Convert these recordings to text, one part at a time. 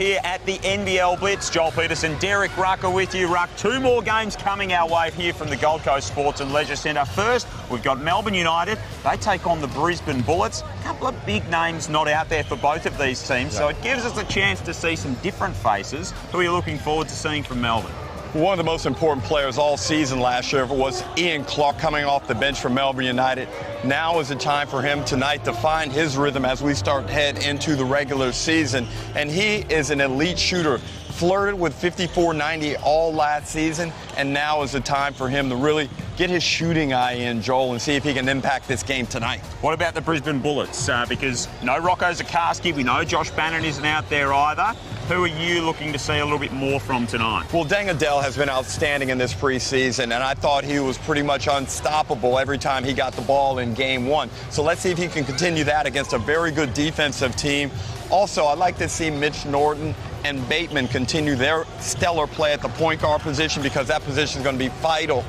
here at the NBL Blitz. Joel Peterson, Derek Rucker with you. Ruck, two more games coming our way here from the Gold Coast Sports and Leisure Centre. First, we've got Melbourne United. They take on the Brisbane Bullets. A couple of big names not out there for both of these teams, so it gives us a chance to see some different faces. Who are you looking forward to seeing from Melbourne? One of the most important players all season last year was Ian Clark coming off the bench for Melbourne United. Now is the time for him tonight to find his rhythm as we start head into the regular season. And he is an elite shooter. Flirted with 54-90 all last season, and now is the time for him to really get his shooting eye in, Joel, and see if he can impact this game tonight. What about the Brisbane Bullets? Because no Rocco Zakarsky, we know Josh Bannon isn't out there either. Who are you looking to see a little bit more from tonight? Well, Deng Adel has been outstanding in this preseason, and I thought he was pretty much unstoppable every time he got the ball in game one. So let's see if he can continue that against a very good defensive team. Also, I'd like to see Mitch Norton and Bateman continue their stellar play at the point guard position, because that position is going to be vital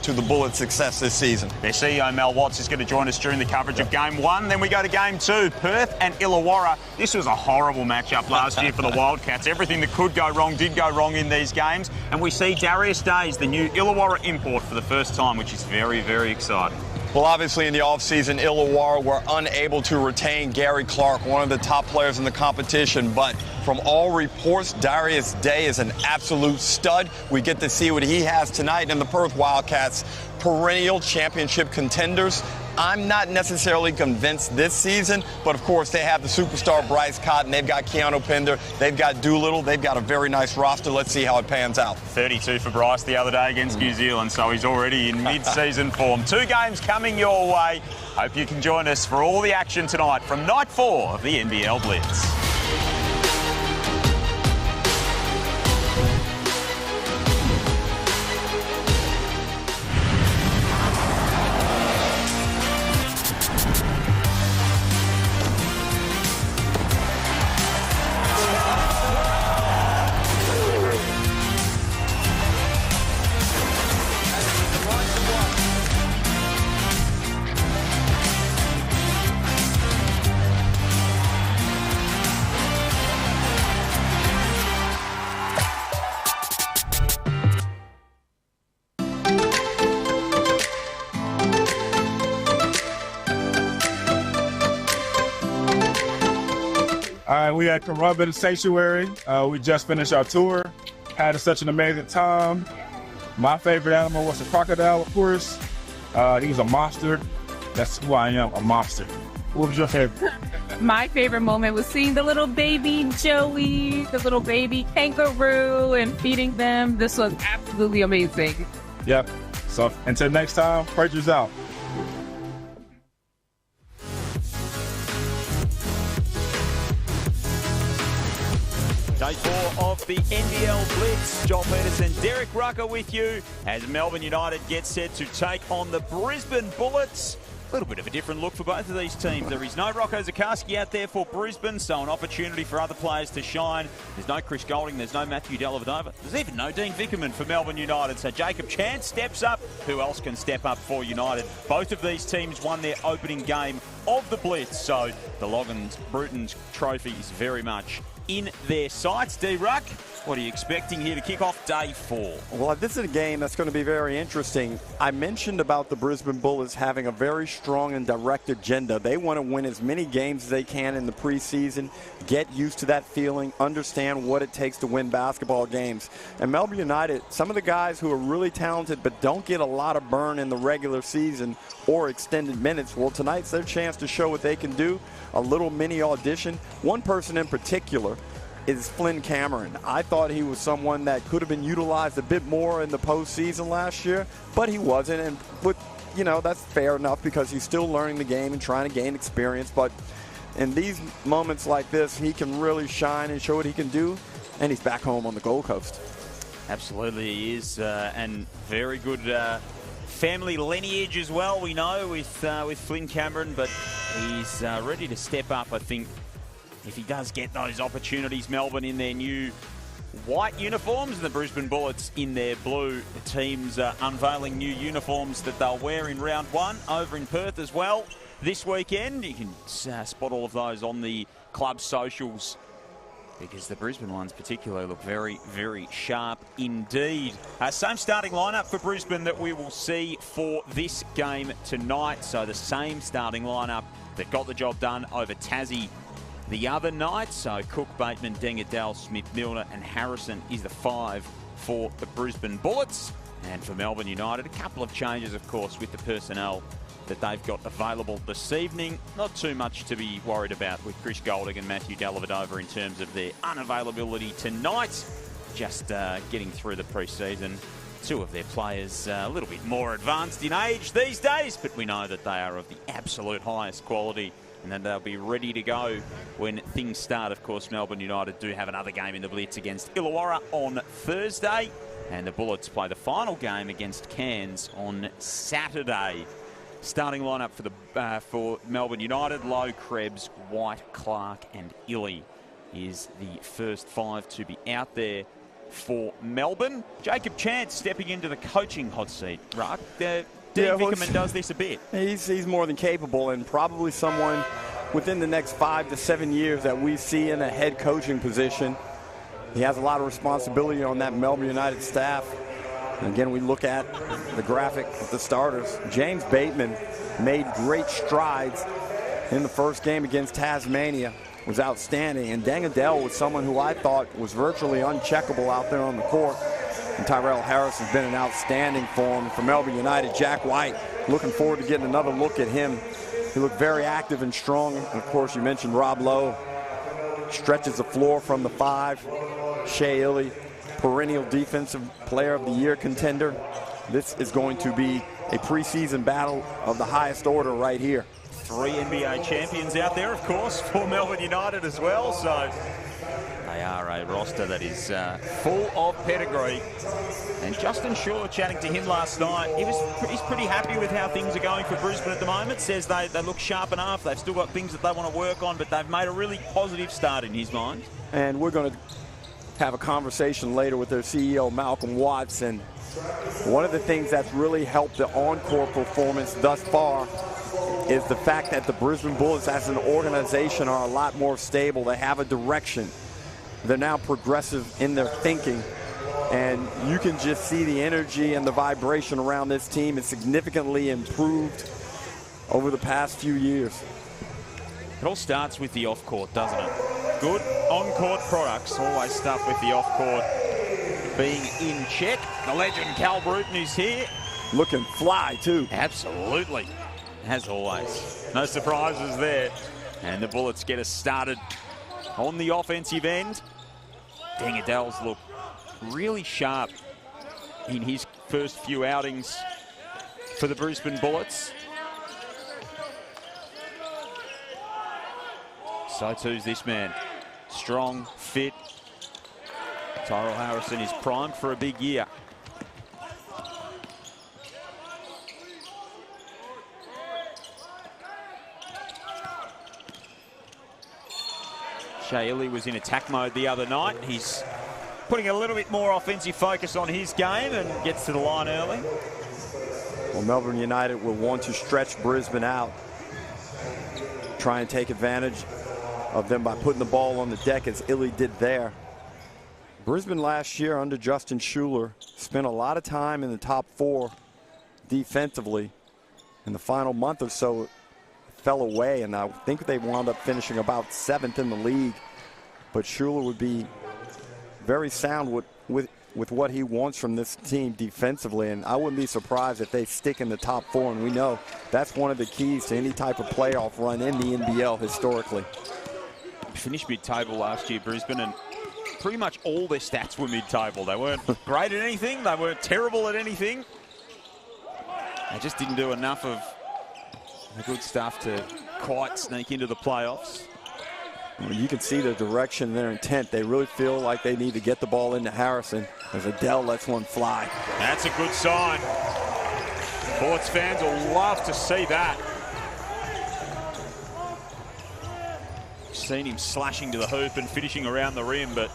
to the Bullets' success this season. Their CEO, Mel Watts, is going to join us during the coverage of Game 1. Then we go to Game 2, Perth and Illawarra. This was a horrible matchup last year for the Wildcats. Everything that could go wrong did go wrong in these games. And we see Darius Days, the new Illawarra import, for the first time, which is very, very exciting. Well, obviously in the offseason, Illawarra were unable to retain Gary Clark, one of the top players in the competition. But from all reports, Darius Day is an absolute stud. We get to see what he has tonight. And the Perth Wildcats, perennial championship contenders. I'm not necessarily convinced this season, but of course they have the superstar Bryce Cotton. They've got Keanu Pinder. They've got Doolittle. They've got a very nice roster. Let's see how it pans out. 32 for Bryce the other day against New Zealand, so he's already in mid-season form. Two games coming your way. Hope you can join us for all the action tonight from night 4 of the NBL Blitz. All right, we at Carrubbin Sanctuary. We just finished our tour. Had such an amazing time. My favorite animal was the crocodile, of course. He was a monster. That's who I am, a monster. What was your favorite? My favorite moment was seeing the little baby Joey, the little baby kangaroo, and feeding them. This was absolutely amazing. Yep. So until next time, Preachers out. Day 4 of the NBL Blitz. Joel Peterson, Derek Rucker with you as Melbourne United gets set to take on the Brisbane Bullets. A little bit of a different look for both of these teams. There is no Rocco Zakarsky out there for Brisbane, so an opportunity for other players to shine. There's no Chris Golding, there's no Matthew Dellavedova. There's even no Dean Vickerman for Melbourne United. So Jacob Chance steps up. Who else can step up for United? Both of these teams won their opening game of the Blitz, so the Loggins-Brutons trophy is very much in their sights. D-Ruck, what are you expecting here to kick off day 4? Well, this is a game that's going to be very interesting. I mentioned about the Brisbane Bullets having a very strong and direct agenda. They want to win as many games as they can in the preseason, get used to that feeling, understand what it takes to win basketball games. And Melbourne United, some of the guys who are really talented but don't get a lot of burn in the regular season or extended minutes, well, tonight's their chance to show what they can do. A little mini audition. One person in particular is Flynn Cameron. I thought he was someone that could have been utilized a bit more in the postseason last year, but he wasn't. And that's fair enough because he's still learning the game and trying to gain experience. But in these moments like this, he can really shine and show what he can do. And he's back home on the Gold Coast. Absolutely, he is, and very good family lineage as well. We know with Flynn Cameron, but he's ready to step up. I think if he does get those opportunities, Melbourne in their new white uniforms and the Brisbane Bullets in their blue. The teams unveiling new uniforms that they'll wear in round 1 over in Perth as well this weekend. You can spot all of those on the club socials because the Brisbane ones particularly look very, very sharp indeed. Same starting lineup for Brisbane that we will see for this game tonight. So the same starting lineup that got the job done over Tassie the other night. So Cook, Bateman, Dengadell, Smith, Milner and Harrison is the 5 for the Brisbane Bullets. And for Melbourne United, a couple of changes, of course, with the personnel that they've got available this evening. Not too much to be worried about with Chris Golding and Matthew Dellavedova in terms of their unavailability tonight. Just getting through the pre-season. Two of their players a little bit more advanced in age these days, but we know that they are of the absolute highest quality and that they'll be ready to go when things start. Of course, Melbourne United do have another game in the Blitz against Illawarra on Thursday, and the Bullets play the final game against Cairns on Saturday. Starting lineup for Melbourne United: Lowe, Krebs, White, Clark and Illy is the first 5 to be out there for Melbourne. Jacob Chance stepping into the coaching hot seat. Right, Dean Vickerman does this a bit. He's more than capable, and probably someone within the next 5 to 7 years that we see in a head coaching position. He has a lot of responsibility on that Melbourne United staff. And again, we look at the graphic of the starters. James Bateman made great strides in the first game against Tasmania, was outstanding. And Dengadell was someone who I thought was virtually uncheckable out there on the court. And Tyrell Harris has been an outstanding form for Melbourne United. Jack White, looking forward to getting another look at him. He looked very active and strong. And of course, you mentioned Rob Lowe. Stretches the floor from the 5. Shea Illy, perennial defensive player of the year contender. This is going to be a preseason battle of the highest order right here. 3 NBA champions out there, of course, for Melbourne United as well. So they are a roster that is full of pedigree. And Justin Shaw, chatting to him last night, he's pretty happy with how things are going for Brisbane at the moment. Says they look sharp enough. They've still got things that they want to work on, but they've made a really positive start in his mind. And we're going to have a conversation later with their CEO, Malcolm Watts. And one of the things that's really helped the on-court performance thus far is the fact that the Brisbane Bullets as an organization are a lot more stable. They have a direction. They're now progressive in their thinking. And you can just see the energy and the vibration around this team is significantly improved over the past few years. It all starts with the off-court, doesn't it? Good on-court products always start with the off-court being in check. The legend Cal Bruton is here. Looking fly, too. Absolutely. As always. No surprises there. And the Bullets get us started on the offensive end. Dengadell's look really sharp in his first few outings for the Brisbane Bullets. So too's this man. Strong, fit. Tyrell Harrison is primed for a big year. Shea Illy was in attack mode the other night. He's putting a little bit more offensive focus on his game and gets to the line early. Well, Melbourne United will want to stretch Brisbane out. Try and take advantage of them by putting the ball on the deck as Illy did there. Brisbane last year under Justin Schuler spent a lot of time in the top 4 defensively. In the final month or so, it fell away, and I think they wound up finishing about 7th in the league. But Schuler would be very sound with what he wants from this team defensively, and I wouldn't be surprised if they stick in the top 4, and we know that's one of the keys to any type of playoff run in the NBL historically. Finished mid-table last year, Brisbane, and pretty much all their stats were mid-table. They weren't great at anything. They weren't terrible at anything. They just didn't do enough of the good stuff to quite sneak into the playoffs. Well, you can see their direction, their intent. They really feel like they need to get the ball into Harrison as Adele lets one fly. That's a good sign. Bullets fans will love to see that. Seen him slashing to the hoop and finishing around the rim, but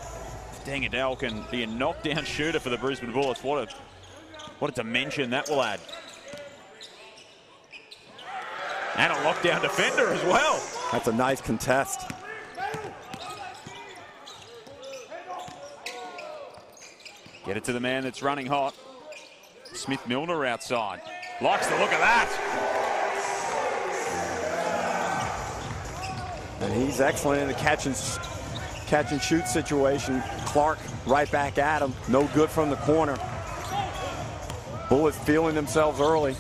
Dengadell can be a knockdown shooter for the Brisbane Bullets. What a dimension that will add. And a lockdown defender as well. That's a nice contest. Get it to the man that's running hot. Smith-Milner outside. Likes the look of that. And he's excellent in the catch and shoot situation. Clark right back at him. No good from the corner. Bullets feeling themselves early.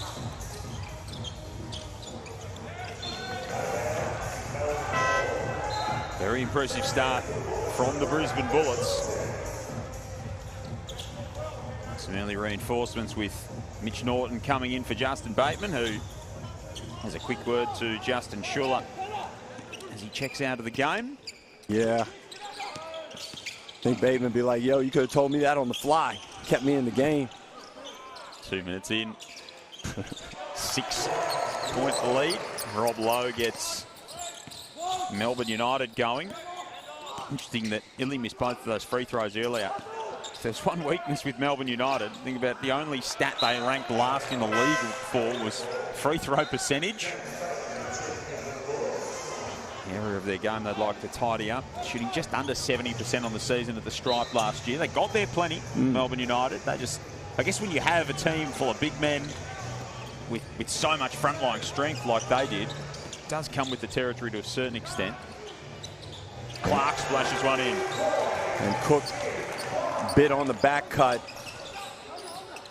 Very impressive start from the Brisbane Bullets. Some early reinforcements with Mitch Norton coming in for Justin Bateman, who has a quick word to Justin Schuller as he checks out of the game. Yeah. I think Bateman would be like, yo, you could have told me that on the fly. Kept me in the game. 2 minutes in. 6-point lead. Rob Lowe gets Melbourne United going. Interesting that Illy missed both of those free throws earlier. If there's one weakness with Melbourne United, think about the only stat they ranked last in the league for was free throw percentage. The area of their game they'd like to tidy up. Shooting just under 70% on the season at the stripe last year. They got there plenty, Melbourne United. They just, I guess when you have a team full of big men with so much frontline strength like they did, it does come with the territory to a certain extent. Clark splashes one in. And Cook bit on the back cut.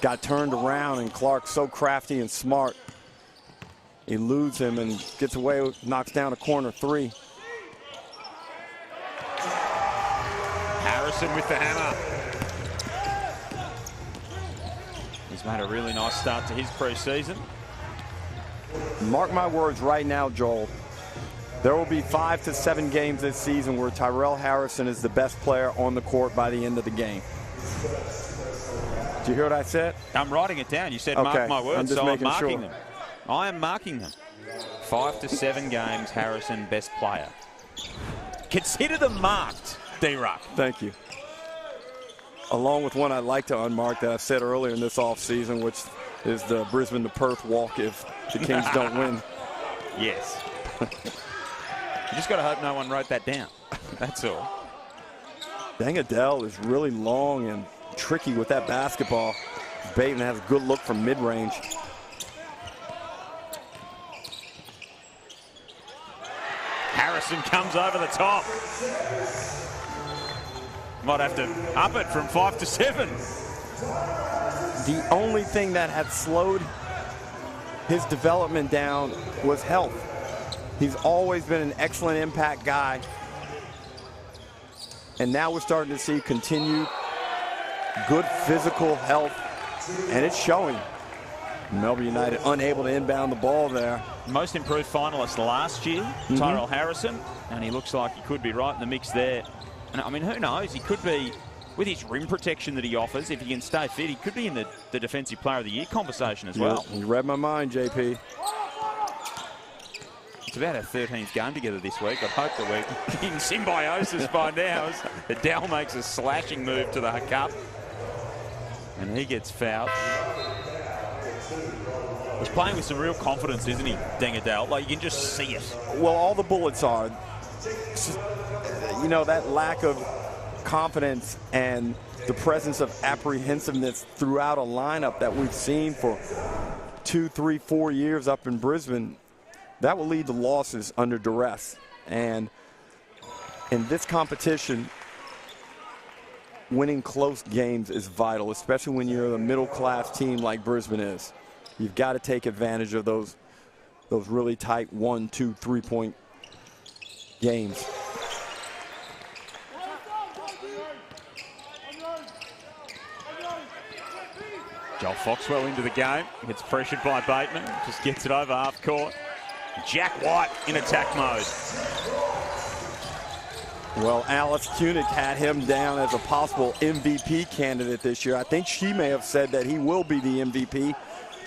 Got turned around, and Clark so crafty and smart. Eludes him and gets away, knocks down a corner three. Harrison with the hammer. He's made a really nice start to his pre-season. Mark my words right now, Joel. There will be 5 to 7 games this season where Tyrell Harrison is the best player on the court by the end of the game. Did you hear what I said? I'm writing it down. You said okay. Mark my words, so I'm marking sure. them. I am marking them. 5 to 7 games, Harrison, best player. Consider them marked, D-Ruck. Thank you. Along with one I'd like to unmark that I said earlier in this offseason, which is the Brisbane to Perth walk if the Kings don't win. Yes. You just got to hope no one wrote that down. That's all. Dangadell is really long and tricky with that basketball. Bateman has a good look from mid-range. Harrison comes over the top. Might have to up it from 5 to 7. The only thing that had slowed his development down was health. He's always been an excellent impact guy. And now we're starting to see continued good physical health, and it's showing. Melbourne United unable to inbound the ball there. Most improved finalist last year, Tyrell Harrison, and he looks like he could be right in the mix there. And I mean, who knows? He could be, with his rim protection that he offers, if he can stay fit, he could be in the Defensive Player of the Year conversation as well. You read my mind, JP. It's about our 13th game together this week. I'd hope that we're in symbiosis by now as Adele makes a slashing move to the cup. And he gets fouled. He's playing with some real confidence, isn't he, Dangadell? Like, you can just see it. Well, all the Bullets are. You know, that lack of confidence and the presence of apprehensiveness throughout a lineup that we've seen for 2, 3, 4 years up in Brisbane, that will lead to losses under duress. And in this competition, winning close games is vital, especially when you're a middle-class team like Brisbane is. You've got to take advantage of those really tight 1, 2, 3-point games. Joel Foxwell into the game. Gets pressured by Bateman. Just gets it over half court. Jack White in attack mode. Well, Alice Kunick had him down as a possible MVP candidate this year. I think she may have said that he will be the MVP.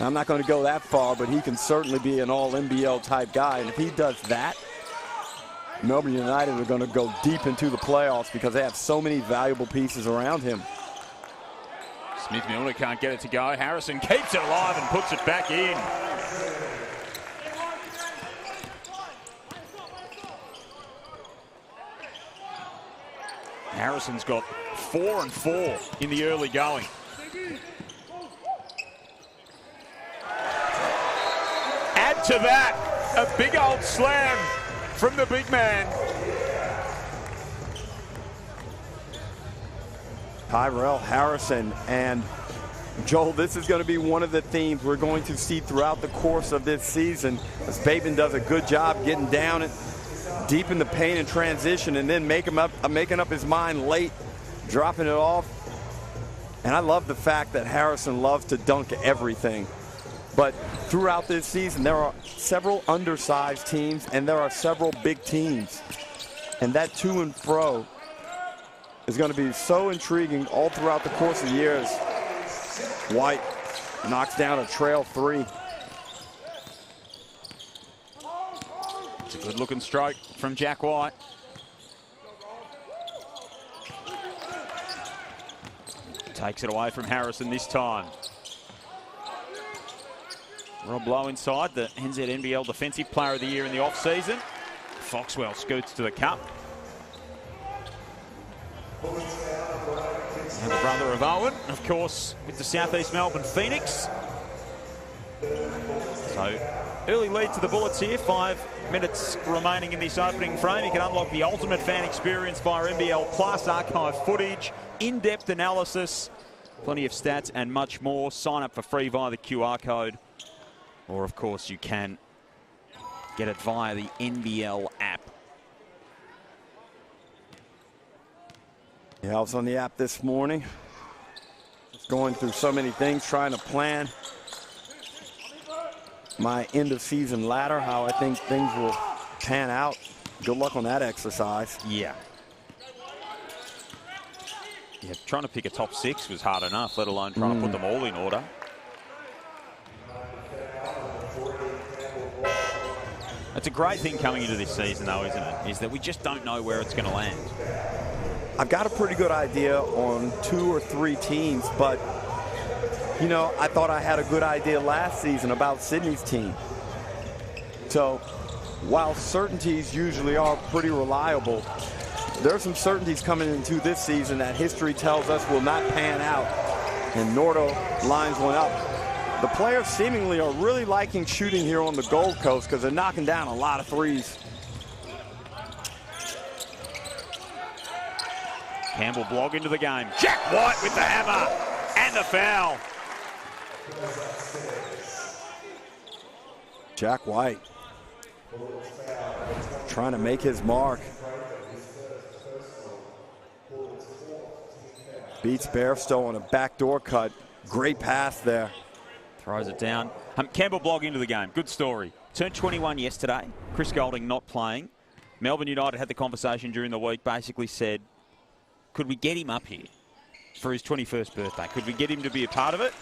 I'm not going to go that far, but he can certainly be an all-NBL type guy. And if he does that, Melbourne United are going to go deep into the playoffs because they have so many valuable pieces around him. Smith-Milner can't get it to go. Harrison keeps it alive and puts it back in. Harrison's got 4-4 in the early going. Add to that a big old slam from the big man. Tyrell Harrison. And Joel, this is going to be one of the themes we're going to see throughout the course of this season, as Bateman does a good job getting down and deep in the paint and transition, and then making up his mind late, dropping it off. And I love the fact that Harrison loves to dunk everything. But throughout this season, there are several undersized teams and there are several big teams. And that to and fro is going to be so intriguing all throughout the course of the years. White knocks down a trail three. It's a good looking stroke from Jack White. Takes it away from Harrison this time. Rob Lowe inside, the NBL Defensive Player of the Year in the off-season. Foxwell scoots to the cup. And the brother of Owen, of course, with the Southeast Melbourne Phoenix. So, early lead to the Bullets here. 5 minutes remaining in this opening frame. You can unlock the ultimate fan experience via NBL Plus, archive footage, in-depth analysis, plenty of stats and much more. Sign up for free via the QR code. Or, of course, you can get it via the NBL app. Yeah, I was on the app this morning, just going through so many things, trying to plan my end-of-season ladder, how I think things will pan out. Good luck on that exercise. Yeah, trying to pick a top 6 was hard enough, let alone trying to put them all in order. It's a great thing coming into this season, though, isn't it? Is that we just don't know where it's going to land. I've got a pretty good idea on 2 or 3 teams, but, you know, I thought I had a good idea last season about Sydney's team. So, while certainties usually are pretty reliable, there are some certainties coming into this season that history tells us will not pan out, and Nordo lines one up. The players seemingly are really liking shooting here on the Gold Coast because they're knocking down a lot of threes. Campbell Blogg into the game. Jack White with the hammer and the foul. Jack White trying to make his mark. Beats Bairstow on a backdoor cut. Great pass there. Throws it down. Campbell Blogg into the game. Good story. Turned 21 yesterday. Chris Golding not playing. Melbourne United had the conversation during the week, basically said, could we get him up here for his 21st birthday? Could we get him to be a part of it?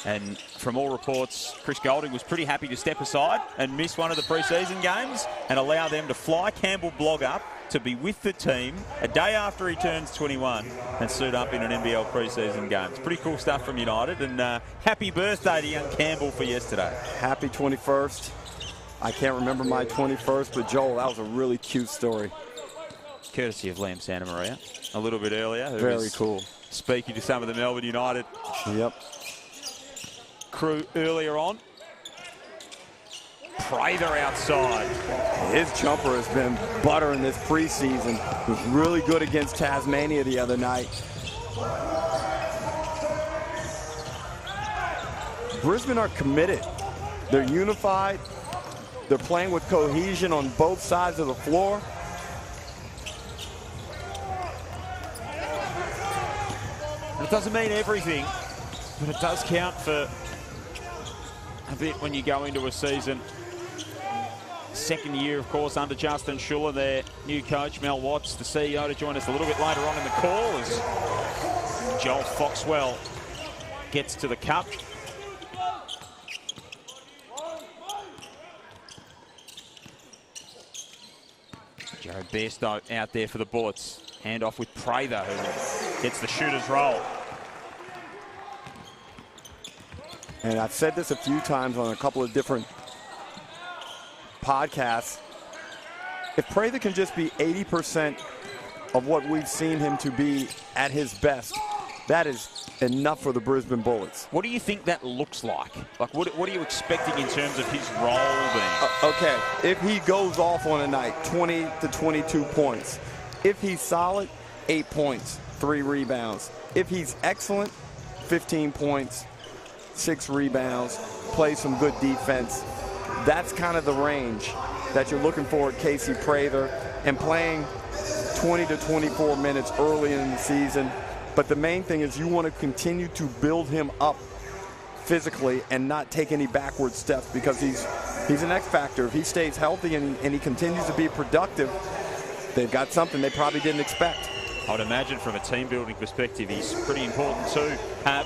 And from all reports, Chris Golding was pretty happy to step aside and miss one of the pre-season games and allow them to fly Campbell Blogg up to be with the team a day after he turns 21 and suit up in an NBL pre-season game. It's pretty cool stuff from United, and happy birthday to young Campbell for yesterday. Happy 21st. I can't remember my 21st, but Joel, that was a really cute story. Courtesy of Liam Santamaria a little bit earlier. Very cool. Speaking to some of the Melbourne United crew earlier on. Prather outside. His jumper has been butter in this preseason. He was really good against Tasmania the other night. Brisbane are committed. They're unified. They're playing with cohesion on both sides of the floor. It doesn't mean everything, but it does count for a bit when you go into a season. Second year, of course, under Justin Schuller, their new coach, Mel Watts, the CEO, to join us a little bit later on in the call as Joel Foxwell gets to the cup. Jared Bairstow out there for the Bullets. Hand off with Prather, who gets the shooter's roll. And I've said this a few times on a couple of different podcasts. If Prather can just be 80% of what we've seen him to be at his best, that is enough for the Brisbane Bullets. What do you think that looks like? Like, what are you expecting in terms of his role being? Okay, if he goes off on a night, 20 to 22 points. If he's solid, 8 points, 3 rebounds. If he's excellent, 15 points, 6 rebounds, play some good defense. That's kind of the range that you're looking for at Casey Prather, and playing 20 to 24 minutes early in the season. But the main thing is you want to continue to build him up physically and not take any backward steps, because he's an X factor. If he stays healthy and he continues to be productive, they've got something they probably didn't expect. I'd imagine from a team-building perspective, he's pretty important too.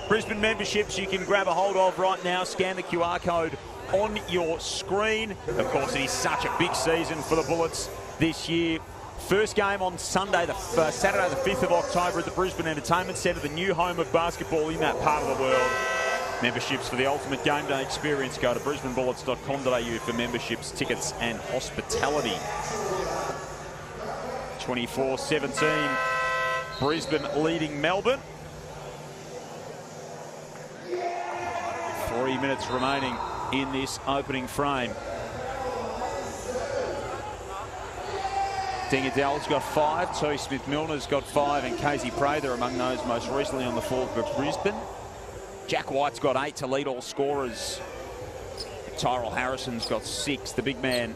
Brisbane memberships you can grab a hold of right now. Scan the QR code on your screen. Of course, it is such a big season for the Bullets this year. First game on Sunday, Saturday the 5th of October at the Brisbane Entertainment Centre, the new home of basketball in that part of the world. Memberships for the ultimate game day experience. Go to brisbanebullets.com.au for memberships, tickets and hospitality. 24-17, Brisbane leading Melbourne. 3 minutes remaining in this opening frame. Dingadell's got 5, T. Smith-Milner's got 5, and Casey Prather among those most recently on the floor for Brisbane. Jack White's got 8 to lead all scorers. Tyrell Harrison's got 6, the big man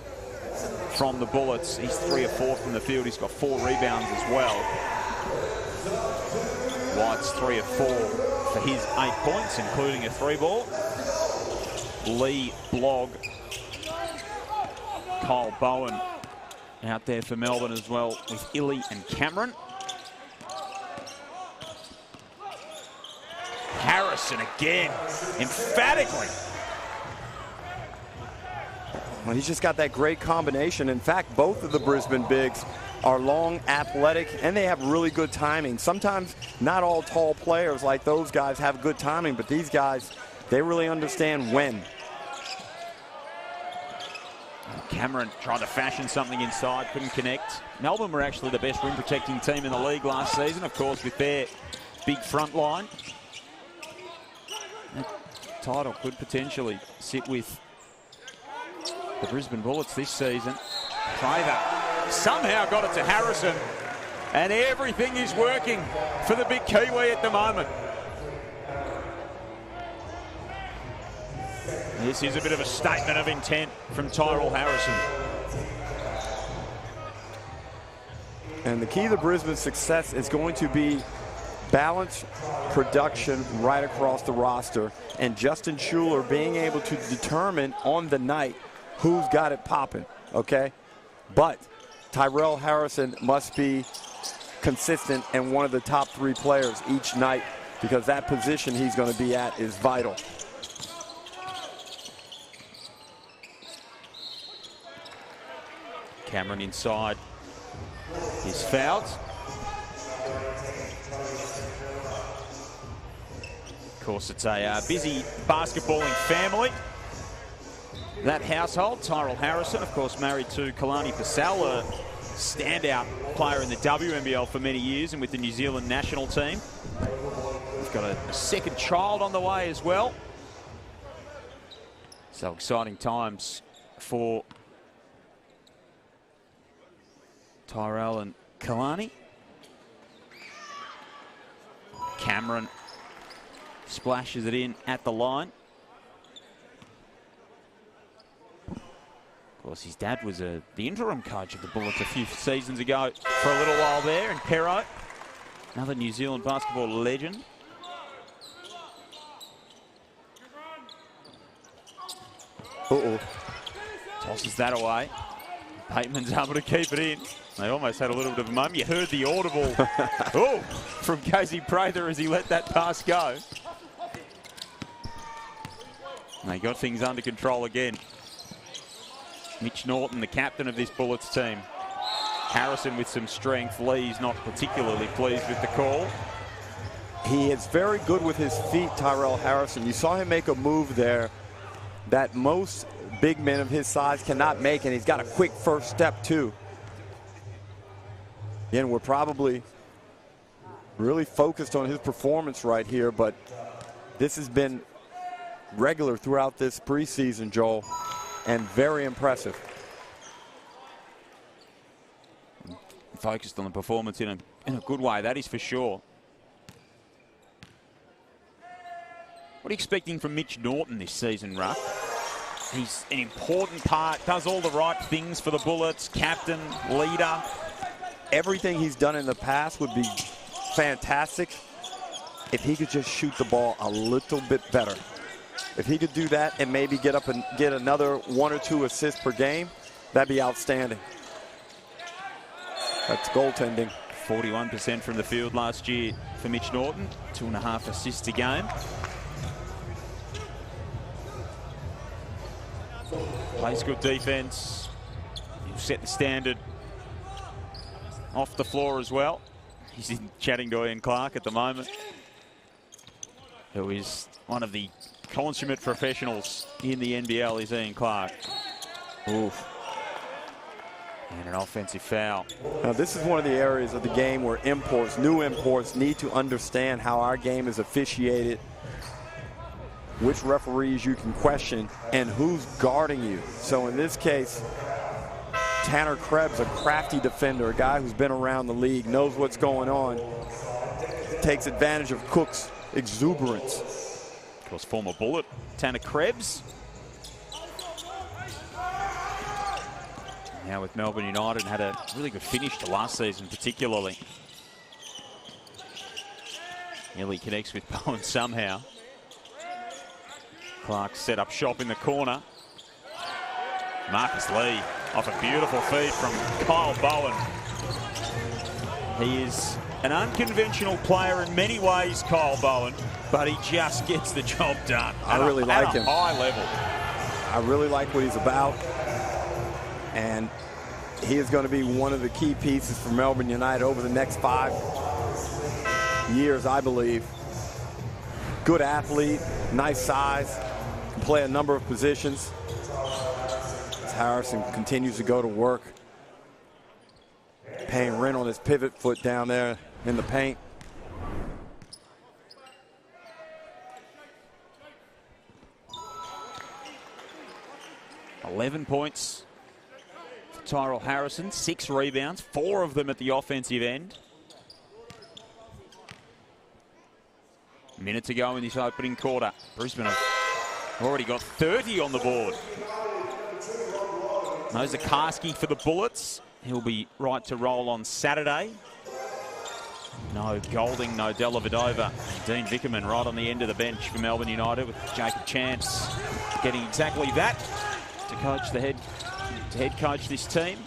from the Bullets. He's 3 or 4 from the field. He's got 4 rebounds as well. White's 3 or 4 for his 8 points, including a 3-ball. Lee, Blogg, Kyle Bowen out there for Melbourne as well, with Illy and Cameron. Harrison again, emphatically. Well, he's just got that great combination. In fact, both of the Brisbane bigs are long, athletic, and they have really good timing. Sometimes not all tall players like those guys have good timing, but these guys, they really understand when. Cameron tried to fashion something inside, couldn't connect. Melbourne were actually the best rim protecting team in the league last season, of course, with their big front line. That title could potentially sit with the Brisbane Bullets this season. Prather somehow got it to Harrison, and everything is working for the big Kiwi at the moment. This is a bit of a statement of intent from Tyrell Harrison. And the key to Brisbane's success is going to be balanced production right across the roster, and Justin Schuller being able to determine on the night who's got it popping, okay? But Tyrell Harrison must be consistent and one of the top 3 players each night, because that position he's going to be at is vital. Cameron inside is fouled. Of course, it's a busy basketballing family. That household, Tyrell Harrison, of course, married to Kalani Pasal, a standout player in the WNBL for many years and with the New Zealand national team. We've got a second child on the way as well. So exciting times for Tyrell and Kalani. Cameron splashes it in at the line. Of course, his dad was the interim coach of the Bullets a few seasons ago for a little while there, and Perro, another New Zealand basketball legend. Tosses that away. Bateman's able to keep it in. They almost had a little bit of a moment. You heard the audible from Casey Prather as he let that pass go. They got things under control again. Mitch Norton, the captain of this Bullets team. Harrison with some strength. Lee's not particularly pleased with the call. He is very good with his feet, Tyrell Harrison. You saw him make a move there that most big men of his size cannot make, and he's got a quick first step too. Again, we're probably really focused on his performance right here, but this has been regular throughout this preseason, Joel, and very impressive. Focused on the performance in a good way, that is for sure. What are you expecting from Mitch Norton this season, Ruck? He's an important part, does all the right things for the Bullets, captain, leader. Everything he's done in the past would be fantastic if he could just shoot the ball a little bit better. If he could do that and maybe get up and get another 1 or 2 assists per game, that'd be outstanding. That's goaltending. 41% from the field last year for Mitch Norton, 2.5 assists a game. Plays good defense. He'll set the standard off the floor as well. He's chatting to Ian Clark at the moment, who is one of the consummate professionals in the NBL, is Ian Clark. Oof. And an offensive foul. Now, this is one of the areas of the game where new imports need to understand how our game is officiated, which referees you can question, and who's guarding you. So in this case, Tanner Krebs, a crafty defender, a guy who's been around the league, knows what's going on, takes advantage of Cook's exuberance. Of course, former Bullet, Tanner Krebs. Now with Melbourne United, had a really good finish to last season, particularly. Nearly connects with Bowen somehow. Clark set up shop in the corner. Marcus Lee off a beautiful feed from Kyle Bowen. He is an unconventional player in many ways, Kyle Bowen, but he just gets the job done. I really like him. At a high level. I really like what he's about, and he is going to be one of the key pieces for Melbourne United over the next 5 years, I believe. Good athlete, nice size, can play a number of positions. As Harrison continues to go to work, paying rent on his pivot foot down there in the paint. $11 points for Tyrell Harrison, 6 rebounds, 4 of them at the offensive end. Minute to go in this opening quarter. Brisbane have already got 30 on the board. No Zakarski for the Bullets. He'll be right to roll on Saturday. No Golding, no Dellavedova. Dean Vickerman right on the end of the bench for Melbourne United, with Jacob Chance getting exactly that to coach head coach this team.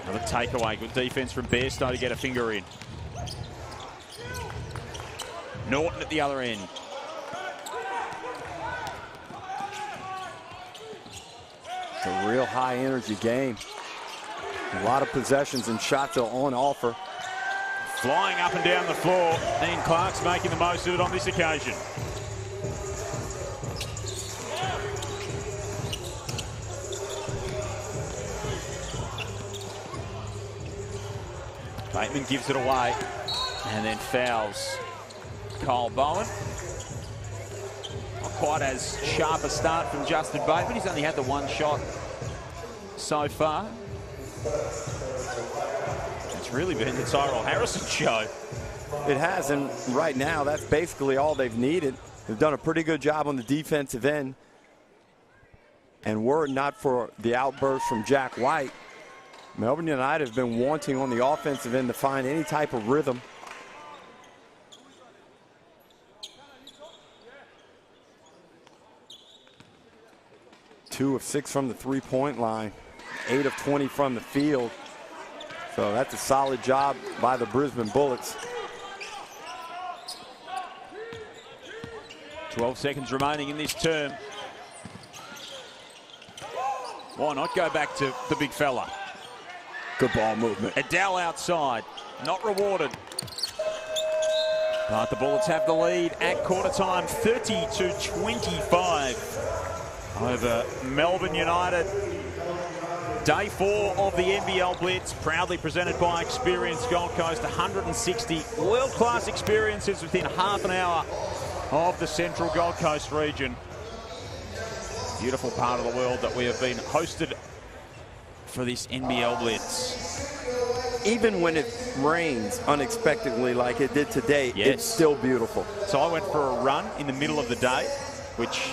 Another takeaway. Good defense from Bairstow to get a finger in. Norton at the other end. It's a real high energy game. A lot of possessions and shots are on offer. Flying up and down the floor. Ian Clark's making the most of it on this occasion. Bateman gives it away and then fouls Kyle Bowen. Not quite as sharp a start from Justin Bateman. He's only had the 1 shot so far. It's really been the Tyrell Harrison show. It has, and right now that's basically all they've needed. They've done a pretty good job on the defensive end. And were it not for the outburst from Jack White, Melbourne United have been wanting on the offensive end to find any type of rhythm. Two of 6 from the three-point line, 8 of 20 from the field. So that's a solid job by the Brisbane Bullets. 12 seconds remaining in this term. Why not go back to the big fella? Good ball movement. Adele outside, not rewarded. But the Bullets have the lead at quarter time, 30-25 over Melbourne United. Day 4 of the NBL Blitz, proudly presented by Experience Gold Coast. 160 world-class experiences within half an hour of the Central Gold Coast region. Beautiful part of the world that we have been hosted for this NBL Blitz. Even when it rains unexpectedly like it did today, yes, it's still beautiful. So I went for a run in the middle of the day, which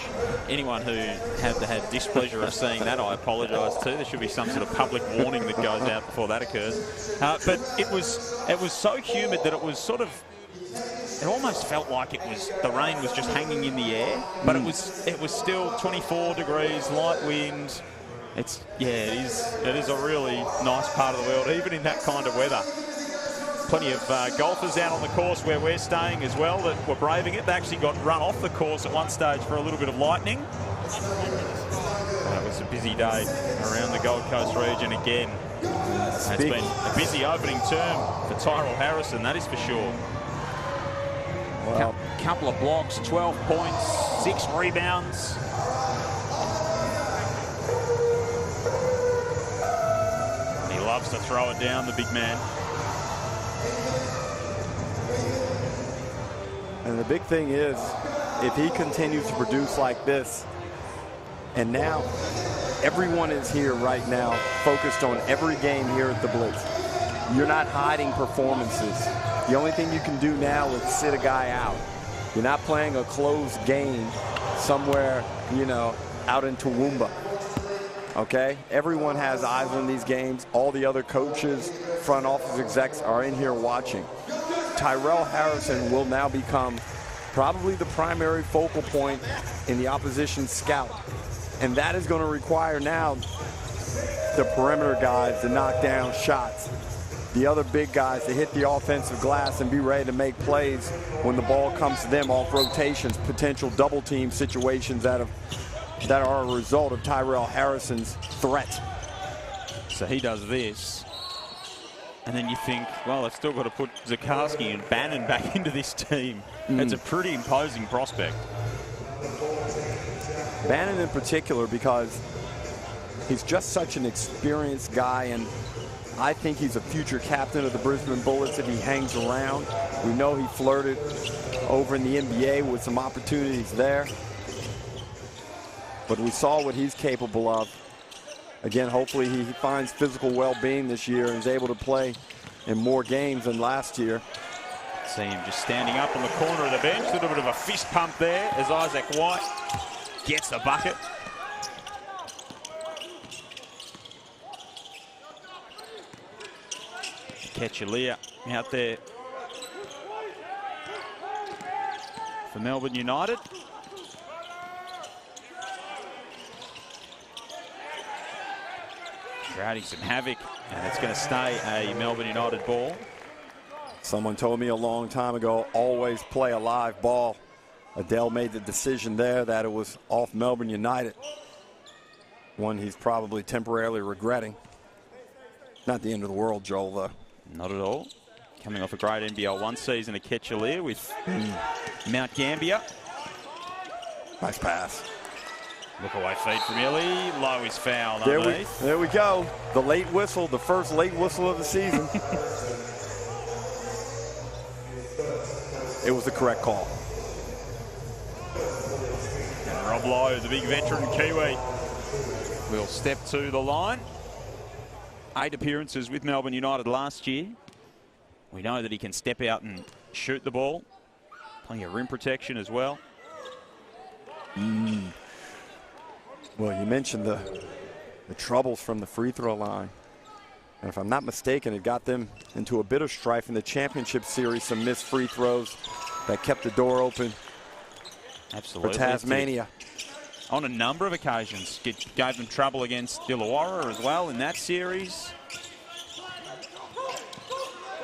anyone who had displeasure of seeing that, I apologise to. There should be some sort of public warning that goes out before that occurs. But it was so humid that it was sort of, it almost felt like the rain was just hanging in the air, but it was still 24 degrees, light wind. It is a really nice part of the world, even in that kind of weather. Plenty of golfers out on the course where we're staying as well that were braving it. They actually got run off the course at one stage for a little bit of lightning. It was a busy day around the Gold Coast region again. It's been a busy opening term for Tyrell Harrison, that is for sure. Wow. Couple of blocks, 12 points, 6 rebounds. He loves to throw it down, the big man. And the big thing is, if he continues to produce like this, and now everyone is here right now focused on every game here at the Blitz. You're not hiding performances. The only thing you can do now is sit a guy out. You're not playing a closed game somewhere, out in Toowoomba. Okay? Everyone has eyes on these games. All the other coaches, front office execs are in here watching. Tyrell Harrison will now become probably the primary focal point in the opposition scout. And that is going to require now the perimeter guys to knock down shots. The other big guys to hit the offensive glass and be ready to make plays when the ball comes to them off rotations, potential double team situations that are a result of Tyrell Harrison's threat. So he does this. And then you think, well, they've still got to put Zakarski and Bannon back into this team. It's a pretty imposing prospect. Bannon in particular, because he's just such an experienced guy, and I think he's a future captain of the Brisbane Bullets if he hangs around. We know he flirted over in the NBA with some opportunities there. But we saw what he's capable of. Again, hopefully he finds physical well-being this year and is able to play in more games than last year. See him just standing up on the corner of the bench. A little bit of a fist pump there as Isaac White gets the bucket. Ketchalia out there for Melbourne United. Creating some havoc, and it's going to stay a Melbourne United ball. Someone told me a long time ago, always play a live ball. Adele made the decision there that it was off Melbourne United. One he's probably temporarily regretting. Not the end of the world, Joel, though. Not at all. Coming off a great NBL 1 season at Ketchalia with Mount Gambier. Nice pass. Look away feed from Illy. Low is foul There we go. The late whistle, the first late whistle of the season. It was the correct call. And Rob Lowe, the big veteran Kiwi, will step to the line. 8 appearances with Melbourne United last year. We know that he can step out and shoot the ball. Plenty of rim protection as well. Well, you mentioned the troubles from the free throw line. And if I'm not mistaken, it got them into a bit of strife in the championship series, some missed free throws that kept the door open. Absolutely. For Tasmania. On a number of occasions, gave them trouble against Illawarra as well in that series.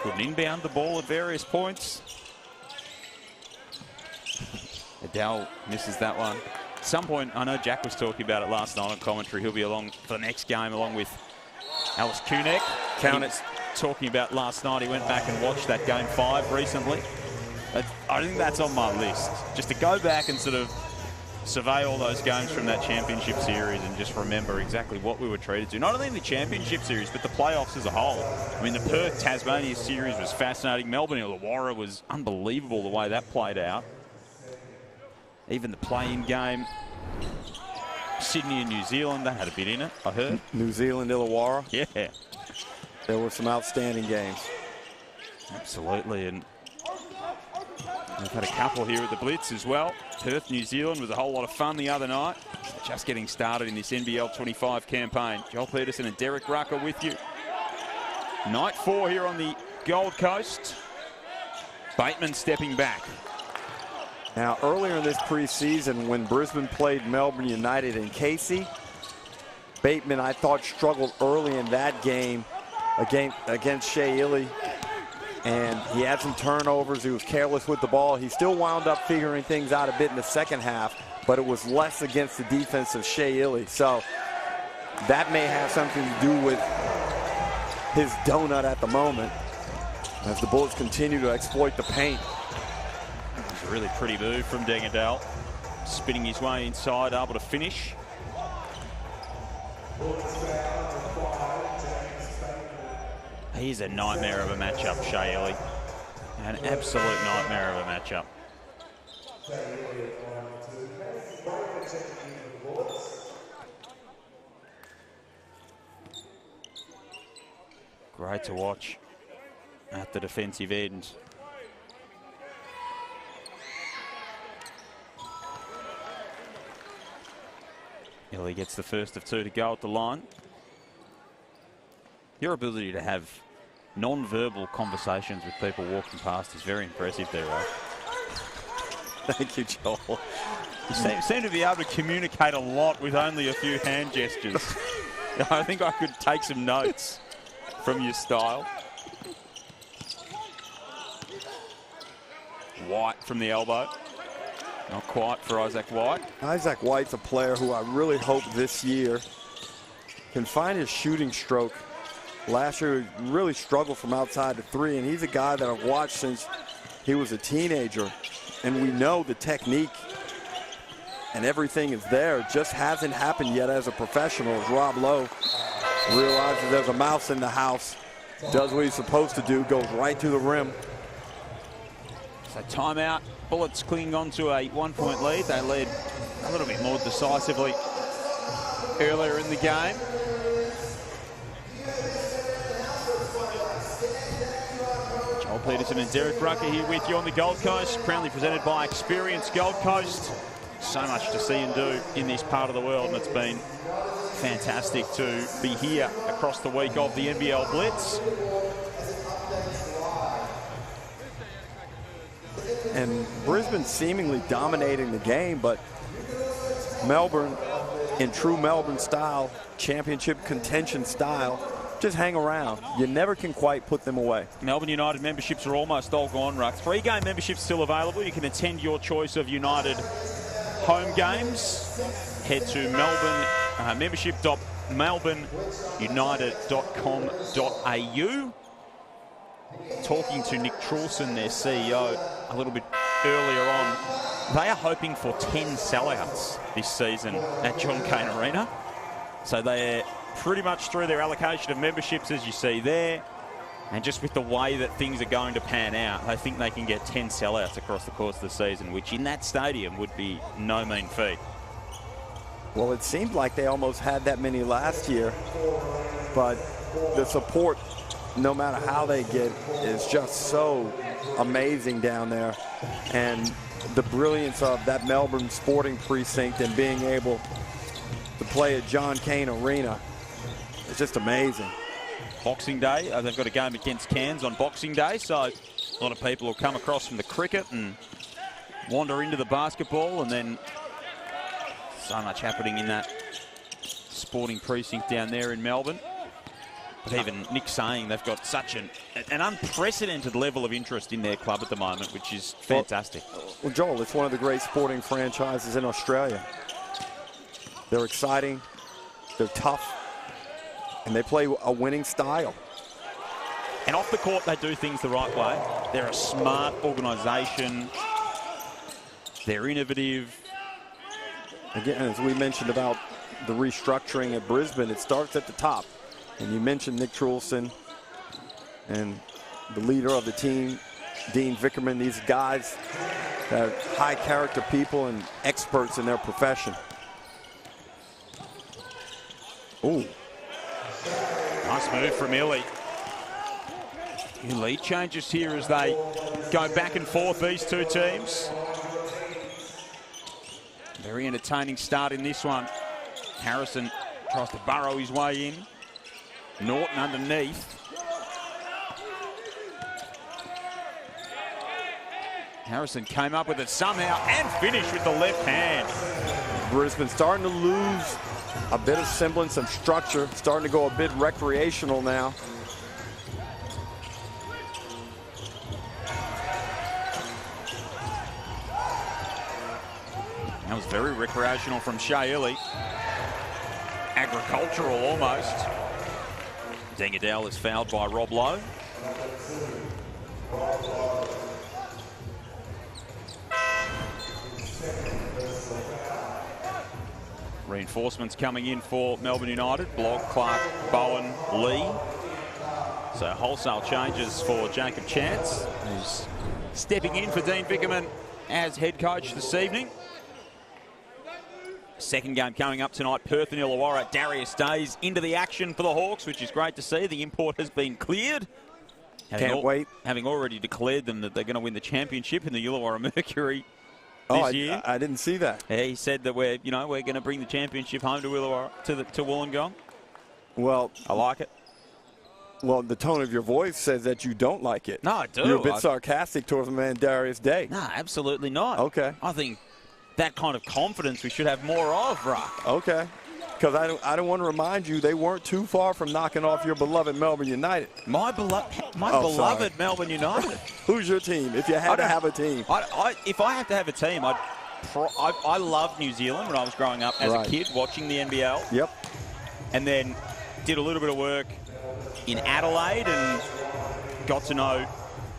Couldn't inbound the ball at various points. Adele misses that one. At some point, I know Jack was talking about it last night on commentary. He'll be along for the next game along with Alice Kunek. Count it. Talking about last night, he went back and watched that game 5 recently. I think that's on my list. Just to go back and sort of survey all those games from that championship series and just remember exactly what we were treated to. Not only in the championship series, but the playoffs as a whole. I mean, the Perth-Tasmania series was fascinating. Melbourne-Illawarra was unbelievable the way that played out. Even the play-in game. Sydney and New Zealand, that had a bit in it, I heard. New Zealand, Illawarra. Yeah. There were some outstanding games. Absolutely, and we've had a couple here at the Blitz as well. Perth, New Zealand was a whole lot of fun the other night. Just getting started in this NBL 25 campaign. Joel Peterson and Derek Rucker with you. Night 4 here on the Gold Coast. Bateman stepping back. Now, earlier in this preseason, when Brisbane played Melbourne United in Casey, Bateman, I thought, struggled early in that game against Shea Illy. And he had some turnovers. He was careless with the ball. He still wound up figuring things out a bit in the second half, but it was less against the defense of Shea Illy. So that may have something to do with his donut at the moment as the Bullets continue to exploit the paint. It's a really pretty move from Dengadal. Spinning his way inside, able to finish. He's a nightmare of a matchup, Shea Illy. An absolute nightmare of a matchup. Great to watch at the defensive end. Illy gets the first of 2 to go at the line. Your ability to have non-verbal conversations with people walking past is very impressive there, Ray. Thank you, Joel. You seem to be able to communicate a lot with only a few hand gestures. I think I could take some notes from your style. White from the elbow. Not quite for Isaac White. Isaac White's a player who I really hope this year can find his shooting stroke. Last year, he really struggled from outside the 3, and he's a guy that I've watched since he was a teenager. And we know the technique and everything is there. It just hasn't happened yet as a professional. As Rob Lowe realizes there's a mouse in the house, does what he's supposed to do, goes right to the rim. So timeout. Bullets clinging on to a 1-point lead. They led a little bit more decisively earlier in the game. Joel Peterson and Derek Rucker here with you on the Gold Coast, proudly presented by Experience Gold Coast. So much to see and do in this part of the world, and it's been fantastic to be here across the week of the NBL Blitz. And Brisbane seemingly dominating the game, but Melbourne, in true Melbourne style, championship contention style, just hang around. You never can quite put them away. Melbourne United memberships are almost all gone, Ruck. 3-game memberships still available. You can attend your choice of United home games. Head to membership.melbourneunited.com.au. Talking to Nick Trulson, their CEO, a little bit earlier on, they are hoping for 10 sellouts this season at John Cain Arena. So they're pretty much through their allocation of memberships, as you see there. And just with the way that things are going to pan out, I think they can get 10 sellouts across the course of the season, which in that stadium would be no mean feat. Well, it seemed like they almost had that many last year, but the support, no matter how they get, is just so amazing down there. And the brilliance of that Melbourne sporting precinct and being able to play at John Cain Arena is just amazing. Boxing Day, they've got a game against Cairns on Boxing Day, so a lot of people will come across from the cricket and wander into the basketball, and then so much happening in that sporting precinct down there in Melbourne. But even Nick saying they've got such an unprecedented level of interest in their club at the moment, which is fantastic. Well, Joel, it's one of the great sporting franchises in Australia. They're exciting, they're tough, and they play a winning style. And off the court, they do things the right way. They're a smart organisation. They're innovative. Again, as we mentioned about the restructuring at Brisbane, it starts at the top. And you mentioned Nick Trulson and the leader of the team, Dean Vickerman. These guys that are high character people and experts in their profession. Ooh. Nice move from Illy. Lead changes here as they go back and forth, these two teams. Very entertaining start in this one. Harrison tries to burrow his way in. Norton underneath. Harrison came up with it somehow and finished with the left hand. Brisbane starting to lose a bit of semblance of structure, starting to go a bit recreational now. That was very recreational from Shea Illy. Agricultural almost. Dengadale is fouled by Rob Lowe. Reinforcements coming in for Melbourne United. Blogg, Clark, Bowen, Lee. So wholesale changes for Jacob Chance, who's stepping in for Dean Vickerman as head coach this evening. Second game coming up tonight, Perth and Illawarra. Darius Days into the action for the Hawks, which is great to see. The import has been cleared. Can't wait. Having already declared them that they're going to win the championship in the Illawarra Mercury this year. I didn't see that. Yeah, he said that we're going to bring the championship home to Illawarra, to Wollongong. Well, I like it. Well, the tone of your voice says that you don't like it. No, I do. You're a bit sarcastic towards the man Darius Day. No, absolutely not. Okay. I think that kind of confidence we should have more of, Ruck. Okay. Because I don't want to remind you, they weren't too far from knocking off your beloved Melbourne United. My beloved Melbourne United. Who's your team, if you had to have a team? If I have to have a team, I loved New Zealand when I was growing up as a kid, watching the NBL. Yep. And then did a little bit of work in Adelaide and got to know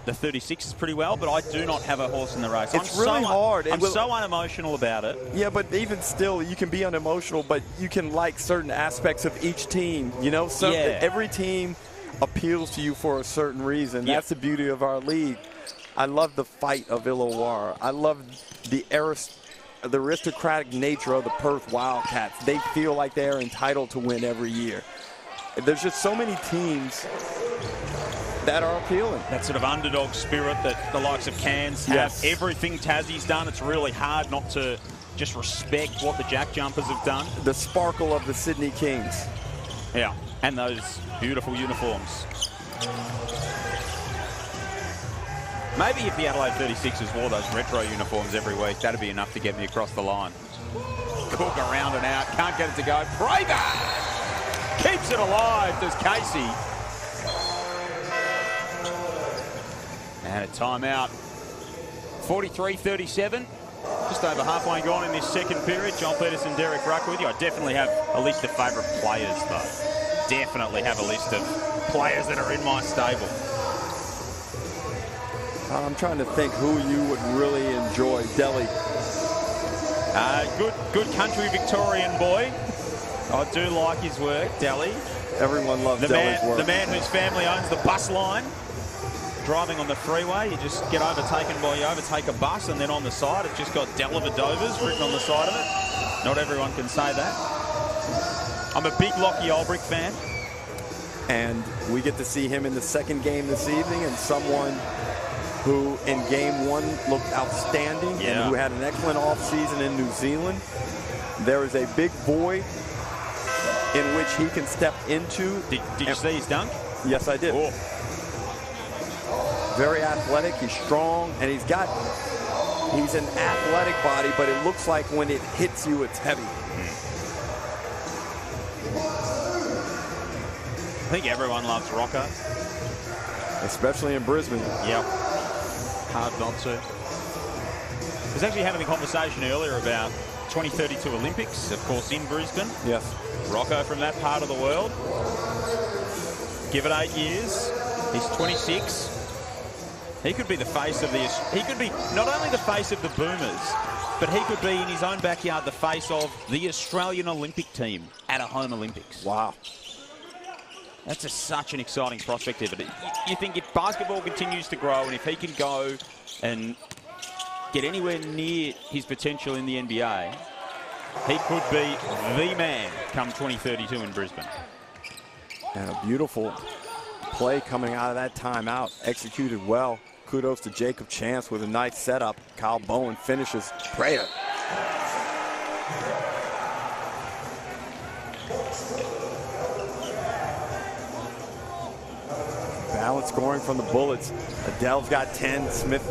the 36ers pretty well, but I do not have a horse in the race. It's really hard. I'm so unemotional about it. Yeah, but even still, you can be unemotional, but you can like certain aspects of each team. You know, every team appeals to you for a certain reason. Yep. That's the beauty of our league. I love the fight of Illawarra. I love the aristocratic nature of the Perth Wildcats. They feel like they're entitled to win every year. There's just so many teams that are appealing. That sort of underdog spirit that the likes of Cairns have. Yes. Everything Tassie's done, it's really hard not to just respect what the Jack Jumpers have done. The sparkle of the Sydney Kings. Yeah, and those beautiful uniforms. Maybe if the Adelaide 36ers wore those retro uniforms every week, that'd be enough to get me across the line. Cook around and out, can't get it to go. Braver keeps it alive, does Casey. And a timeout. 43-37. Just over halfway gone in this second period. John Peterson, Derek Rucker with you. I definitely have a list of favourite players, though. Definitely have a list of players that are in my stable. I'm trying to think who you would really enjoy. Delhi. Good country Victorian boy. I do like his work, Delhi. Everyone loves Delhi's work. The man whose family owns the bus line. Driving on the freeway, you just get overtaken by, you overtake a bus, and then on the side, it's just got Delver Dovers written on the side of it. Not everyone can say that. I'm a big Lockie Olbrich fan. And we get to see him in the second game this evening, and someone who in game one looked outstanding and who had an excellent offseason in New Zealand. There is a big void in which he can step into. Did you see his dunk? Yes, I did. Oh. Very athletic, he's strong, and he's an athletic body, but it looks like when it hits you, it's heavy. I think everyone loves Rocco. Especially in Brisbane. Yep. Hard not to. I was actually having a conversation earlier about 2032 Olympics, of course, in Brisbane. Yes. Rocco from that part of the world. Give it 8 years. He's 26. He could be the face of the. He could be not only the face of the Boomers, But he could be in his own backyard the face of the Australian Olympic team at a home Olympics. Wow. That's such an exciting prospect here. But you think if basketball continues to grow and if he can go and get anywhere near his potential in the NBA, he could be the man come 2032 in Brisbane. And a beautiful play coming out of that timeout, executed well. Kudos to Jacob Chance with a nice setup. Kyle Bowen finishes. Prater. Balance scoring from the Bullets. Adele's got 10. Smith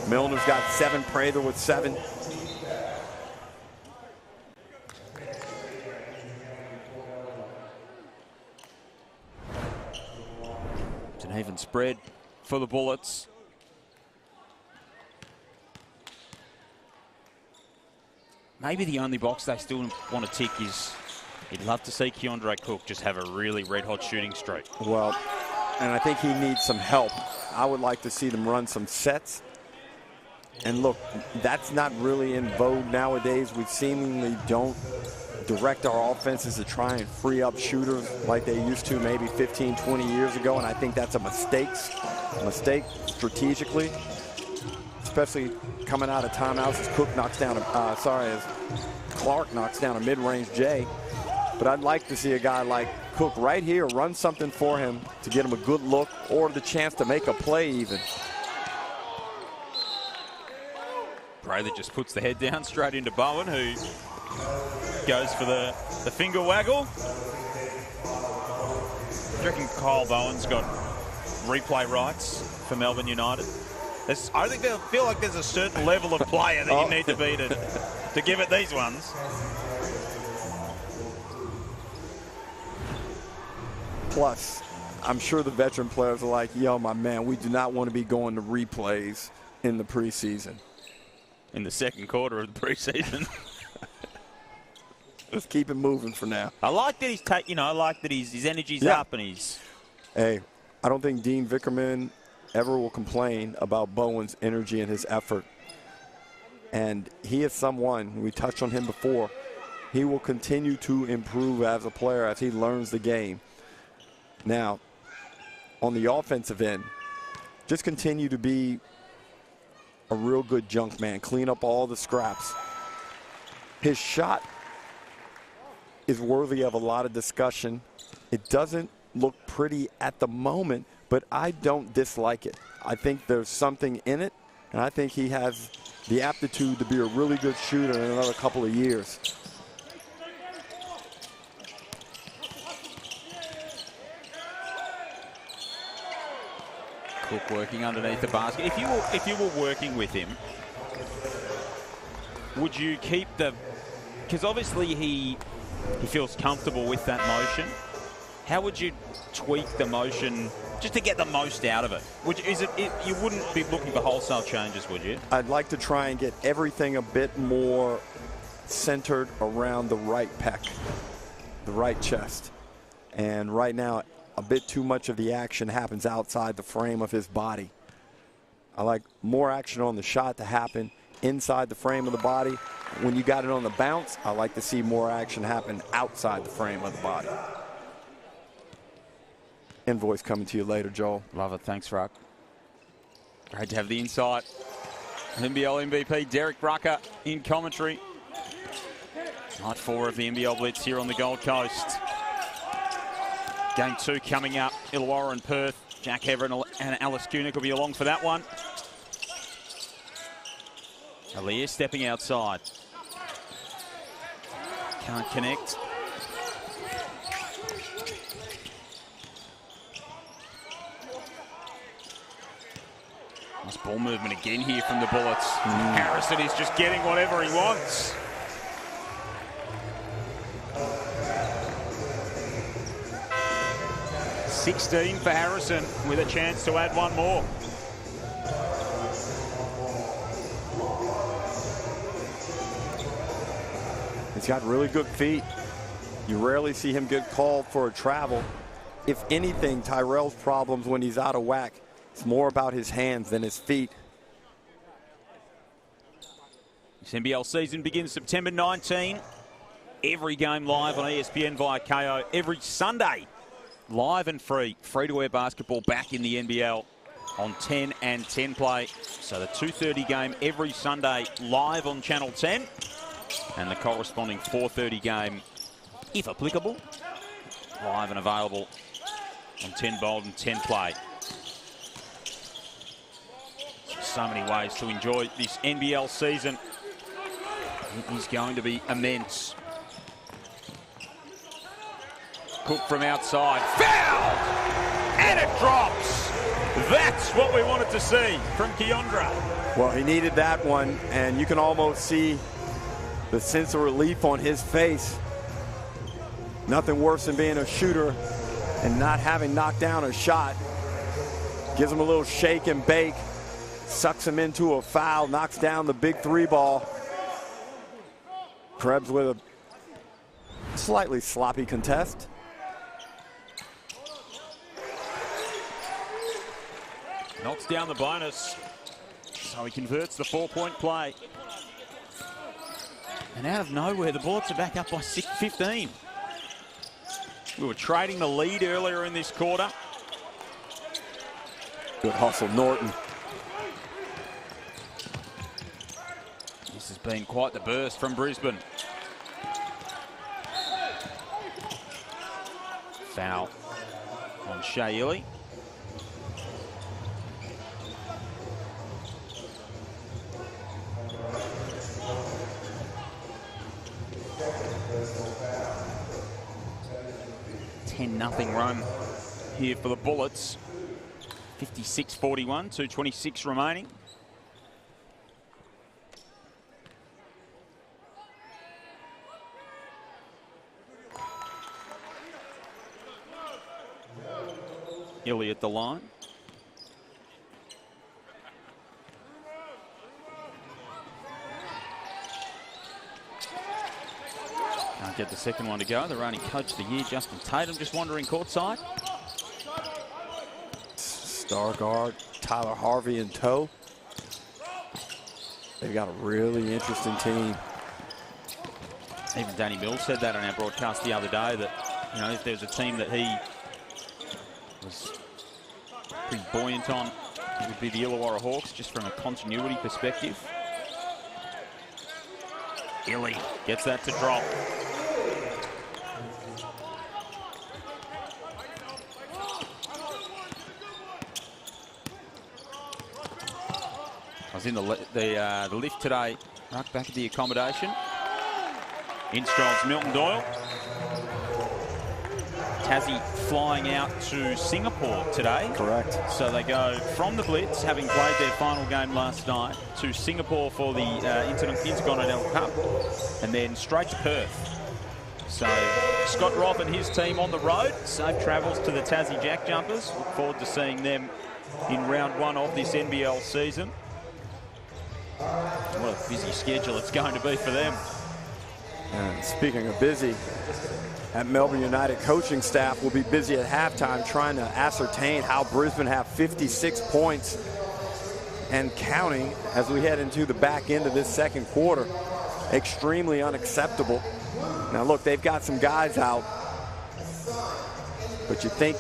Milner's got 7. Prather with 7. It's an even spread for the Bullets. Maybe the only box they still want to tick is he'd love to see Keondre Cook just have a really red-hot shooting streak. Well, and I think he needs some help. I would like to see them run some sets. And look, that's not really in vogue nowadays. We seemingly don't direct our offenses to try and free up shooters like they used to maybe 15, 20 years ago. And I think that's a mistake strategically, especially coming out of timeouts as Cook knocks down, as Clark knocks down a mid-range J. But I'd like to see a guy like Cook right here run something for him to get him a good look or the chance to make a play even. Prather just puts the head down straight into Bowen, who goes for the finger waggle. I reckon Kyle Bowen's got replay rights for Melbourne United. I think they'll feel like there's a certain level of player that you need to be to give it these ones. Plus, I'm sure the veteran players are like, yo, my man, we do not want to be going to replays in the preseason. In the second quarter of the preseason. Let's keep it moving for now. I like that I like that his energy's up and he's... Hey, I don't think Dean Vickerman ever will complain about Bowen's energy and his effort. And he is someone, we touched on him before, he will continue to improve as a player as he learns the game. Now, on the offensive end, just continue to be a real good junk man. Clean up all the scraps. His shot is worthy of a lot of discussion. It doesn't look pretty at the moment, but I don't dislike it. I think there's something in it, and I think he has the aptitude to be a really good shooter in another couple of years. Cook working underneath the basket. If you were working with him, would you keep the... Because obviously he feels comfortable with that motion. How would you tweak the motion just to get the most out of it? You wouldn't be looking for wholesale changes, would you? I'd like to try and get everything a bit more centered around the right pec, the right chest. And right now, a bit too much of the action happens outside the frame of his body. I like more action on the shot to happen inside the frame of the body. When you got it on the bounce, I like to see more action happen outside the frame of the body. Invoice coming to you later, Joel. Love it. Thanks, Ruck. Great to have the insight. NBL MVP Derek Rucker in commentary. Night 4 of the NBL Blitz here on the Gold Coast. Game 2 coming up. Illawarra and Perth. Jack Hever and Alice Kunick will be along for that one. Aaliyah stepping outside. Can't connect. Nice ball movement again here from the Bullets. Harrison is just getting whatever he wants. .16 for Harrison with a chance to add one more. He's got really good feet. You rarely see him get called for a travel. If anything, Tyrell's problems when he's out of whack, it's more about his hands than his feet. This NBL season begins September 19. Every game live on ESPN via KO. Every Sunday, live and free. Free-to-air basketball back in the NBL on 10 and 10 play. So the 2:30 game every Sunday live on Channel 10. And the corresponding 4:30 game, if applicable, live and available on 10 Bold and 10 play. So many ways to enjoy this NBL season. It is going to be immense. Cook from outside, fouled, and it drops. That's what we wanted to see from Keondra. Well, he needed that one, and you can almost see the sense of relief on his face. Nothing worse than being a shooter and not having knocked down a shot. Gives him a little shake and bake, sucks him into a foul, knocks down the big 3 ball. Krebs with a slightly sloppy contest. Knocks down the bonus, so he converts the 4-point play. And out of nowhere, the Bullets are back up by 15. We were trading the lead earlier in this quarter. Good hustle, Norton. This has been quite the burst from Brisbane. Foul on Shea Illy. Nothing run here for the Bullets. 56-41, 2:26 remaining. Illy at the line. Can't get the second one to go. They're only coach of the year, Justin Tatum, just wandering courtside. Star guard Tyler Harvey in tow. They've got a really interesting team. Even Danny Mills said that on our broadcast the other day, that, you know, if there's a team that he was pretty buoyant on, it would be the Illawarra Hawks, just from a continuity perspective. Illy gets that to drop. I was in the lift today, right back at the accommodation. In strolls Milton Doyle. Tassie flying out to Singapore today. Correct. So they go from the Blitz, having played their final game last night, to Singapore for the Intercontinental Cup, and then straight to Perth. So Scott Robb and his team on the road. Safe travels to the Tassie Jack Jumpers. Look forward to seeing them in round 1 of this NBL season. What a busy schedule it's going to be for them. And speaking of busy, that Melbourne United coaching staff will be busy at halftime trying to ascertain how Brisbane have 56 points and counting as we head into the back end of this second quarter. Extremely unacceptable. Now look, they've got some guys out, but you think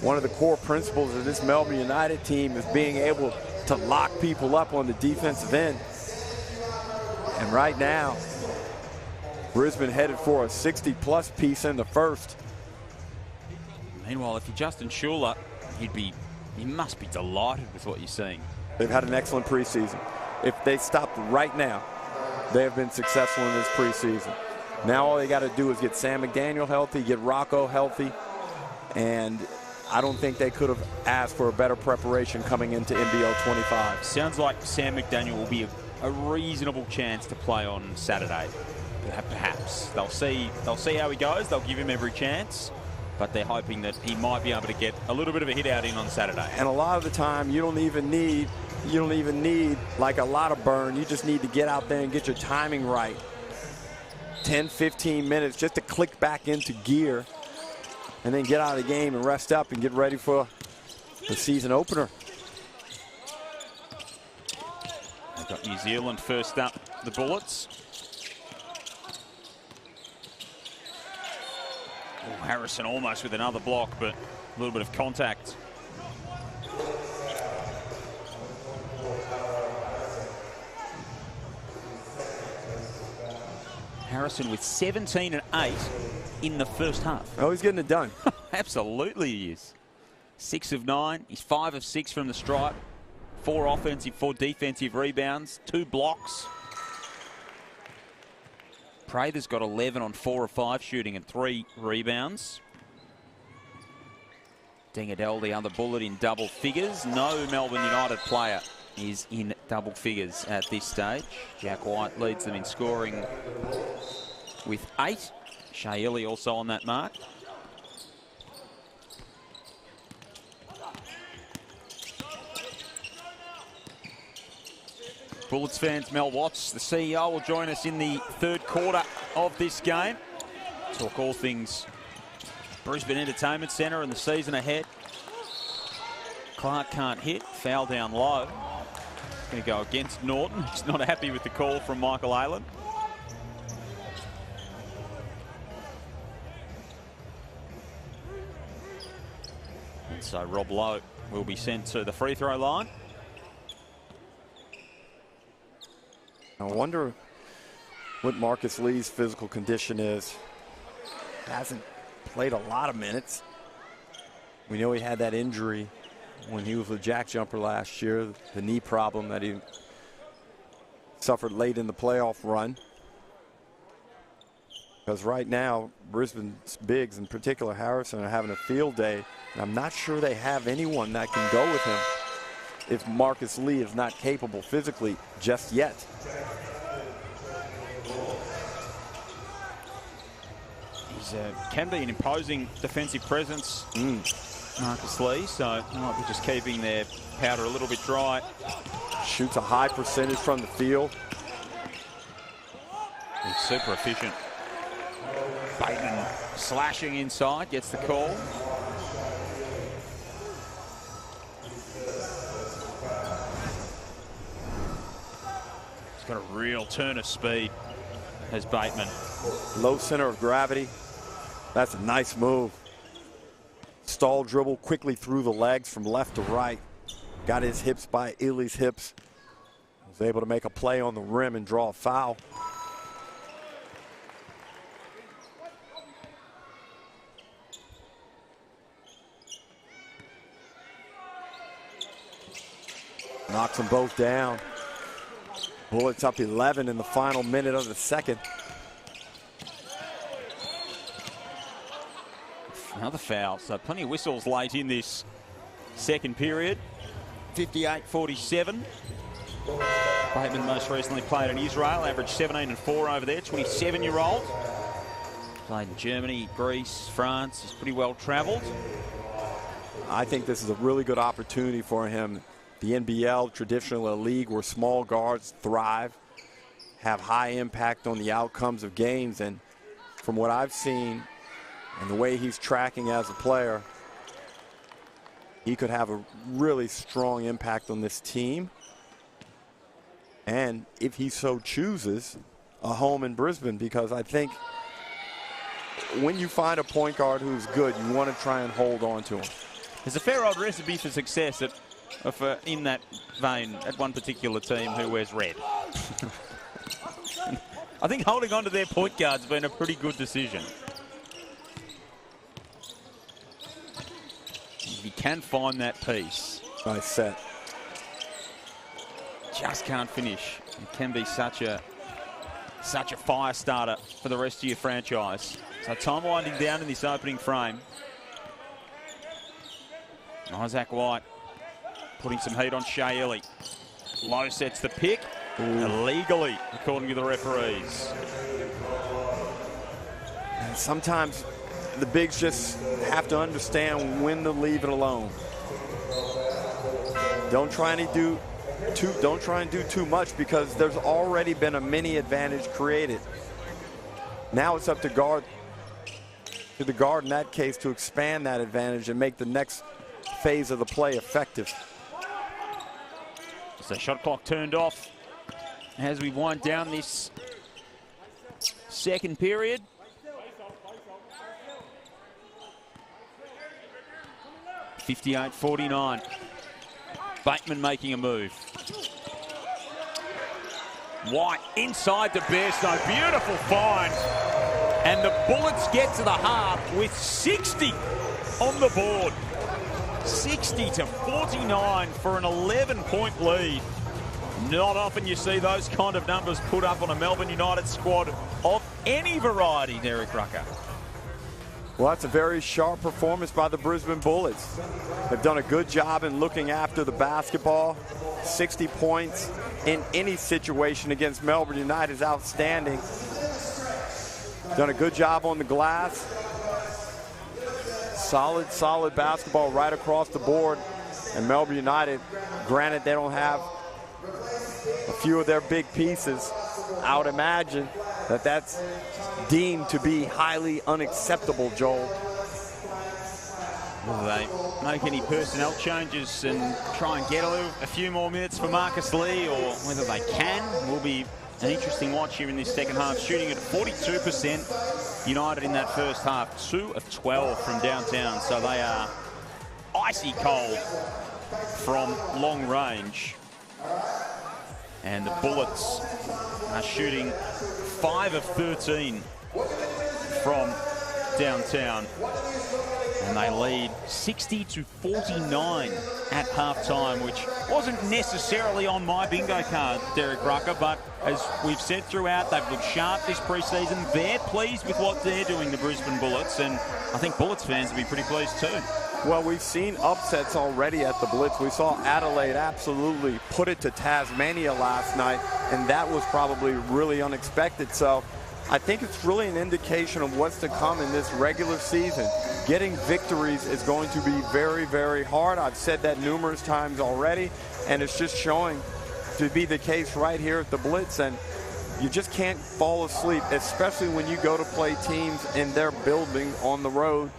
one of the core principles of this Melbourne United team is being able to lock people up on the defensive end. And right now, Brisbane headed for a 60-plus piece in the first. Meanwhile, if you're Justin Schuller, you must be delighted with what you're seeing. They've had an excellent preseason. If they stopped right now, they have been successful in this preseason. Now all they got to do is get Sam McDaniel healthy, get Rocco healthy, and I don't think they could have asked for a better preparation coming into NBL 25. Sounds like Sam McDaniel will be a reasonable chance to play on Saturday. Perhaps they'll see how he goes. They'll give him every chance, but they're hoping that he might be able to get a little bit of a hit out in on Saturday. And a lot of the time, you don't even need like a lot of burn. You just need to get out there and get your timing right. 10, 15 minutes just to click back into gear, and then get out of the game and rest up and get ready for the season opener. Got New Zealand first up, the Bullets. Oh, Harrison almost with another block, but a little bit of contact. Harrison with 17 and 8 in the first half. Oh, he's getting it done. Absolutely he is. 6 of 9. He's 5 of 6 from the stripe. 4 offensive, 4 defensive rebounds, 2 blocks. Prather's got 11 on 4 of 5 shooting and 3 rebounds. Dingadell, the other Bullet, in double figures. No Melbourne United player is in double figures at this stage. Jack White leads them in scoring with 8. Shea Ili also on that mark. Bullets fans, Mel Watts, the CEO, will join us in the third quarter of this game. Talk all things Brisbane Entertainment Centre and the season ahead. Clark can't hit, foul down low. Going to go against Norton. He's not happy with the call from Michael Aylen. And so Rob Lowe will be sent to the free throw line. I wonder what Marcus Lee's physical condition is. Hasn't played a lot of minutes. We know he had that injury when he was with Jack Jumper last year, the knee problem that he suffered late in the playoff run. Because right now, Brisbane's bigs, in particular Harrison, are having a field day. And I'm not sure they have anyone that can go with him if Marcus Lee is not capable physically just yet. He can be an imposing defensive presence, Marcus Lee, so they might be just keeping their powder a little bit dry. Shoots a high percentage from the field. He's super efficient. Bateman slashing inside, gets the call. He's got a real turn of speed, has Bateman. Low center of gravity. That's a nice move. Stall dribble quickly through the legs from left to right. Got his hips by Ili's hips. Was able to make a play on the rim and draw a foul. Knocks them both down. Bullets up 11 in the final minute of the second. Another foul, so plenty of whistles late in this second period. 58-47. Bateman most recently played in Israel, averaged 17 and 4 over there, 27-year-old. Played in Germany, Greece, France, he's pretty well travelled. I think this is a really good opportunity for him. The NBL, traditionally a league where small guards thrive, have high impact on the outcomes of games, and from what I've seen and the way he's tracking as a player, he could have a really strong impact on this team. And if he so chooses, a home in Brisbane, because I think when you find a point guard who's good, you want to try and hold on to him. There's a fair old recipe for success in that vein at one particular team who wears red. I think holding on to their point guard's been a pretty good decision. He can find that piece. Nice set. Just can't finish. It can be such a fire starter for the rest of your franchise. So time winding down in this opening frame. Isaac White putting some heat on Shea Ili. Low sets the pick. Illegally, according to the referees. And sometimes the bigs just have to understand when to leave it alone. Don't try and do too much, because there's already been a mini advantage created. Now it's up to the guard in that case to expand that advantage and make the next phase of the play effective. So shot clock turned off as we wind down this second period. (58-49). Bateman making a move. White inside the Bairstow. Beautiful find. And the Bullets get to the half with 60 on the board. 60-49 for an 11-point lead. Not often you see those kind of numbers put up on a Melbourne United squad of any variety, Derek Rucker. Well, that's a very sharp performance by the Brisbane Bullets. They've done a good job in looking after the basketball. 60 points in any situation against Melbourne United is outstanding. Done a good job on the glass. Solid basketball right across the board. And Melbourne United, granted they don't have a few of their big pieces, I would imagine that that's deemed to be highly unacceptable, Joel. Will they make any personnel changes and try and get a few more minutes for Marcus Lee, or whether they can will be an interesting watch here in this second half. Shooting at 42%, United in that first half, 2 of 12 from downtown, so they are icy cold from long range. And the Bullets are shooting 5 of 13 from downtown. And they lead 60-49 at halftime, which wasn't necessarily on my bingo card, Derek Rucker, but as we've said throughout, they've looked sharp this preseason. They're pleased with what they're doing, the Brisbane Bullets, and I think Bullets fans will be pretty pleased too. Well, we've seen upsets already at the Blitz. We saw Adelaide absolutely put it to Tasmania last night, and that was probably really unexpected. So I think it's really an indication of what's to come in this regular season. Getting victories is going to be very, very hard. I've said that numerous times already, and it's just showing to be the case right here at the Blitz. And you just can't fall asleep, especially when you go to play teams in their building on the road.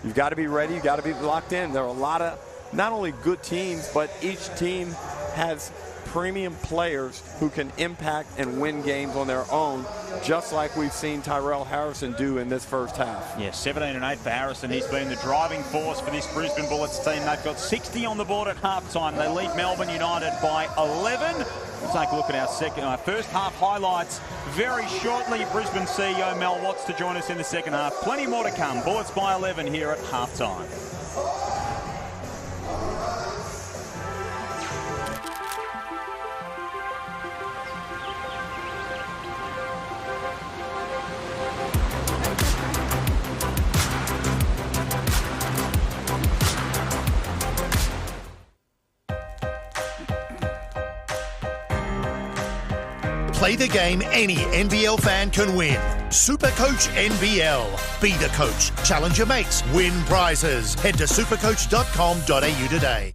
You've got to be ready. You've got to be locked in. There are a lot of not only good teams, but each team has premium players who can impact and win games on their own, just like we've seen Tyrell Harrison do in this first half. Yeah, 17-8 for Harrison. He's been the driving force for this Brisbane Bullets team. They've got 60 on the board at halftime. They lead Melbourne United by 11. We'll take a look at our first half highlights very shortly. Brisbane CEO Mel Watts to join us in the second half. Plenty more to come. Bullets by 11 here at halftime. Play the game any NBL fan can win. Supercoach NBL. Be the coach. Challenge your mates. Win prizes. Head to supercoach.com.au today.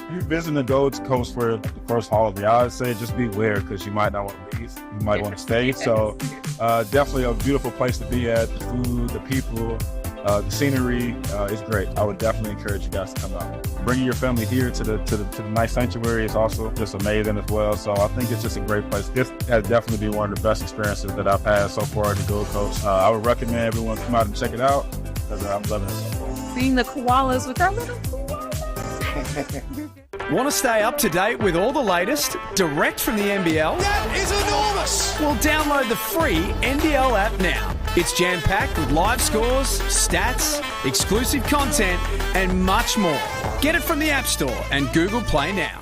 If you're visiting the Gold Coast for the first holiday, I would say just beware because you might not want to leave. You might want to stay. So definitely a beautiful place to be at. The food, the people. The scenery is great. I would definitely encourage you guys to come out. Bringing your family here to the nice sanctuary is also just amazing as well. So I think it's just a great place. This has definitely been one of the best experiences that I've had so far at the Gold Coast. I would recommend everyone come out and check it out because I'm loving it so far. Seeing the koalas with our little koalas. Want to stay up to date with all the latest direct from the NBL? That is enormous! Well, download the free NBL app now. It's jam-packed with live scores, stats, exclusive content, and much more. Get it from the App Store and Google Play now.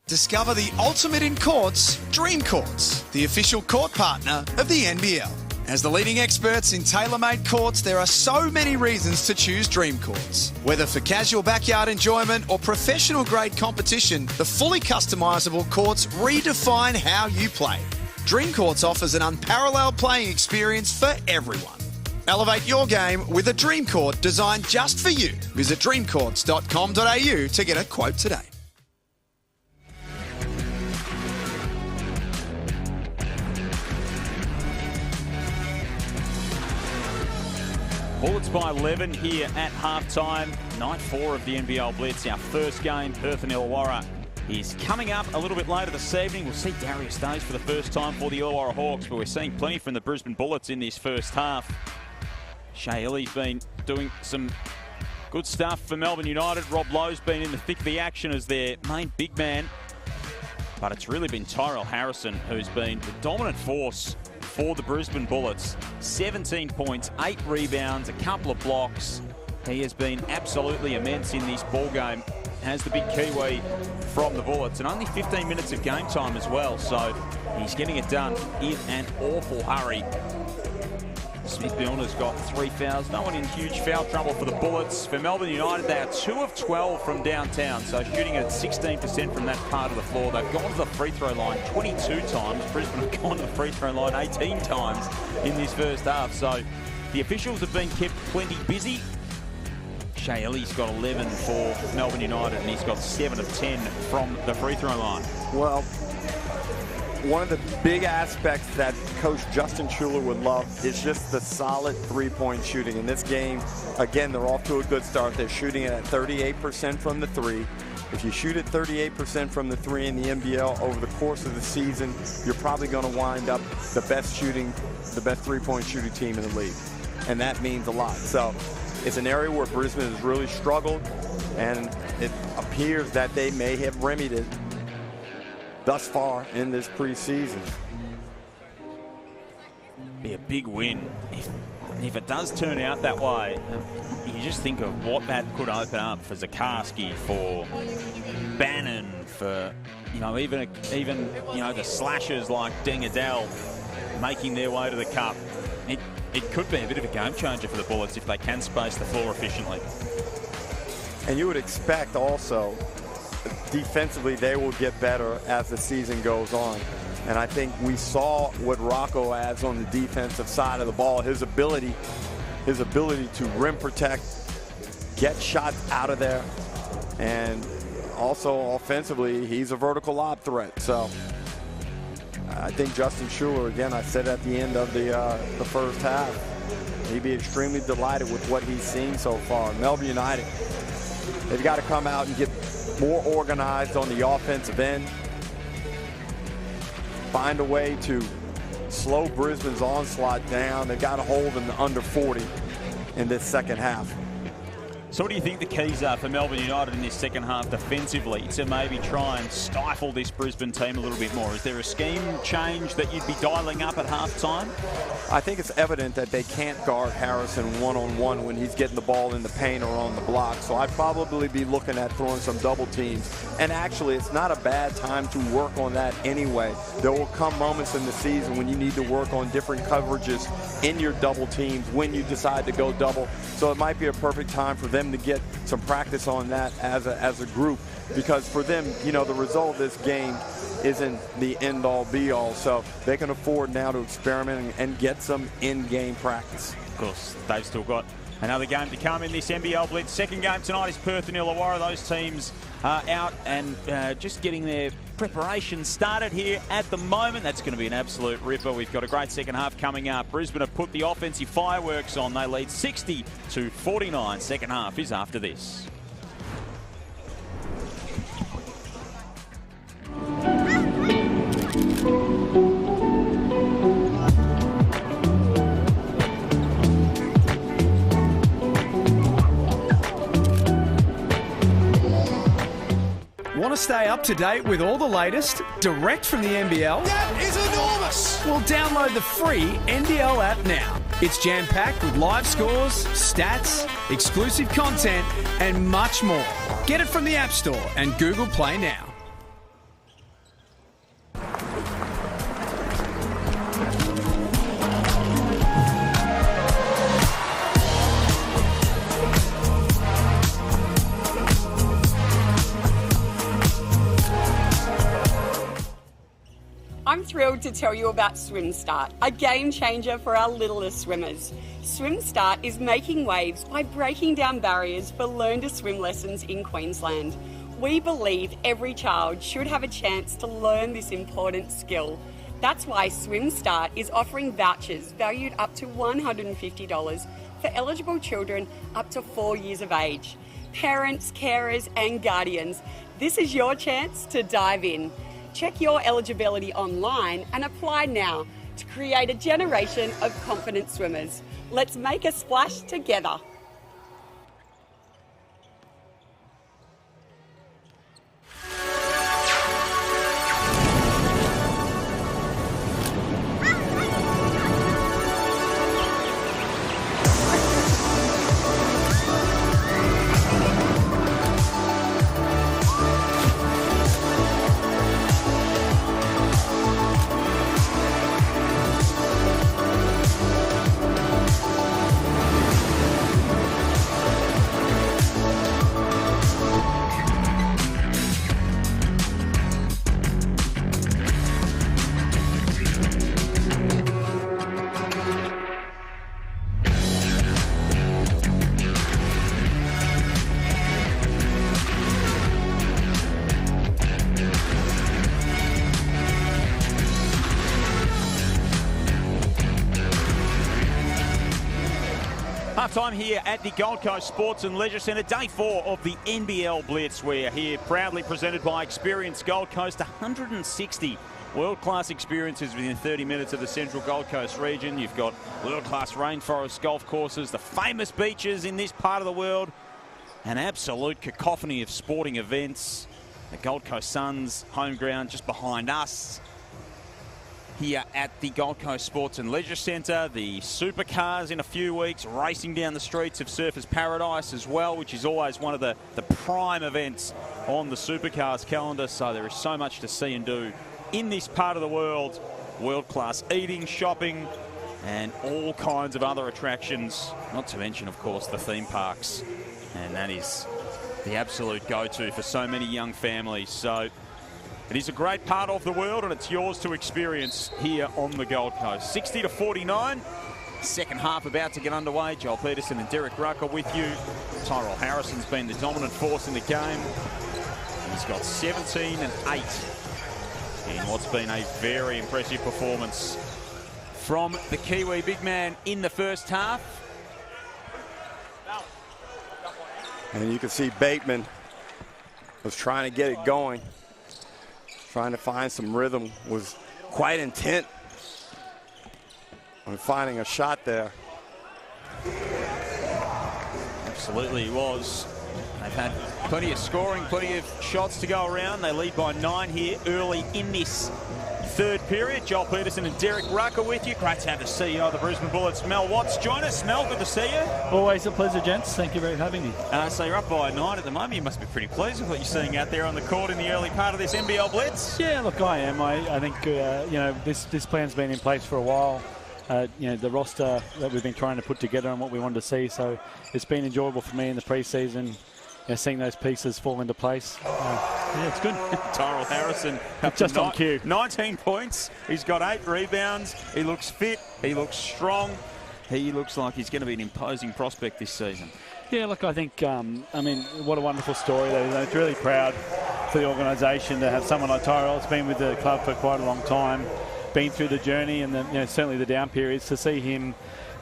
Discover the ultimate in courts, Dream Courts, the official court partner of the NBL. As the leading experts in tailor-made courts, there are so many reasons to choose Dream Courts. Whether for casual backyard enjoyment or professional-grade competition, the fully customisable courts redefine how you play. Dream Courts offers an unparalleled playing experience for everyone. Elevate your game with a dream court designed just for you. Visit dreamcourts.com.au to get a quote today. Bullets by 11 here at halftime. Night 4 of the NBL Blitz. Our first game, Perth and Illawarra, is coming up a little bit later this evening. We'll see Darius Days for the first time for the Illawarra Hawks, but we're seeing plenty from the Brisbane Bullets in this first half. Shea Illy's been doing some good stuff for Melbourne United. Rob Lowe's been in the thick of the action as their main big man. But it's really been Tyrell Harrison who's been the dominant force for the Brisbane Bullets. 17 points, 8 rebounds, a couple of blocks. He has been absolutely immense in this ball game as the big Kiwi from the Bullets, and only 15 minutes of game time as well, so he's getting it done in an awful hurry. Smith-Milner's got 3 fouls. No one in huge foul trouble for the Bullets. For Melbourne United, they are 2 of 12 from downtown, so shooting at 16% from that part of the floor. They've gone to the free throw line 22 times. Brisbane have gone to the free throw line 18 times in this first half, so the officials have been kept plenty busy. Shea Illy's got 11 for Melbourne United, and he's got 7 of 10 from the free throw line. Well, one of the big aspects that Coach Justin Schuller would love is just the solid three-point shooting. In this game, again, they're off to a good start. They're shooting it at 38% from the three. If you shoot at 38% from the three in the NBL over the course of the season, you're probably going to wind up the best three-point shooting team in the league. And that means a lot. So it's an area where Brisbane has really struggled, and it appears that they may have remedied it thus far in this preseason. Be a big win if it does turn out that way. You just think of what that could open up for Zakarski, for Bannon, for even the slashers like Deng Adel making their way to the cup. It could be a bit of a game changer for the Bullets if they can space the floor efficiently. And you would expect also defensively they will get better as the season goes on. And I think we saw what Rocco adds on the defensive side of the ball, his ability to rim protect, get shots out of there, and also offensively he's a vertical lob threat. So I think Justin Schuller, again, I said at the end of the first half, he'd be extremely delighted with what he's seen so far. Melbourne United, they've got to come out and get more organized on the offensive end, find a way to slow Brisbane's onslaught down. They've got to hold them to under 40 in this second half. So what do you think the keys are for Melbourne United in this second half defensively to maybe try and stifle this Brisbane team a little bit more? Is there a scheme change that you'd be dialing up at halftime? I think it's evident that they can't guard Harrison one-on-one when he's getting the ball in the paint or on the block. So I'd probably be looking at throwing some double teams. And actually, it's not a bad time to work on that anyway. There will come moments in the season when you need to work on different coverages in your double teams when you decide to go double. So it might be a perfect time for them to get some practice on that as a group, because for them, the result of this game isn't the end-all be-all, so they can afford now to experiment and get some in-game practice. Of course, they've still got another game to come in this NBL Blitz. Second game tonight is Perth and Illawarra. Those teams are out and just getting their preparation started here at the moment. That's going to be an absolute ripper. We've got a great second half coming up. Brisbane have put the offensive fireworks on. They lead 60-49. Second half is after this. Want to stay up to date with all the latest direct from the NBL? That is enormous! Well, download the free NBL app now. It's jam-packed with live scores, stats, exclusive content, and much more. Get it from the App Store and Google Play now. I'm thrilled to tell you about Swim Start, a game changer for our littlest swimmers. SwimStart is making waves by breaking down barriers for learn to swim lessons in Queensland. We believe every child should have a chance to learn this important skill. That's why SwimStart is offering vouchers valued up to $150 for eligible children up to 4 years of age. Parents, carers and guardians, this is your chance to dive in. Check your eligibility online and apply now to create a generation of confident swimmers. Let's make a splash together. Time here at the Gold Coast Sports and Leisure Centre, day 4 of the NBL Blitz. We're here proudly presented by Experience Gold Coast. 160 world-class experiences within 30 minutes of the central Gold Coast region. You've got world-class rainforest golf courses, the famous beaches in this part of the world, an absolute cacophony of sporting events. The Gold Coast Suns home ground just behind us here at the Gold Coast Sports and Leisure Centre. The supercars in a few weeks, racing down the streets of Surfers Paradise as well, which is always one of the prime events on the supercars calendar. So there is so much to see and do in this part of the world. World-class eating, shopping, and all kinds of other attractions, not to mention, of course, the theme parks. And that is the absolute go-to for so many young families. So it is a great part of the world, and it's yours to experience here on the Gold Coast. 60-49. Second half about to get underway. Joel Peterson and Derek Rucker with you. Tyrell Harrison's been the dominant force in the game. He's got 17 and 8 in what's been a very impressive performance from the Kiwi big man in the first half. And you can see Bateman was trying to get it going. Trying to find some rhythm, was quite intent on finding a shot there. Absolutely he was. They've had plenty of scoring, plenty of shots to go around. They lead by 9 here early in this third period. Joel Peterson and Derek Rucker with you. Great to have the CEO of the Brisbane Bullets, Mel Watts, join us. Mel, good to see you. Always a pleasure, gents. Thank you very much for having me. So you're up by 9 at the moment. You must be pretty pleased with what you're seeing out there on the court in the early part of this NBL Blitz. Yeah, look, I am. I think you know, this plan's been in place for a while. You know, the roster that we've been trying to put together and what we wanted to see. So it's been enjoyable for me in the preseason. You know, seeing those pieces fall into place. Yeah, it's good. Tyrell Harrison just on cue. 19 points. He's got 8 rebounds. He looks fit. He looks strong. He looks like he's going to be an imposing prospect this season. Yeah, look, I think, I mean, what a wonderful story. It's really proud for the organisation to have someone like Tyrell who's been with the club for quite a long time, been through the journey and certainly the down periods, to see him,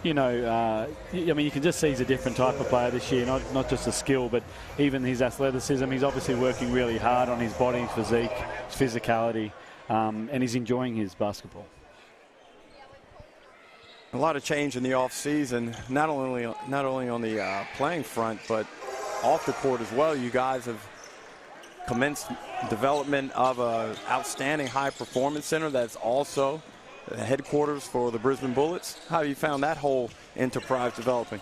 I mean, you can just see he's a different type of player this year, not just a skill, but even his athleticism. He's obviously working really hard on his body, his physique, his physicality, and he's enjoying his basketball. A lot of change in the off-season, not only on the playing front, but off the court as well. You guys have commenced development of an outstanding high-performance center that's also the headquarters for the Brisbane Bullets. How have you found that whole enterprise developing?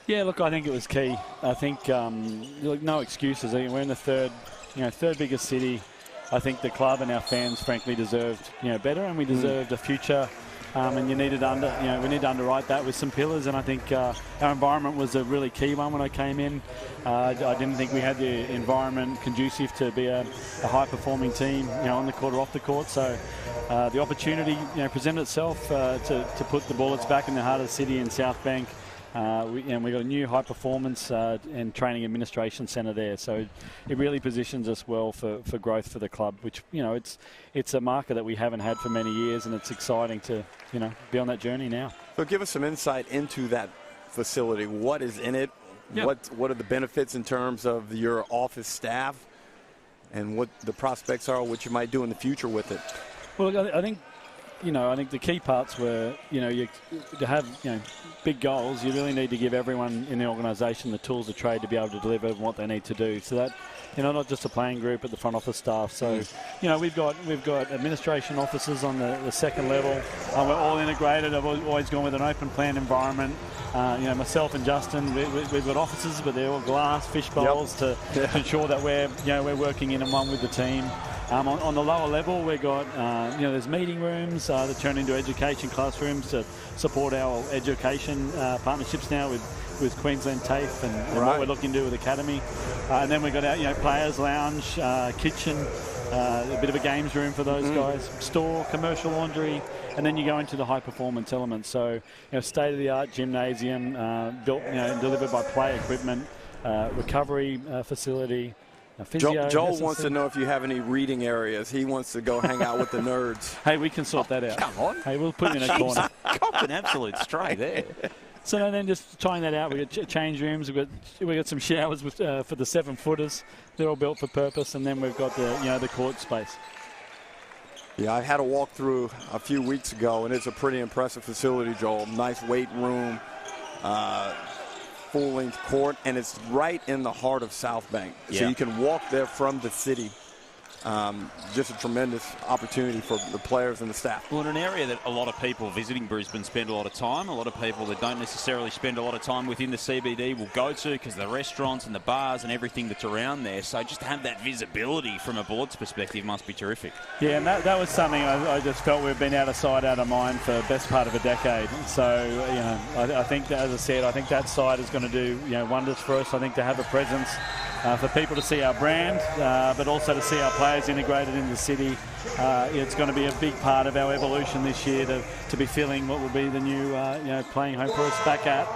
Yeah, look, I think it was key. I think look, no excuses. We're in the third biggest city. I think the club and our fans, frankly, deserved better, and we deserved a future. And we need to underwrite that with some pillars. And I think our environment was a really key one when I came in. I didn't think we had the environment conducive to be a high-performing team, on the court or off the court. So the opportunity presented itself to put the Bullets back in the heart of the city in South Bank. We got a new high performance and training administration centre there, so it really positions us well for growth for the club, which it's a marker that we haven't had for many years, and it's exciting to be on that journey now. So give us some insight into that facility. What is in it? Yep. What are the benefits in terms of your office staff, and what the prospects are, what you might do in the future with it? Well, I think the key parts were, to have, big goals, you really need to give everyone in the organisation the tools of trade to be able to deliver what they need to do. So that, not just the playing group, but the front office staff. So, we've got administration offices on the second level. We're all integrated. I've always gone with an open plan environment. Myself and Justin, we've got offices, but they're all glass, fish bowls to ensure that we're working in and one with the team. On the lower level, we've got, there's meeting rooms that turn into education classrooms to support our education partnerships now with Queensland TAFE and what we're looking to do with Academy. And then we've got our, players' lounge, kitchen, a bit of a games room for those guys, store, commercial laundry, and then you go into the high performance elements. So, state-of-the-art gymnasium, built, delivered by Play Equipment, recovery facility. Joel wants to know if you have any reading areas. He wants to go hang out with the nerds. Hey, we can sort that out. Come on. Hey, we'll put him in a corner. Cop an absolute stray there. So then just trying that out, we've got change rooms, we've got some showers for the 7-footers. They're all built for purpose, and then we've got the court space. Yeah, I had a walk through a few weeks ago, and it's a pretty impressive facility, Joel. Nice weight room, full-length court, and it's right in the heart of South Bank. Yeah. So you can walk there from the city. Just a tremendous opportunity for the players and the staff. Well, in an area that a lot of people visiting Brisbane spend a lot of time, a lot of people that don't necessarily spend a lot of time within the CBD will go to because the restaurants and the bars and everything that's around there. So just to have that visibility from a Bullets perspective must be terrific. Yeah, and that was something I just felt we've been out of sight, out of mind for the best part of a decade. So, I think that, as I said, I think that side is going to do wonders for us. I think to have a presence for people to see our brand, but also to see our players integrated in the city. It's going to be a big part of our evolution this year to be filling what will be the new playing home for us back at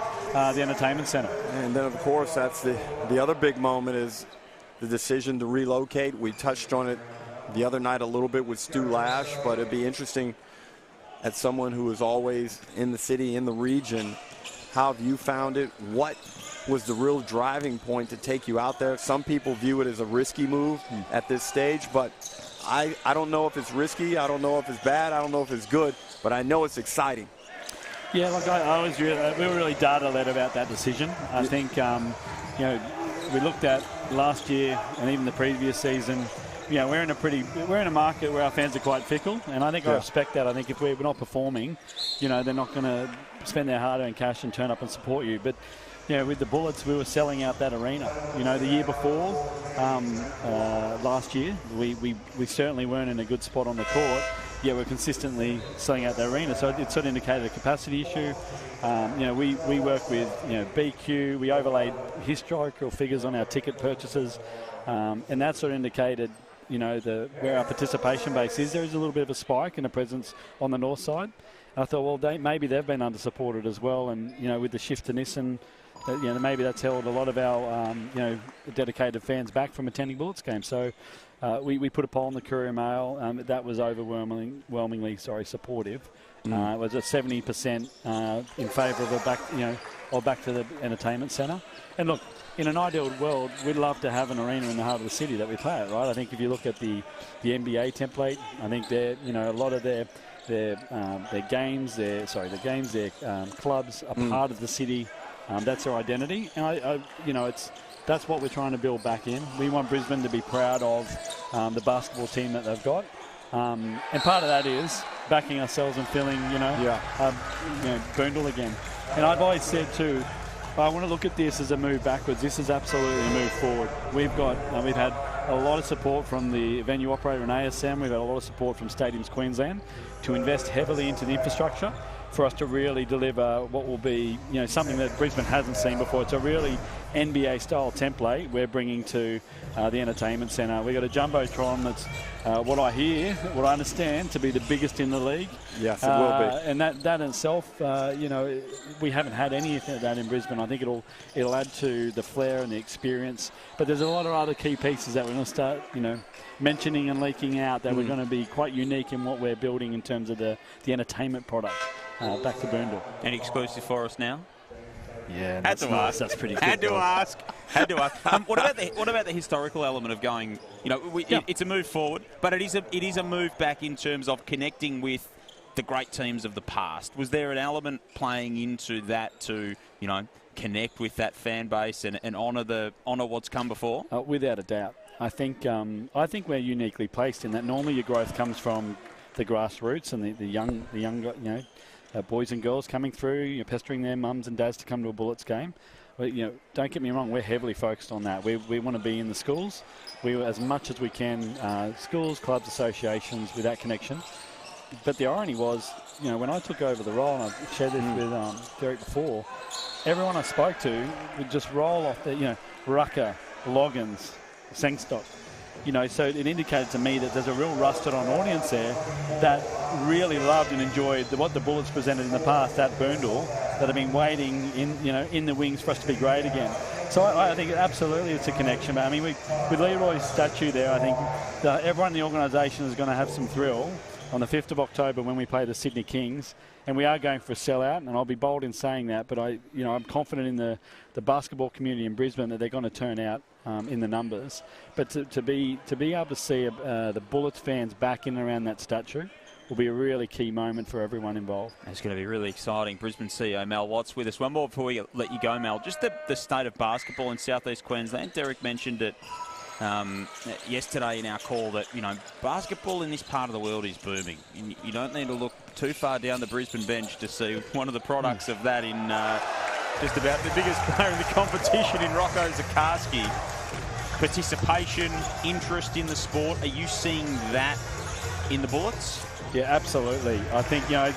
the entertainment centre. And then, of course, that's the other big moment is the decision to relocate. We touched on it the other night a little bit with Stu Lash, but it'd be interesting as someone who is always in the city, in the region, how have you found it? What was the real driving point to take you out there? Some people view it as a risky move at this stage, but I don't know if it's risky. I don't know if it's bad. I don't know if it's good, but I know it's exciting. Yeah, look, we were really data-led about that decision. I think, we looked at last year and even the previous season. We're in a market where our fans are quite fickle, and I think I respect that. I think if we're not performing, they're not going to spend their hard-earned cash and turn up and support you. But with the Bullets, we were selling out that arena. The year before, last year, we certainly weren't in a good spot on the court. Yeah, we're consistently selling out the arena, so it sort of indicated a capacity issue. We work with BQ. We overlaid historical figures on our ticket purchases, and that sort of indicated where our participation base is. There is a little bit of a spike in a presence on the north side. And I thought, well, maybe they've been under-supported as well, and with the shift to Nissan, maybe that's held a lot of our dedicated fans back from attending Bullets games. So we put a poll in the Courier Mail that was overwhelmingly supportive. It was at 70% in favour of back to the entertainment centre. And look, in an ideal world, we'd love to have an arena in the heart of the city that we play at, right? I think if you look at the NBA template, I think they're a lot of their games, their clubs are part of the city. That's our identity, and that's what we're trying to build back in. We want Brisbane to be proud of the basketball team that they've got, and part of that is backing ourselves and feeling, Boondall again. And I've always said too, I want to look at this as a move backwards. This is absolutely a move forward. We've had a lot of support from the venue operator and ASM. We've had a lot of support from Stadiums Queensland to invest heavily into the infrastructure. for us to really deliver what will be, something that Brisbane hasn't seen before. It's a really NBA-style template we're bringing to the entertainment centre. We've got a Jumbotron that's, what I understand, to be the biggest in the league. Yes, it will be. And that in itself, we haven't had anything of that in Brisbane. I think it'll add to the flair and the experience. But there's a lot of other key pieces that we're going to start, mentioning and leaking out that we're going to be quite unique in what we're building in terms of the entertainment product back to Boondall. Any exclusive for us now? Yeah, Had to ask. That's pretty good. Had to ask. What about the historical element of going? It's a move forward, but it is a move back in terms of connecting with the great teams of the past. Was there an element playing into that to connect with that fan base and honour what's come before? Without a doubt. I think we're uniquely placed in that. Normally, your growth comes from the grassroots and the young boys and girls coming through, pestering their mums and dads to come to a Bullets game. But, don't get me wrong, we're heavily focused on that. We want to be in the schools. As much as we can, schools, clubs, associations with that connection. But the irony was, when I took over the role, and I've shared this with Derek before, everyone I spoke to would just roll off the, Rucker, Loggins, Sengstock. So it indicated to me that there's a real rusted-on audience there that really loved and enjoyed what the Bullets presented in the past at Boondall, that have been waiting in the wings for us to be great again. So I think absolutely it's a connection. But I mean, with Leroy's statue there, I think everyone in the organisation is going to have some thrill on the 5th of October when we play the Sydney Kings. And we are going for a sellout, and I'll be bold in saying that, but I'm confident in the basketball community in Brisbane that they're going to turn out in the numbers. But to be able to see the Bullets fans back in and around that statue will be a really key moment for everyone involved. It's going to be really exciting. Brisbane CEO Mel Watts with us. One more before we let you go, Mel. Just the state of basketball in southeast Queensland. Derek mentioned it yesterday in our call that, basketball in this part of the world is booming. You don't need to look too far down the Brisbane bench to see one of the products of that in just about the biggest player in the competition in Rocco Zakarsky. Participation, interest in the sport. Are you seeing that in the Bullets? Yeah, absolutely. I think, I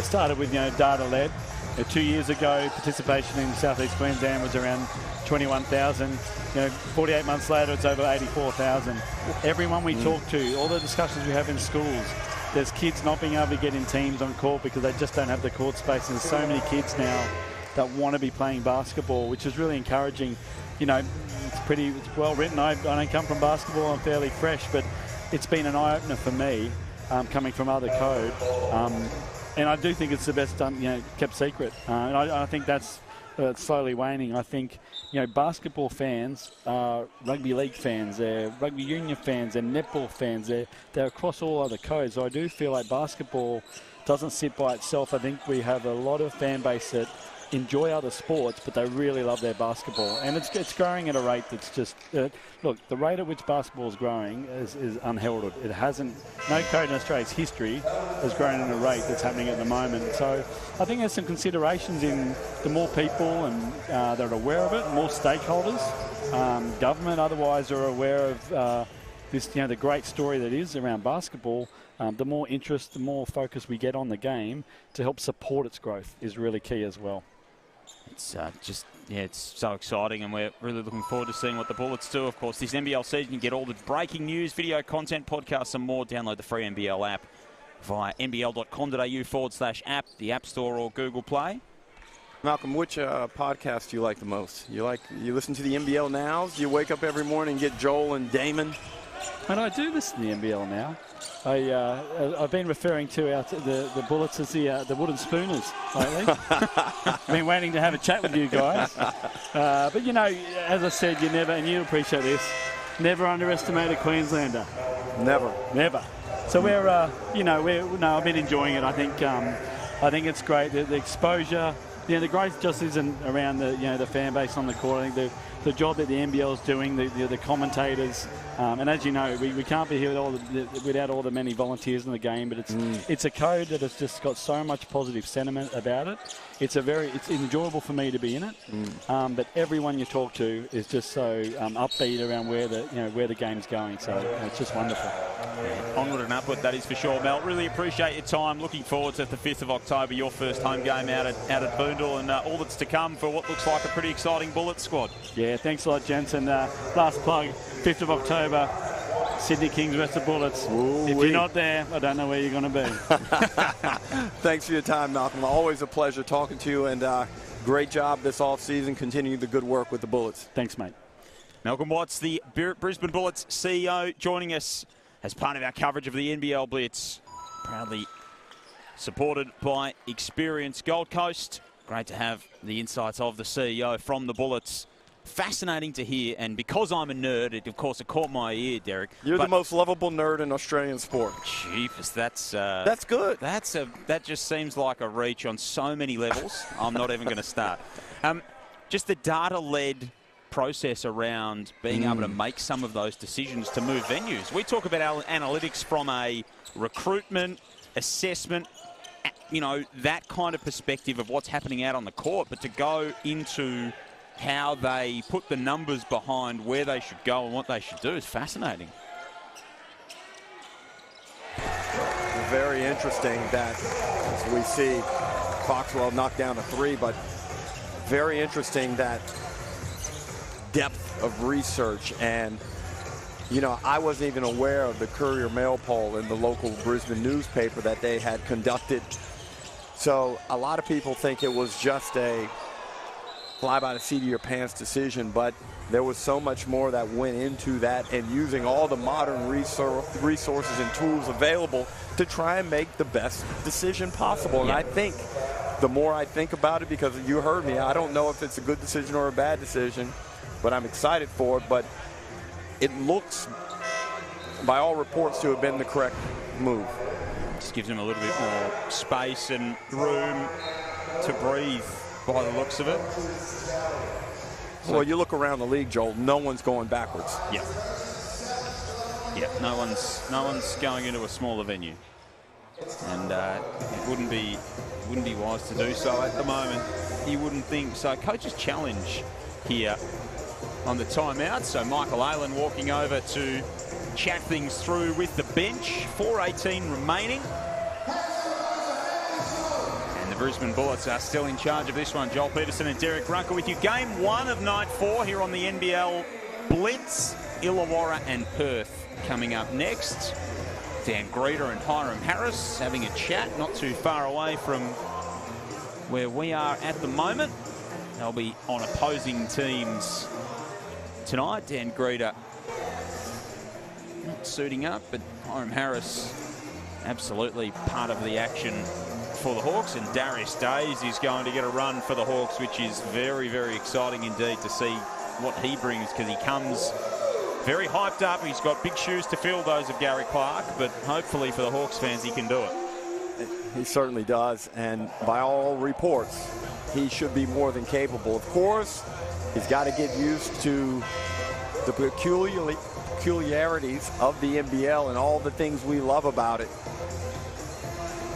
started with, data-led. 2 years ago, participation in Southeast Queensland was around 21,000. 48 months later, it's over 84,000. Everyone we talk to, all the discussions we have in schools, there's kids not being able to get in teams on court because they just don't have the court space. And there's so many kids now that want to be playing basketball, which is really encouraging. It's well written. I don't come from basketball. I'm fairly fresh, but it's been an eye-opener for me coming from other code. And I do think it's the best kept secret. And I think that's slowly waning. I think, basketball fans are rugby league fans, they're rugby union fans, they're netball fans, they're across all other codes. So I do feel like basketball doesn't sit by itself. I think we have a lot of fan base that enjoy other sports, but they really love their basketball. And it's growing at a rate that's just... look, the rate at which basketball is growing is unheralded. It hasn't... No code in Australia's history has grown at a rate that's happening at the moment. So I think there's some considerations in the more people and that are aware of it, more stakeholders, government otherwise are aware of this, the great story that is around basketball. The more interest, the more focus we get on the game to help support its growth is really key as well. It's it's so exciting, and we're really looking forward to seeing what the Bullets do. Of course, this NBL season, you can get all the breaking news, video content, podcasts and more. Download the free NBL app via nbl.com.au/app, the App Store or Google Play. Malcolm, which podcast do you like the most? You listen to the NBL Nows? You wake up every morning and get Joel and Damon? And I do listen to the NBL now. I've been referring to the Bullets as the wooden spooners lately. I've been waiting to have a chat with you guys. But, as I said, you never, and you appreciate this, never underestimate a Queenslander. Never. So I've been enjoying it. I think it's great. The exposure, the growth just isn't around the fan base on the court. I think the job that the NBL is doing, the commentators, and as you know, we can't be here without all the many volunteers in the game. But it's a code that has just got so much positive sentiment about it. It's enjoyable for me to be in it. But everyone you talk to is just so upbeat around where the game's going. So it's just wonderful. Onward and upward, that is for sure, Mel. Really appreciate your time. Looking forward to the 5th of October, your first home game out at Boondall, and all that's to come for what looks like a pretty exciting Bullets squad. Yeah, thanks a lot, gents. And last plug, 5th of October, Sydney Kings versus Bullets. If you're not there, I don't know where you're going to be. Thanks for your time, Malcolm. Always a pleasure talking to you, and great job this offseason. Continue the good work with the Bullets. Thanks, mate. Malcolm Watts, the Brisbane Bullets CEO, joining us as part of our coverage of the NBL Blitz. Proudly supported by Experience Gold Coast. Great to have the insights of the CEO from the Bullets. Fascinating to hear, and because I'm a nerd, it caught my ear, Derek. You're the most lovable nerd in Australian sport. Jeepers, that's good. That just seems like a reach on so many levels. I'm not even going to start. Just the data-led process around being able to make some of those decisions to move venues. We talk about our analytics from a recruitment, assessment, that kind of perspective of what's happening out on the court, but to go into how they put the numbers behind where they should go and what they should do is fascinating. Very interesting that, as we see, Foxwell knocked down a 3, but very interesting that depth of research. And I wasn't even aware of the Courier Mail poll in the local Brisbane newspaper that they had conducted. So a lot of people think it was just a fly by the seat of your pants decision, but there was so much more that went into that, and using all the modern resources and tools available to try and make the best decision possible. And I think the more I think about it, because you heard me, I don't know if it's a good decision or a bad decision, but I'm excited for it. But it looks, by all reports, to have been the correct move. Just gives them a little bit more space and room to breathe, by the looks of it. Well, you look around the league, Joel, no one's going backwards. Yeah. Yeah, no one's going into a smaller venue. And it wouldn't be wise to do so at the moment. You wouldn't think so. Coach's challenge here on the timeout. So Michael Aylen walking over to chat things through with the bench. 4:18 remaining. Brisbane Bullets are still in charge of this one. Joel Peterson and Derek Rucker with you. Game 1 of night 4 here on the NBL Blitz. Illawarra and Perth coming up next. Dan Greeder and Hiram Harris having a chat not too far away from where we are at the moment. They'll be on opposing teams tonight. Dan Greeder not suiting up, but Hiram Harris absolutely part of the action for the Hawks, and Darius Days is going to get a run for the Hawks, which is very, very exciting indeed to see what he brings, because he comes very hyped up. He's got big shoes to fill, those of Gary Clark, but hopefully for the Hawks fans he can do it. He certainly does, and by all reports he should be more than capable. Of course, he's got to get used to the peculiarities of the NBL and all the things we love about it,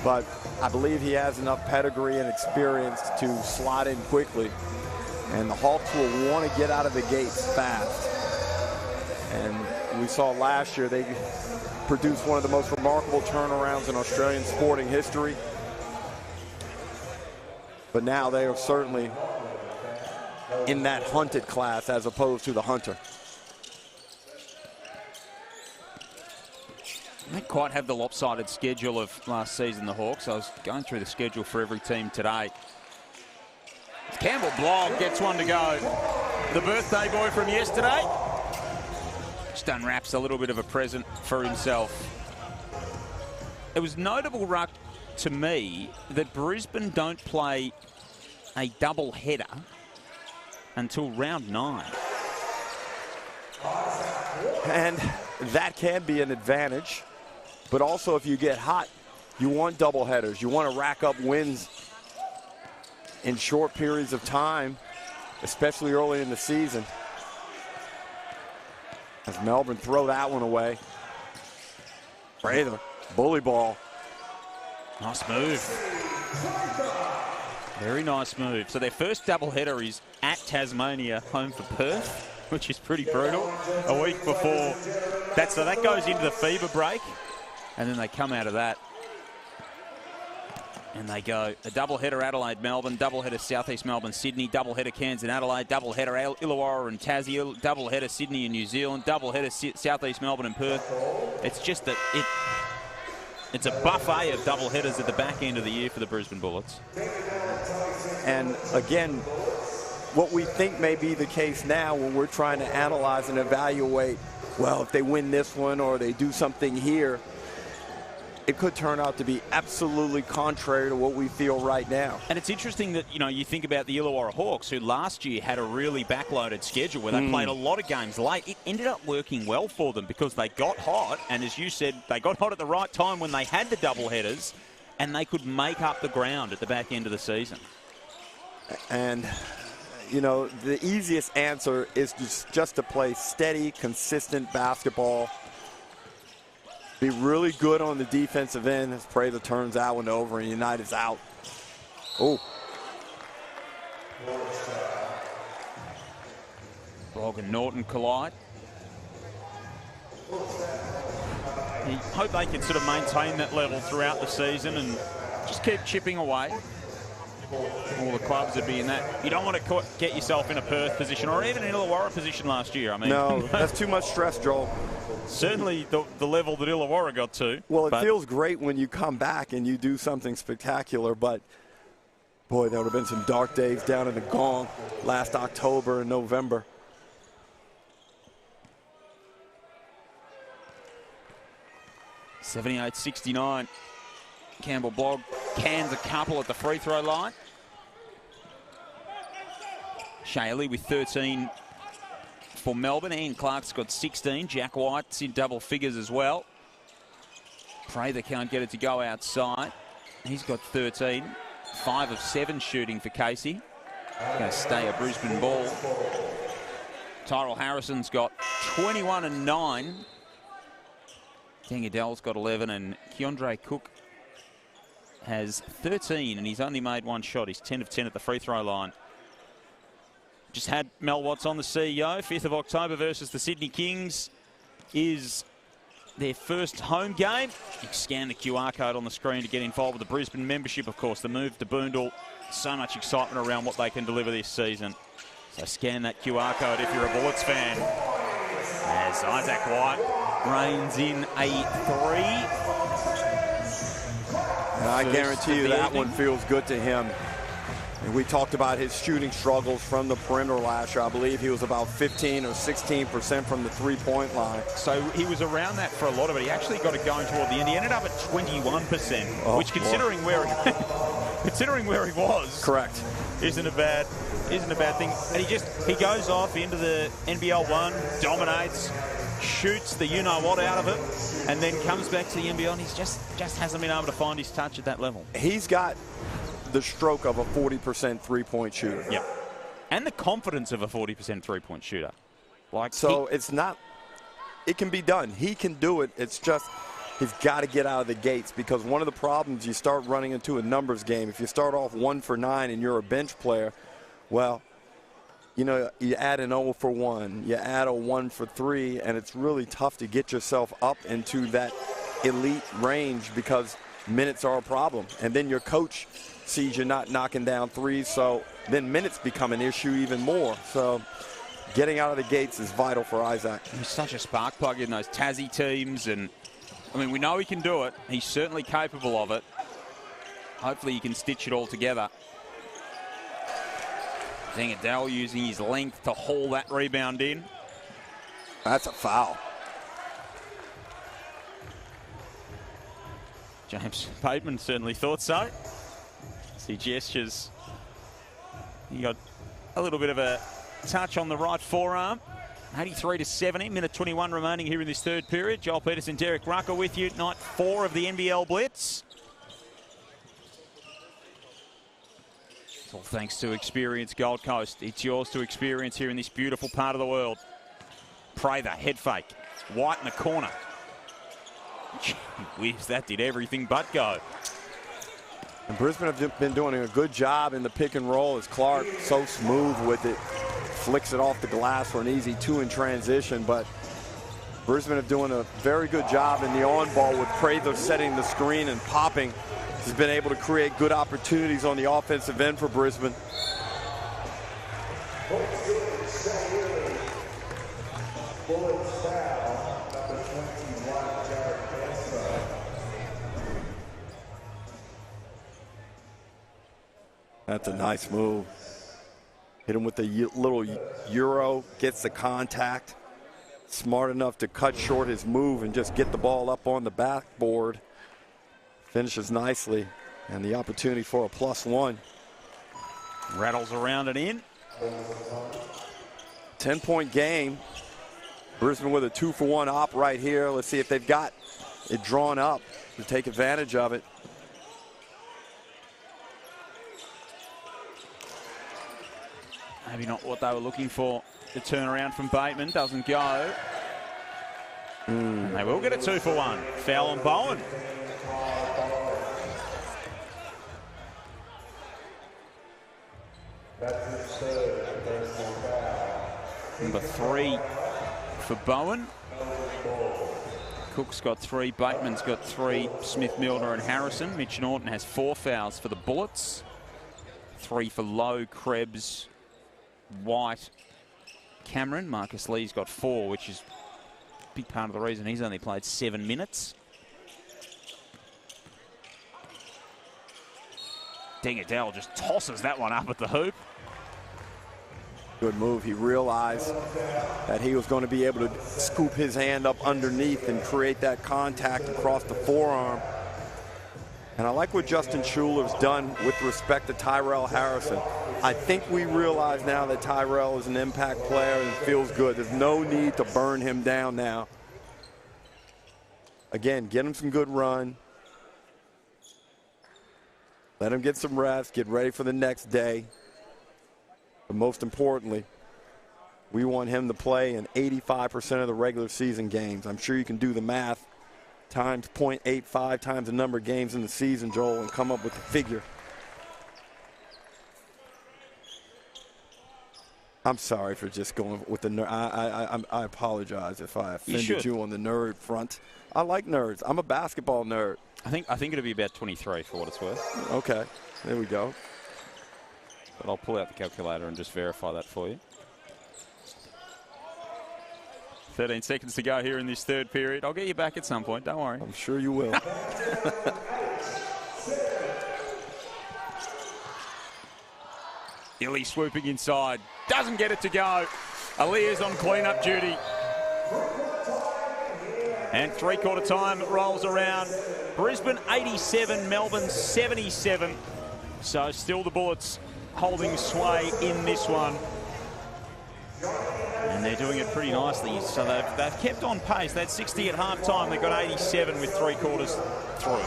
but I believe he has enough pedigree and experience to slot in quickly. And the Hawks will want to get out of the gates fast. And we saw last year they produced one of the most remarkable turnarounds in Australian sporting history. But now they are certainly in that hunted class as opposed to the hunter. They don't quite have the lopsided schedule of last season, the Hawks. I was going through the schedule for every team today. Campbell Blogg gets one to go. The birthday boy from yesterday just unwraps a little bit of a present for himself. It was notable, Ruck, to me, that Brisbane don't play a double header until round 9. And that can be an advantage. But also, if you get hot, you want double headers. You want to rack up wins in short periods of time, especially early in the season. As Melbourne throw that one away. Prather, bully ball. Nice move. Very nice move. So their first doubleheader is at Tasmania, home for Perth, which is pretty brutal. A week before, so that goes into the fever break, and then they come out of that. And they go a doubleheader Adelaide, Melbourne, doubleheader Southeast Melbourne, Sydney, doubleheader Cairns and Adelaide, doubleheader Illawarra and Tassie, doubleheader Sydney and New Zealand, doubleheader Southeast Melbourne and Perth. It's just that it's a buffet of doubleheaders at the back end of the year for the Brisbane Bullets. And again, what we think may be the case now when we're trying to analyze and evaluate, well, if they win this one or they do something here, it could turn out to be absolutely contrary to what we feel right now. And it's interesting that, you think about the Illawarra Hawks, who last year had a really backloaded schedule where they played a lot of games late. It ended up working well for them because they got hot, and as you said, they got hot at the right time when they had the doubleheaders, and they could make up the ground at the back end of the season. And, the easiest answer is just to play steady, consistent basketball. Be really good on the defensive end as Prather turns that one over and United's out. Oh. Brog and Norton collide. You hope they can sort of maintain that level throughout the season and just keep chipping away. All the clubs would be in that. You don't want to get yourself in a Perth position or even an Illawarra position last year. No, that's too much stress, Joel. Certainly the level that Illawarra got to. Well, it feels great when you come back and you do something spectacular, but boy, there would have been some dark days down in the Gong last October and November. (78-69). Campbell Blogg cans a couple at the free throw line. Shaley with 13 for Melbourne. Ian Clark's got 16. Jack White's in double figures as well. Prather can't get it to go outside. He's got 13. 5 of 7 shooting for Casey. Going to stay a Brisbane ball. Tyrell Harrison's got 21 and 9. Tangadell's got 11, and Keandre Cook has 13, and he's only made one shot. He's 10 of 10 at the free throw line. Just had Mel Watts on, the CEO. 5th of October versus the Sydney Kings is their first home game. You can scan the QR code on the screen to get involved with the Brisbane membership, of course. The move to Boondall, so much excitement around what they can deliver this season. So scan that QR code if you're a Bullets fan. As Isaac White reigns in a 3. And I guarantee you that one feels good to him. And we talked about his shooting struggles from the perimeter last year. I believe he was about 15 or 16% from the three-point line. So he was around that for a lot of it. He actually got it going toward the end. He ended up at 21%, which considering where he was, correct, isn't a bad thing. And he goes off into the NBL 1, dominates, shoots the you-know-what out of it, and then comes back to the NBL, and he's just hasn't been able to find his touch at that level. He's got the stroke of a 40% three-point shooter. Yep. And the confidence of a 40% three-point shooter. It can be done. He can do it. It's just he's got to get out of the gates, because one of the problems, you start running into a numbers game. If you start off 1 for 9 and you're a bench player, well, you add an 0 for 1, you add a 1 for 3, and it's really tough to get yourself up into that elite range because minutes are a problem. And then your coach sees you're not knocking down threes, so then minutes become an issue even more. So getting out of the gates is vital for Isaac. He's such a spark plug in those Tassie teams, and we know he can do it. He's certainly capable of it. Hopefully he can stitch it all together. Zangadell using his length to haul that rebound in. That's a foul. James Bateman certainly thought so. As he gestures. He got a little bit of a touch on the right forearm. 83-70, minute 21 remaining here in this third period. Joel Peterson, Derek Rucker with you. Night 4 of the NBL Blitz. It's all thanks to Experience Gold Coast. It's yours to experience here in this beautiful part of the world. Prather, head fake. White in the corner. Gee whiz, that did everything but go. And Brisbane have been doing a good job in the pick and roll as Clark so smooth with it. Flicks it off the glass for an easy 2 in transition, but Brisbane are doing a very good job in the on ball with Prather setting the screen and popping. He's been able to create good opportunities on the offensive end for Brisbane. That's a nice move. Hit him with the little Euro, gets the contact. Smart enough to cut short his move and just get the ball up on the backboard. Finishes nicely, and the opportunity for a +1. Rattles around and in. 10-point game. Brisbane with a 2-for-1 op right here. Let's see if they've got it drawn up to take advantage of it. Maybe not what they were looking for. The turnaround from Bateman doesn't go. They will get a 2-for-1. Foul on Bowen. Number 3 for Bowen. Cook's got 3, Bateman's got 3, Smith, Milner and Harrison. Mitch Norton has 4 fouls for the Bullets. 3 for Lowe, Krebs, White, Cameron. Marcus Lee's got 4, which is a big part of the reason he's only played 7 minutes. Dingadell just tosses that one up at the hoop. Good move. He realized that he was going to be able to scoop his hand up underneath and create that contact across the forearm. And I like what Justin Schuler's done with respect to Tyrell Harrison. I think we realize now that Tyrell is an impact player and feels good. There's no need to burn him down now. Again, get him some good run. Let him get some rest, get ready for the next day. But most importantly, we want him to play in 85% of the regular season games. I'm sure you can do the math times 0.85 times the number of games in the season, Joel, and come up with the figure. I'm sorry for just going with the nerd. I apologize if I offended you on the nerd front. I like nerds. I'm a basketball nerd. I think it'll be about 23 for what it's worth. Okay, there we go. But I'll pull out the calculator and just verify that for you. 13 seconds to go here in this third period. I'll get you back at some point, don't worry. I'm sure you will. Illy swooping inside. Doesn't get it to go. Alia's on clean-up duty. And three-quarter time rolls around. Brisbane 87, Melbourne 77. So still the Bullets holding sway in this one. And they're doing it pretty nicely. So they've kept on pace. They had 60 at halftime. They got 87 with 3 quarters through.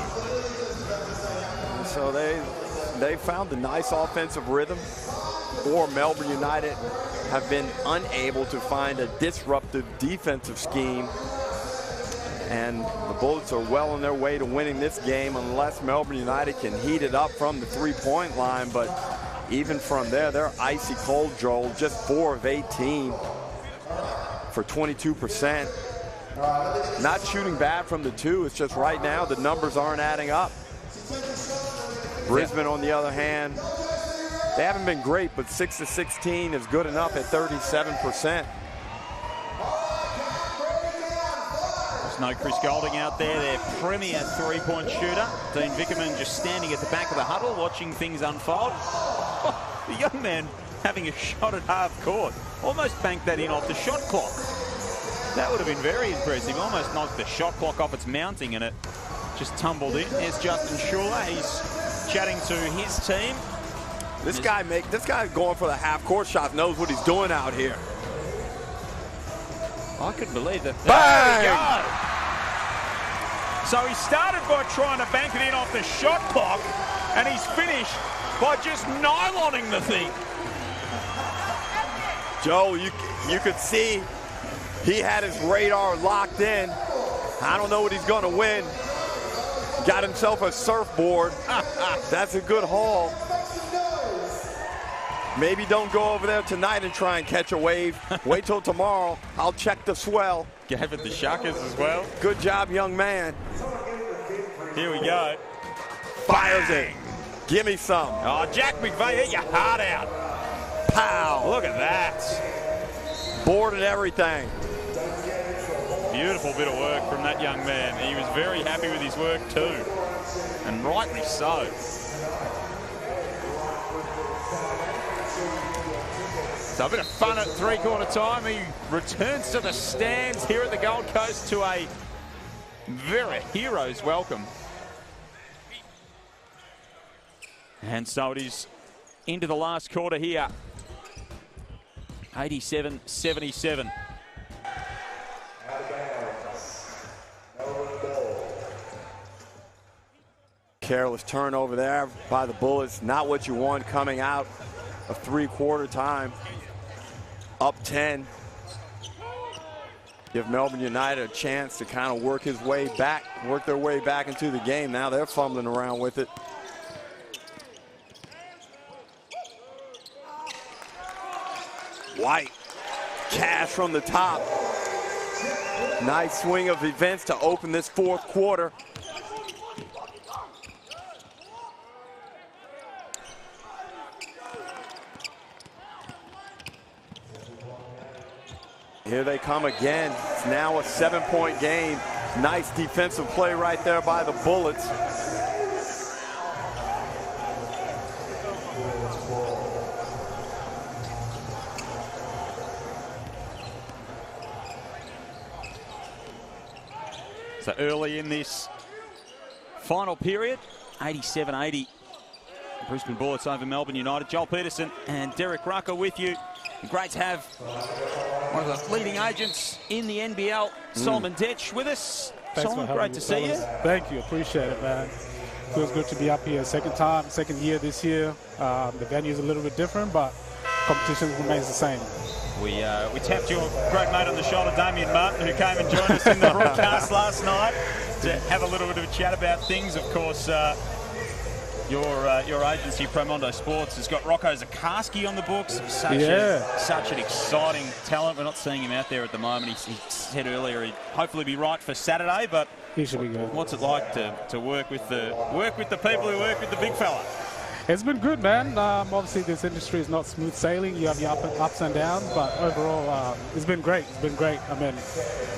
So they found a nice offensive rhythm. Or Melbourne United have been unable to find a disruptive defensive scheme. And the Bullets are well on their way to winning this game unless Melbourne United can heat it up from the three-point line. But even from there, they're icy cold, Joel. Just 4 of 18 for 22%. Not shooting bad from the 2. It's just right now the numbers aren't adding up. Brisbane, on the other hand, they haven't been great, but 6 of 16 is good enough at 37%. There's no Chris Golding out there, their premier three-point shooter. Dean Vickerman just standing at the back of the huddle watching things unfold. The young man having a shot at half court. Almost banked that in off the shot clock. That would have been very impressive. Almost knocked the shot clock off its mounting and it just tumbled in. There's Justin Schuler. He's chatting to his team. This guy going for the half-court shot knows what he's doing out here. I couldn't believe that. Bang! There we go. So he started by trying to bank it in off the shot clock, and he's finished by just nyloning the thing. Joe, you could see he had his radar locked in. I don't know what he's going to win. Got himself a surfboard. That's a good haul. Maybe don't go over there tonight and try and catch a wave. Wait till tomorrow. I'll check the swell. Gave it the shuckers as well. Good job, young man. Here we go. Fires it. Give me some. Oh, Jack McVeigh hit your heart out. Pow. Look at that. Boarded everything. Beautiful bit of work from that young man. He was very happy with his work too. And rightly so. So a bit of fun at three-quarter time. He returns to the stands here at the Gold Coast to a very hero's welcome. And so it is into the last quarter here. 87-77. Careless turnover there by the Bullets. Not what you want coming out of three-quarter time. Up 10. Give Melbourne United a chance to kind of work their way back into the game. Now they're fumbling around with it. White, Cash from the top. Nice swing of events to open this fourth quarter. Here they come again. It's now a 7-point game. Nice defensive play right there by the Bullets. So early in this final period, 87-80. Brisbane Bullets over Melbourne United. Joel Peterson and Derek Rucker with you. Great to have one of the leading agents in the NBL, Solomon Detch, with us. Solomon, great to see you. Thank you. Appreciate it, man. Feels good to be up here. Second year this year. The venue's a little bit different, but competition remains the same. We tapped your great mate on the shoulder, Damien Martin, who came and joined us in the broadcast last night to have a little bit of a chat about things. Of course, your agency, Promondo Sports, has got Rocco Zakarsky on the books. Such an exciting talent. We're not seeing him out there at the moment. He said earlier he'd hopefully be right for Saturday, but he should be good. What's it like to work with the people who work with the big fella? It's been good, man. Obviously, this industry is not smooth sailing. You have your ups and downs, but overall, it's been great. It's been great. I mean,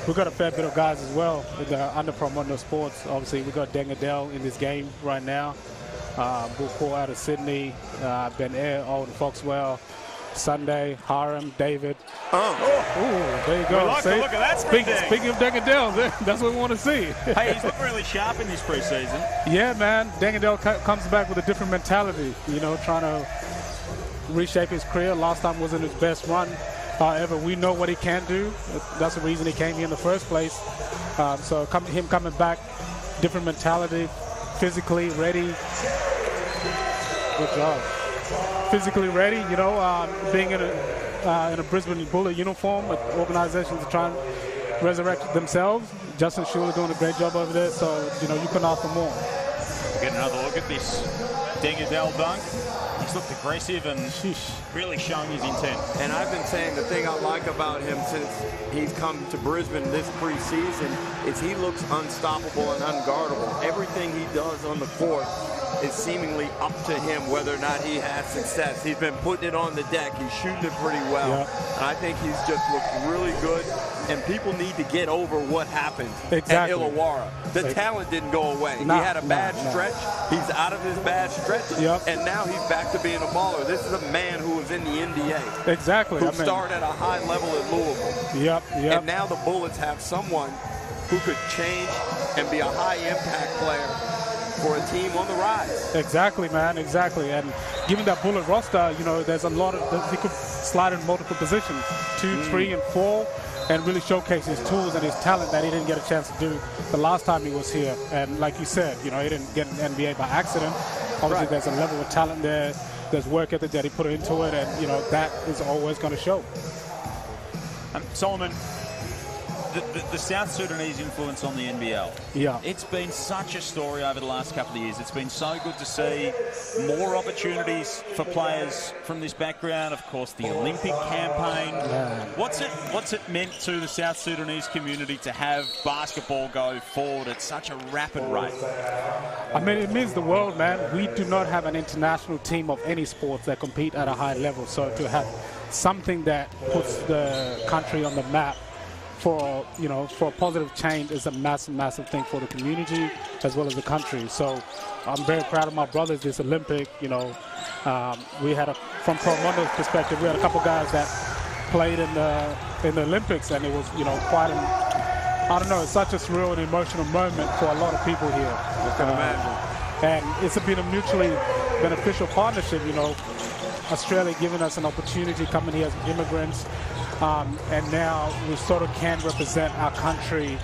we've got a fair bit of guys as well under Promondo Sports. Obviously, we've got Dengadell in this game right now. Bull Paul out of Sydney, Ben Eyre, Owen Foxwell, Sunday, Haram, David. There you go. We like to look at that Speaking of Dengadell, that's what we want to see. Hey, he's looking really sharp in this preseason. Yeah, man. Dengadell comes back with a different mentality, trying to reshape his career. Last time wasn't his best run. However, we know what he can do. That's the reason he came here in the first place. So him coming back, different mentality, physically ready. Good job. Physically ready, being in a Brisbane Bullet uniform, organizations are trying to resurrect themselves. Justin Schuler doing a great job over there, so you couldn't ask for more. We'll get another look at this Dengadell dunk. He's looked aggressive and really showing his intent. And I've been saying the thing I like about him since he's come to Brisbane this preseason is he looks unstoppable and unguardable. Everything he does on the court is seemingly up to him whether or not he has success. He's been putting it on the deck. He's shooting it pretty well. Yep. And I think he's just looked really good. And people need to get over what happened at Illawarra. The talent didn't go away. He had a bad stretch. He's out of his bad stretch. And now he's back to being a baller. This is a man who was in the NBA. Exactly. Who started at a high level at Louisville. And now the Bullets have someone who could change and be a high-impact player for a team on the rise. Exactly, man, exactly. And given that Bullet roster, there's a lot of, he could slide in multiple positions, 2, 3, and 4, and really showcase his tools and his talent that he didn't get a chance to do the last time he was here. And like you said, he didn't get an NBA by accident. Obviously, there's a level of talent there. There's work ethic that he put into it, and that is always going to show. Solomon, the South Sudanese influence on the NBL. Yeah. It's been such a story over the last couple of years. It's been so good to see more opportunities for players from this background. Of course, the Olympic campaign. Yeah. What's it meant to the South Sudanese community to have basketball go forward at such a rapid rate? I mean, it means the world, man. We do not have an international team of any sports that compete at a high level. So to have something that puts the country on the map for a positive change is a massive thing for the community as well as the country. So I'm very proud of my brothers this Olympic. We had from Coromondo's perspective, we had a couple guys that played in the Olympics, and it was quite it's such a surreal and emotional moment for a lot of people here. I can imagine. And it's been a mutually beneficial partnership. Australia giving us an opportunity coming here as immigrants. And now we sort of can represent our country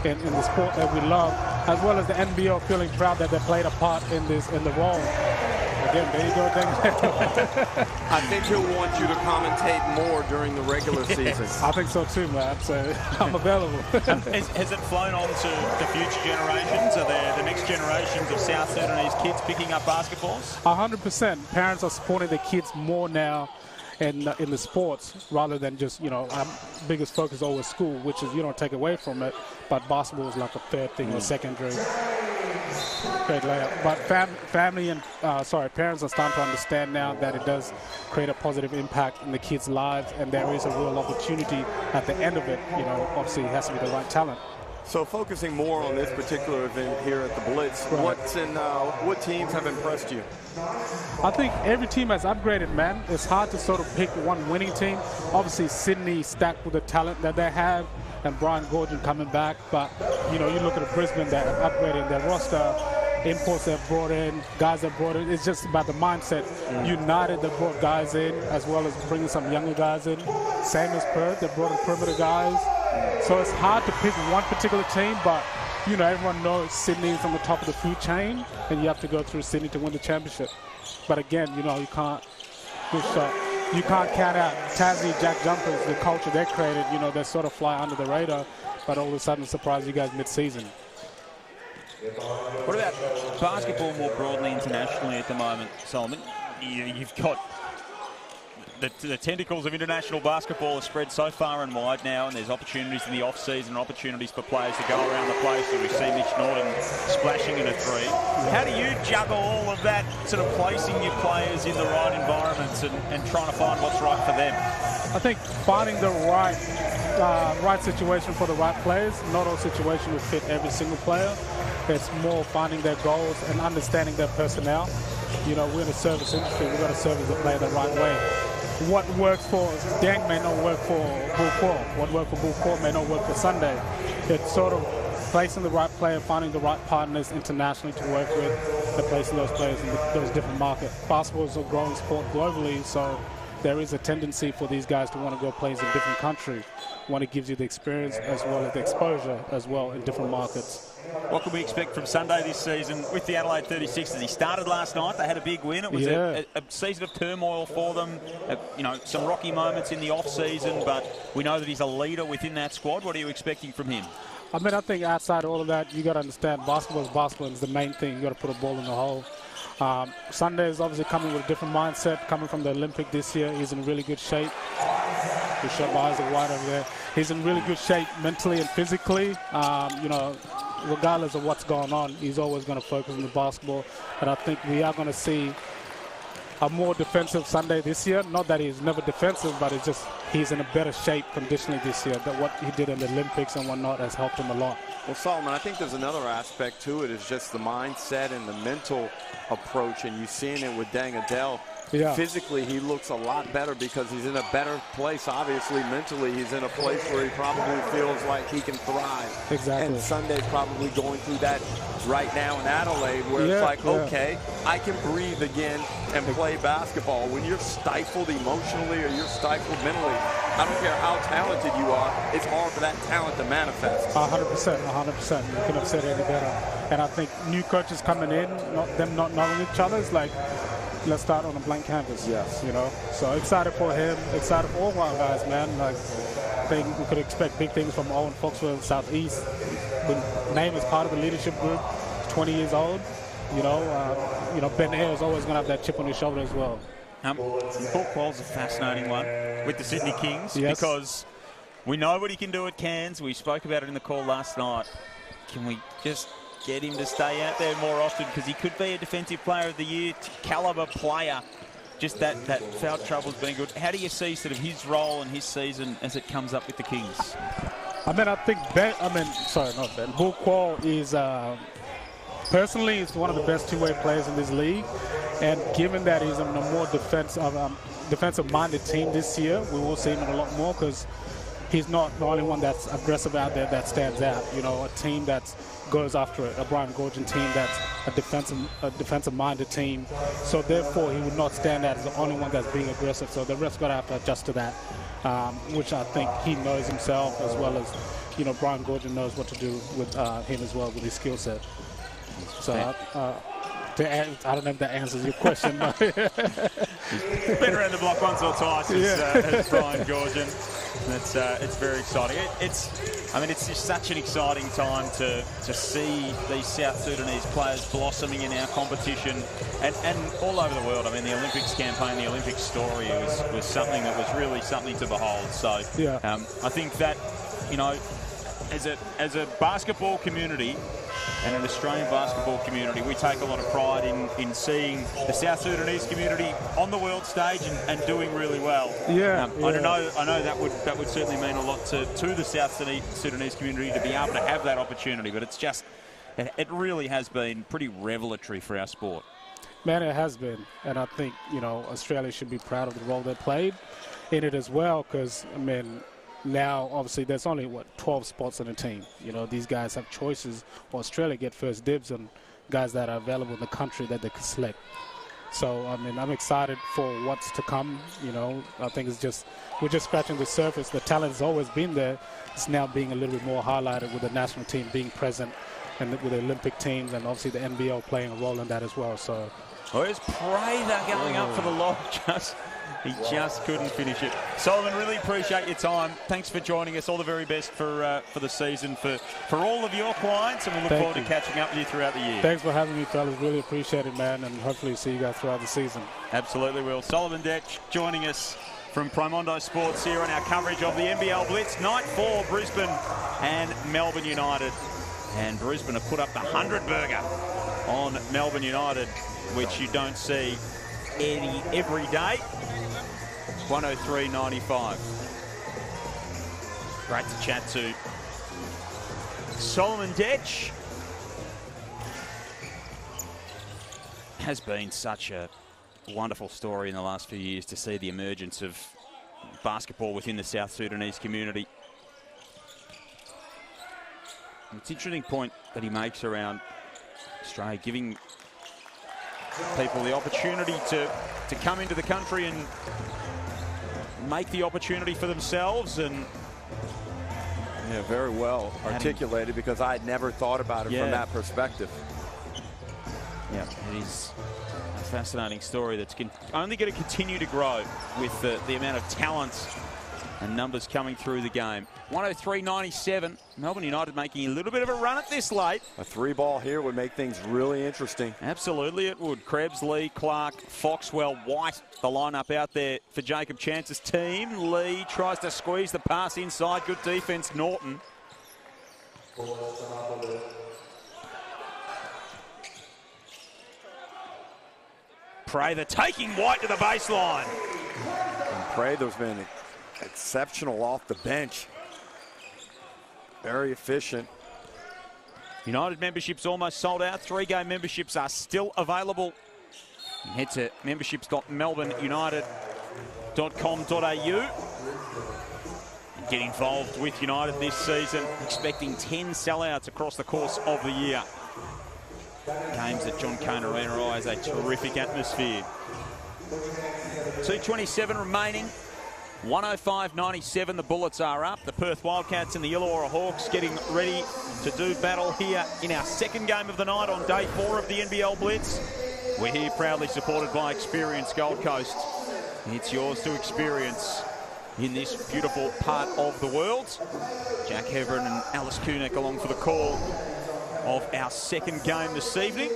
in the sport that we love, as well as the NBL feeling proud that they played a part in the role. Again, there you go, Dan. I think he'll want you to commentate more during the regular season. I think so too, man. So I'm available. Has it flown on to the future generations? Are there the next generations of South Sudanese kids picking up basketballs? 100%. Parents are supporting their kids more now in the sports rather than just, our biggest focus is always school, which is you don't take away from it, but basketball is like a third thing or secondary. Great layup. But family and parents are starting to understand now that it does create a positive impact in the kids' lives, and there is a real opportunity at the end of it. Obviously it has to be the right talent. So focusing more on this particular event here at the Blitz, right. What teams have impressed you? I think every team has upgraded, man. It's hard to sort of pick one winning team. Obviously Sydney stacked with the talent that they have, and Brian Gordon coming back. But, you look at Brisbane, they're upgrading their roster, imports they've brought in, guys they've brought in. It's just about the mindset. United, they brought guys in, as well as bringing some younger guys in. Same as Perth, they brought in perimeter guys. So it's hard to pick one particular team, but, everyone knows Sydney is on the top of the food chain, and you have to go through Sydney to win the championship. But again, you can't count out Tassie, Jack Jumpers, the culture they created. They sort of fly under the radar, but all of a sudden surprise you guys mid-season. What about basketball more broadly internationally at the moment, Solomon? You've got the tentacles of international basketball are spread so far and wide now, and there's opportunities in the off-season and opportunities for players to go around the place. So we see Mitch Norton splashing in a three. How do you juggle all of that, sort of placing your players in the right environments and trying to find what's right for them? I think finding the right situation for the right players. Not all situations will fit every single player. It's more finding their goals and understanding their personnel. We're in the service industry. We've got to service the player the right way. What works for Deng may not work for Bull Core. What works for Bull Core may not work for Sunday. It's sort of placing the right player, finding the right partners internationally to work with, and placing those players in those different markets. Basketball is a growing sport globally, so there is a tendency for these guys to want to go play in different countries. One, it gives you the experience as well as the exposure as well in different markets. What can we expect from Sunday this season with the Adelaide 36ers? He started last night. They had a big win. It was a season of turmoil for them. Some rocky moments in the off-season, but we know that he's a leader within that squad. What are you expecting from him? I think outside all of that, you got to understand basketball is basketball. It's the main thing. You got to put a ball in the hole. Sunday is obviously coming with a different mindset, coming from the Olympic this year. He's in really good shape. Good shot by Isaac White over there. He's in really good shape mentally and physically. Regardless of what's going on, he's always going to focus on the basketball. And I think we are going to see a more defensive Sunday this year. Not that he's never defensive, but it's just he's in a better shape conditionally this year. That what he did in the Olympics and whatnot has helped him a lot. Well, Solomon, I think there's another aspect to it. Is just the mindset and the mental approach, and you're seeing it with Deng Adel. Yeah. Physically, he looks a lot better because he's in a better place. Obviously, mentally, he's in a place where he probably feels like he can thrive. Exactly. And Sunday's probably going through that right now in Adelaide, where it's like, okay, I can breathe again and play basketball. When you're stifled emotionally or you're stifled mentally, I don't care how talented you are, it's hard for that talent to manifest. 100%, 100%. You couldn't have said it any better. And I think new coaches coming in, them not knowing each other, it's like, let's start on a blank canvas. Yes. You know, so excited for him, excited for all our guys, man. Like, I think we could expect big things from Owen Foxwell Southeast. The name is part of the leadership group. 20 years old. You know, Ben Ayre is always going to have that chip on his shoulder as well. Paul Quall's a fascinating one with the Sydney Kings, yes, because we know what he can do at Cairns. We spoke about it in the call last night. Can we just get him to stay out there more often, because he could be a Defensive Player of the Year calibre player. Just that foul trouble's been good. How do you see sort of his role and his season as it comes up with the Kings? I mean, I think Paul Quall is personally is one of the best two-way players in this league, and given that he's in a more defensive-minded team this year, we will see him in a lot more, because he's not the only one that's aggressive out there that stands out. You know, a team that goes after it, a Brian Goorjian team that's a defensive-minded team. So therefore, he would not stand out as the only one that's being aggressive. So the rest got to have to adjust to that, which I think he knows himself, as well as, you know, Brian Goorjian knows what to do with him as well, with his skill set. So I don't know if that answers your question. But He's been around the block once or twice as Brian Goorjian. It's very exciting. I mean, it's just such an exciting time to see these South Sudanese players blossoming in our competition and all over the world. I mean, the Olympics campaign, the Olympics story was something that was really something to behold. So I think that, you know, as a basketball community and an Australian basketball community, we take a lot of pride in seeing the South Sudanese community on the world stage and doing really well. I know that would certainly mean a lot to the South Sudanese community to be able to have that opportunity, but it's just, it really has been pretty revelatory for our sport. Man, it has been, and I think, you know, Australia should be proud of the role they played in it as well, because, I mean, now, obviously, there's only, 12 spots on a team. You know, these guys have choices. Australia get first dibs on guys that are available in the country that they can select. So, I mean, I'm excited for what's to come. You know, I think we're just scratching the surface. The talent has always been there. It's now being a little bit more highlighted with the national team being present and with the Olympic teams, and obviously the NBL playing a role in that as well. So, where's Prather going up for the lob? He just couldn't finish it. Solomon, really appreciate your time. Thanks for joining us. All the very best for the season, for all of your clients, and we look forward to catching up with you throughout the year. Thanks for having me, fellas. Really appreciate it, man, and hopefully see you guys throughout the season. Absolutely will. Solomon Detch joining us from Primondo Sports here on our coverage of the NBL Blitz. Night 4, Brisbane and Melbourne United. And Brisbane have put up the 100-burger on Melbourne United, which you don't see every day. 103.95. Great to chat to Solomon Detch. Has been such a wonderful story in the last few years to see the emergence of basketball within the South Sudanese community. And it's an interesting point that he makes around Australia, giving people the opportunity to come into the country and make the opportunity for themselves. And yeah, very well articulated, because I had never thought about it from that perspective. Yeah, it is a fascinating story that's only going to continue to grow with the amount of talent and numbers coming through the game. 103.97. Melbourne United making a little bit of a run at this late. A 3-ball here would make things really interesting. Absolutely it would. Krebs, Lee, Clark, Foxwell, White, the lineup out there for Jacob Chance's team. Lee tries to squeeze the pass inside. Good defense, Norton. Prather taking White to the baseline. And Prather's been exceptional off the bench. Very efficient. United memberships almost sold out. 3-game memberships are still available. Head to memberships.melbourneunited.com.au. Get involved with United this season. Expecting 10 sellouts across the course of the year. Games at John Cain Arena always a terrific atmosphere. 2:27 remaining 105.97, the Bullets are up. The Perth Wildcats and the Illawarra Hawks getting ready to do battle here in our second game of the night on day 4 of the NBL Blitz. We're here proudly supported by Experience Gold Coast. It's yours to experience in this beautiful part of the world. Jack Heverin and Alice Kunek along for the call of our second game this evening.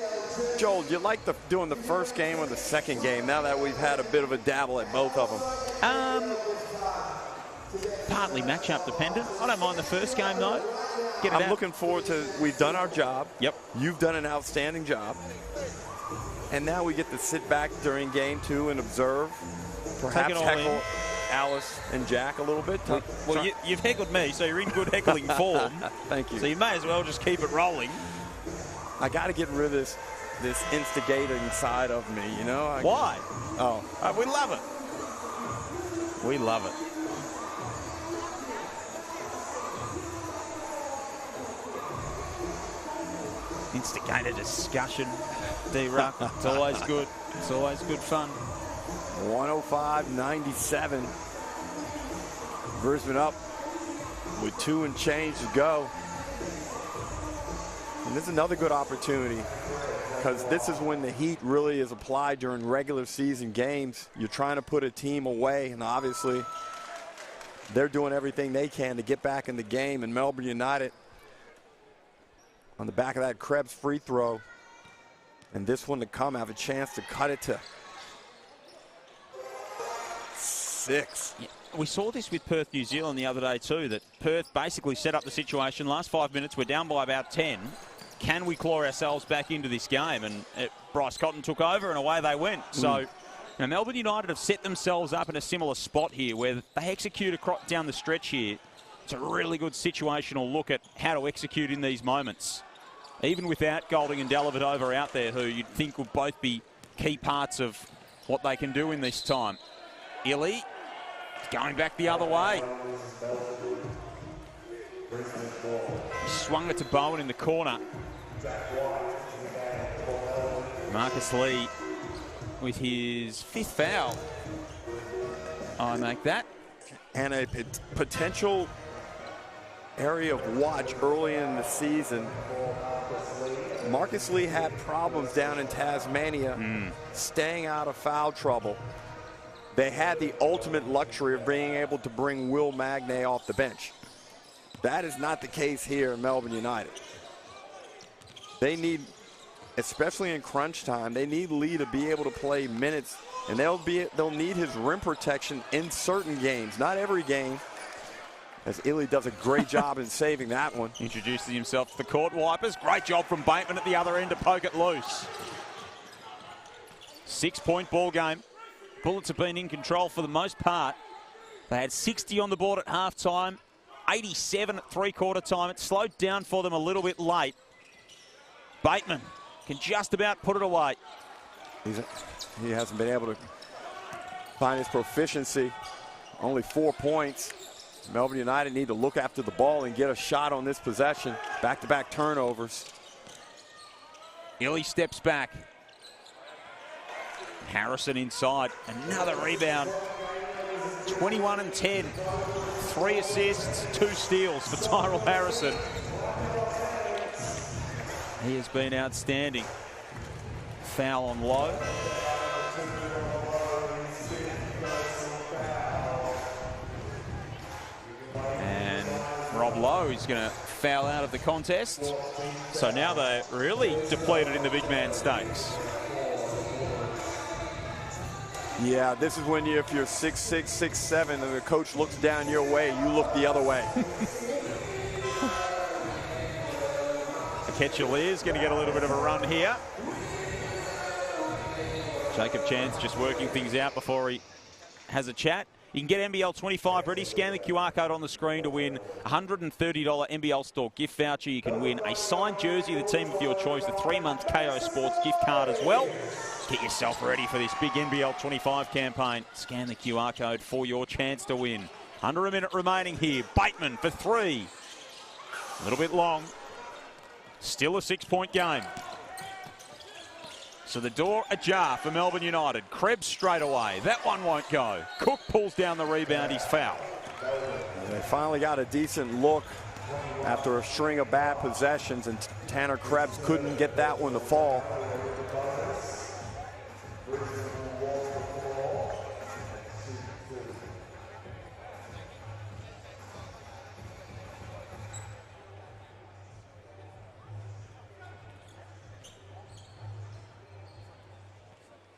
Joel, do you like doing the first game or the second game now that we've had a bit of a dabble at both of them? Partly matchup dependent. I don't mind the first game though. I'm looking forward to, we've done our job. Yep. You've done an outstanding job. And now we get to sit back during game 2 and observe. Perhaps heckle Alice and Jack a little bit. Well, you've heckled me, so you're in good heckling form. Thank you. So you may as well just keep it rolling. I got to get rid of this instigating side of me, you know? Why? We love it. We love it. Instigate a discussion, D-Ruck. It's always good. It's always good fun. 105.97. Brisbane up with 2 and change to go. And this is another good opportunity because this is when the heat really is applied during regular season games. You're trying to put a team away, and obviously they're doing everything they can to get back in the game. And Melbourne United on the back of that Krebs free throw, and this one to come, have a chance to cut it to 6. Yeah. We saw this with Perth, New Zealand the other day too, that Perth basically set up the situation. Last 5 minutes, we're down by about 10. Can we claw ourselves back into this game? And Bryce Cotton took over and away they went. So now Melbourne United have set themselves up in a similar spot here where they execute down the stretch here. It's a really good situational look at how to execute in these moments. Even without Golding and Dellavedova out there, who you'd think would both be key parts of what they can do in this time. Illy going back the other way. Swung it to Bowen in the corner. Marcus Lee with his 5th foul. I make that. And a potential area of watch early in the season. Marcus Lee had problems down in Tasmania staying out of foul trouble. They had the ultimate luxury of being able to bring Will Magnay off the bench. That is not the case here in Melbourne United. They need, especially in crunch time, they need Lee to be able to play minutes, and they'll need his rim protection in certain games, not every game, as Illy does a great job in saving that one. Introducing himself to the court wipers. Great job from Bateman at the other end to poke it loose. 6-point ball game. Bullets have been in control for the most part. They had 60 on the board at halftime, 87 at three-quarter time. It slowed down for them a little bit late. Bateman can just about put it away. He hasn't been able to find his proficiency. Only 4 points. Melbourne United need to look after the ball and get a shot on this possession. Back-to-back turnovers. Illy steps back. Harrison inside. Another rebound. 21 and 10. 3 assists, 2 steals for Tyrell Harrison. He has been outstanding. Foul on Lowe. And Rob Lowe is going to foul out of the contest. So now they're really depleted in the big man stakes. Yeah, this is when if you're 6'6", 6'7", and the coach looks down your way, you look the other way. Ketchel is going to get a little bit of a run here. Jacob Chance just working things out before he has a chat. You can get NBL 25 ready. Scan the QR code on the screen to win a $130 NBL store gift voucher. You can win a signed jersey of the team of your choice, the 3-month KO Sports gift card as well. Get yourself ready for this big NBL 25 campaign. Scan the QR code for your chance to win. Under a minute remaining here. Bateman for 3. A little bit long. Still a 6-point game. So the door ajar for Melbourne United. Krebs straight away. That one won't go. Cook pulls down the rebound. He's fouled. They finally got a decent look after a string of bad possessions, and Tanner Krebs couldn't get that one to fall.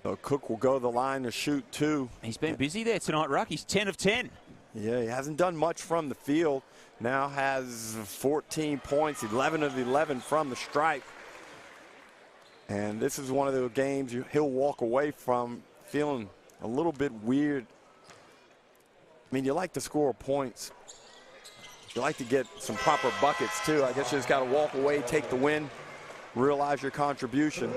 So Cook will go to the line to shoot 2. He's been busy there tonight, Ruck. He's 10 of 10. Yeah, he hasn't done much from the field. Now has 14 points, 11 of 11 from the stripe. And this is one of the games he'll walk away from feeling a little bit weird. I mean, you like to score points. You like to get some proper buckets, too. I guess you just got to walk away, take the win, realize your contribution.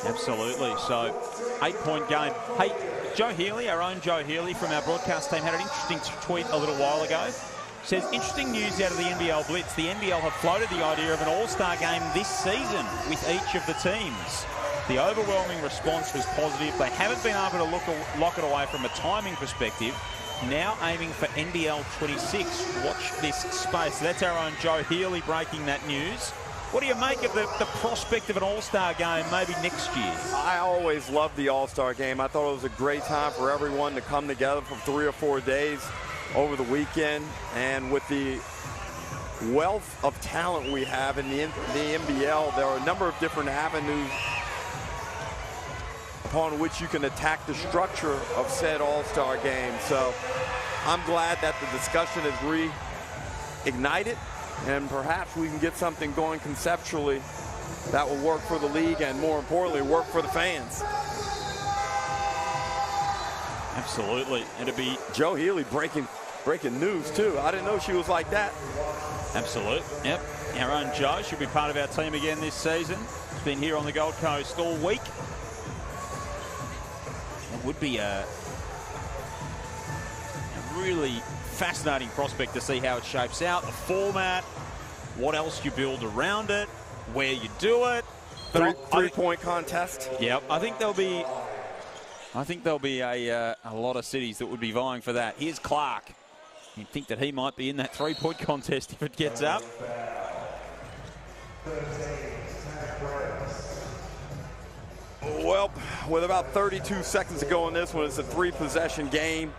Absolutely. So, 8-point game. Hey, Joe Healy, our own Joe Healy from our broadcast team, had an interesting tweet a little while ago. Says, interesting news out of the NBL Blitz. The NBL have floated the idea of an all-star game this season with each of the teams. The overwhelming response was positive. They haven't been able to lock it away from a timing perspective. Now aiming for NBL 26. Watch this space. That's our own Joe Healy breaking that news. What do you make of the prospect of an all-star game maybe next year? I always loved the all-star game. I thought it was a great time for everyone to come together for 3 or 4 days over the weekend. And with the wealth of talent we have in the NBL, there are a number of different avenues upon which you can attack the structure of said all-star game. So I'm glad that the discussion is reignited, and perhaps we can get something going conceptually that will work for the league and, more importantly, work for the fans. Absolutely. It'll be Joe Healy breaking news, too. I didn't know she was like that. Absolute. Yep. Our own Joe should be part of our team again this season. He's been here on the Gold Coast all week. It would be a really fascinating prospect to see how it shapes out. The format, what else you build around it, where you do it. Three-point contest. Yep. I think there'll be a lot of cities that would be vying for that. Here's Clark. You'd think that he might be in that three-point contest if it gets up. Well, with about 32 seconds to go in this one, it's a 3-possession game,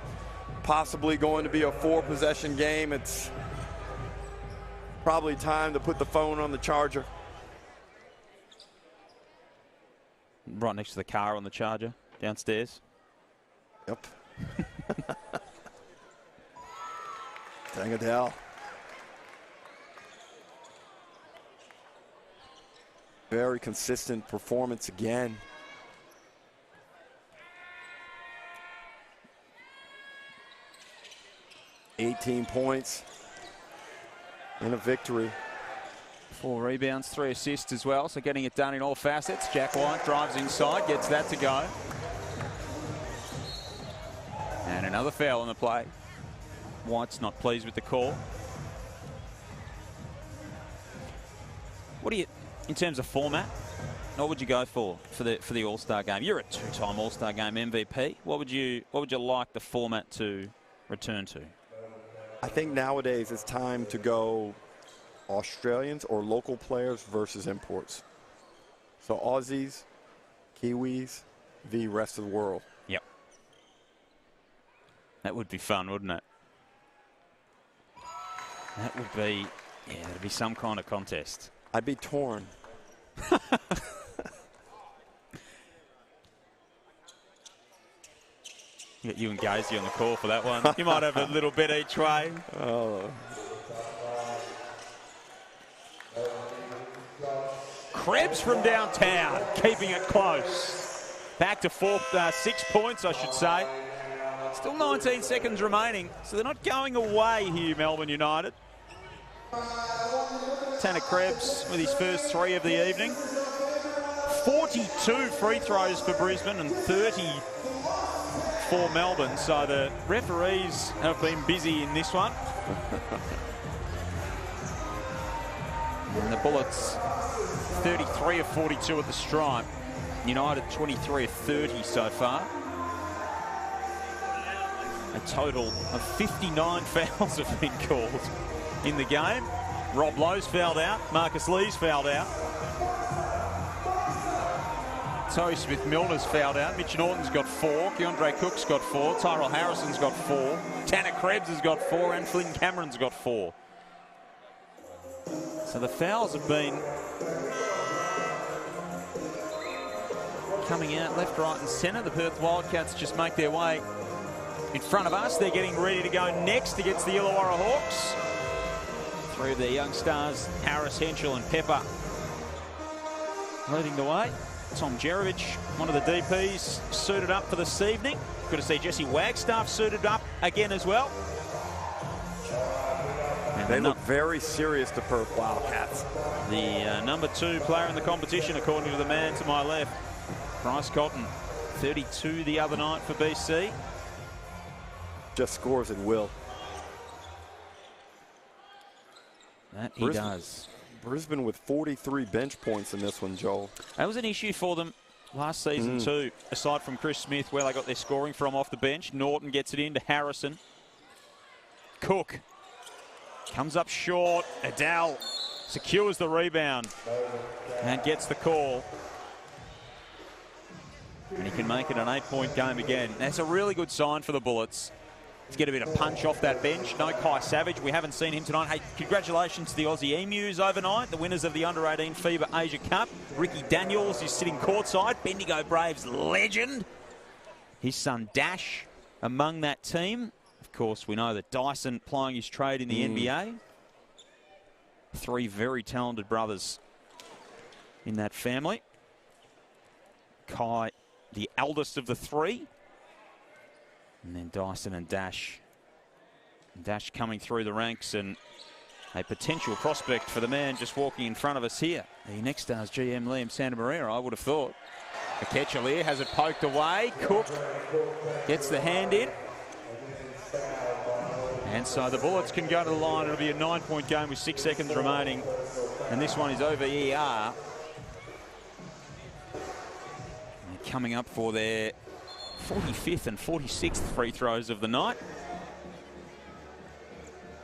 possibly going to be a 4-possession game. It's probably time to put the phone on the charger. Right next to the car on the charger downstairs. Yep. Dang Adele. Very consistent performance again. $18 points in a victory. 4 rebounds, 3 assists as well, so getting it done in all facets. Jack White drives inside, gets that to go. And another foul on the play. White's not pleased with the call. What do you, in terms of format, what would you go for the All-Star game? You're a 2-time All-Star game MVP. What would you like the format to return to? I think nowadays it's time to go Australians or local players versus imports. So Aussies, Kiwis, the rest of the world. Yep. That would be fun, wouldn't it? That would be, yeah, that'd be some kind of contest. I'd be torn. You got you and Gazy on the call for that one. You might have a little bit each way. Oh. Krebs from downtown, keeping it close. Back to 6 points, I should say. Still 19 seconds remaining, so they're not going away here, Melbourne United. Tanner Krebs with his first 3 of the evening. 42 free throws for Brisbane and 30 for Melbourne, so the referees have been busy in this one. And the Bullets 33 of 42 at the stripe. United 23 of 30 so far. A total of 59 fouls have been called in the game. Rob Lowe's fouled out. Marcus Lee's fouled out. Torrey Smith-Milner's fouled out. Mitch Norton's got 4. Keandre Cook's got 4. Tyrell Harrison's got 4. Tanner Krebs has got 4. And Flynn Cameron's got 4. So the fouls have been coming out left, right and centre. The Perth Wildcats just make their way in front of us. They're getting ready to go next against the Illawarra Hawks. 3 of their young stars, Harris, Henschel and Pepper, leading the way. Tom Jerovich, one of the DPs, suited up for this evening. Good to see Jesse Wagstaff suited up again as well. And they look very serious, the Perth Wildcats. The number 2 player in the competition, according to the man to my left, Bryce Cotton, 32 the other night for BC. Just scores at will. That he does. Brisbane with 43 bench points in this one, Joel. That was an issue for them last season too, aside from Chris Smith, where they got their scoring from off the bench. Norton gets it into Harrison. Cook comes up short. Adele secures the rebound and gets the call. And he can make it an 8-point game again. That's a really good sign for the Bullets. Let's get a bit of punch off that bench. No Kai Savage. We haven't seen him tonight. Hey, congratulations to the Aussie Emus overnight, the winners of the Under-18 FIBA Asia Cup. Ricky Daniels is sitting courtside. Bendigo Braves legend. His son Dash among that team. Of course, we know that Dyson plying his trade in the NBA. 3 very talented brothers in that family. Kai, the eldest of the 3. And then Dyson and Dash. Dash coming through the ranks and a potential prospect for the man just walking in front of us here. The next star's GM Liam Santamaria, I would have thought. Akechalier has it poked away. Cook gets the hand in. And so the Bullets can go to the line. It'll be a 9-point game with 6 seconds remaining. And this one is over ER. And coming up for their 45th and 46th free throws of the night.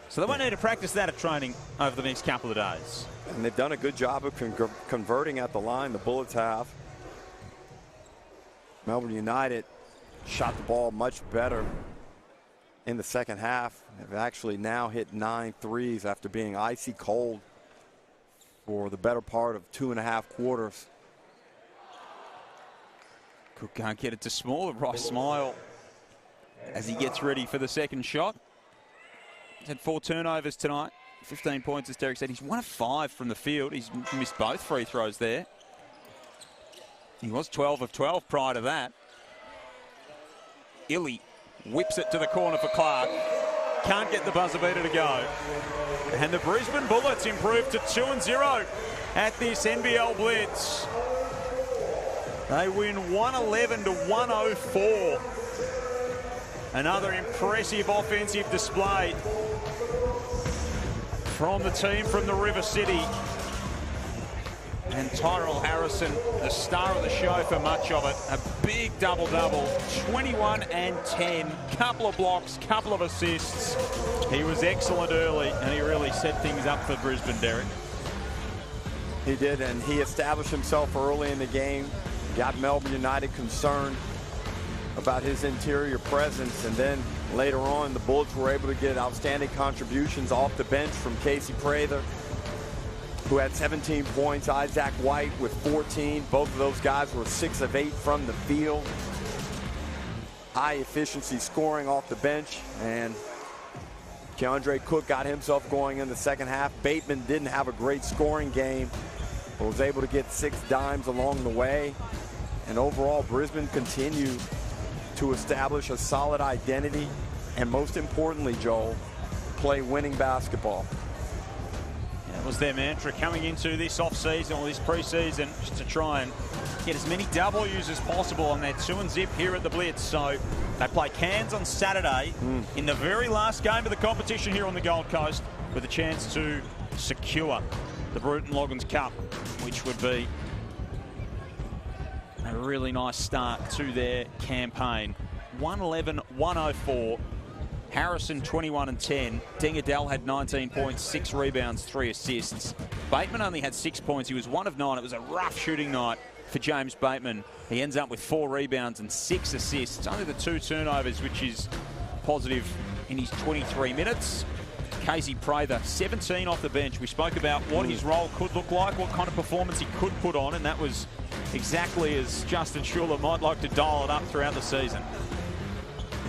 So they won't need to practice that at training over the next couple of days. And they've done a good job of converting at the line, the Bullets have. Melbourne United shot the ball much better in the second half. They've actually now hit 9 threes after being icy cold for the better part of 2.5 quarters. Cook can't get it to Small. Bryce Smile as he gets ready for the second shot. He's had 4 turnovers tonight. 15 points, as Derek said. He's 1 of 5 from the field. He's missed both free throws there. He was 12 of 12 prior to that. Illy whips it to the corner for Clark. Can't get the buzzer beater to go. And the Brisbane Bullets improve to 2-0 at this NBL Blitz. They win 111 to 104. Another impressive offensive display from the team from the River City. And Tyrell Harrison, the star of the show for much of it. A big double-double, 21 and 10. Couple of blocks, couple of assists. He was excellent early, and he really set things up for Brisbane, Derek. He did, and he established himself early in the game. Got Melbourne United concerned about his interior presence, and then later on the Bullets were able to get outstanding contributions off the bench from Casey Prather, who had 17 points, Isaac White with 14. Both of those guys were 6 of 8 from the field. High efficiency scoring off the bench, and Keandre Cook got himself going in the second half. Bateman didn't have a great scoring game, but was able to get 6 dimes along the way. And overall, Brisbane continued to establish a solid identity, and most importantly, Joel, play winning basketball. That was their mantra coming into this off-season or this pre-season, just to try and get as many W's as possible on their 2-0 here at the Blitz. So they play Cairns on Saturday in the very last game of the competition here on the Gold Coast, with a chance to secure the Bruton Loggins Cup, which would be a really nice start to their campaign. 111-104. Harrison 21 and 10. Dingadell had 19 points, 6 rebounds, 3 assists. Bateman only had 6 points. He was 1 of 9. It was a rough shooting night for James Bateman. He ends up with 4 rebounds and 6 assists. Only the 2 turnovers, which is positive in his 23 minutes. Casey Prather, 17 off the bench. We spoke about what his role could look like, what kind of performance he could put on, and that was exactly as Justin Schuller might like to dial it up throughout the season.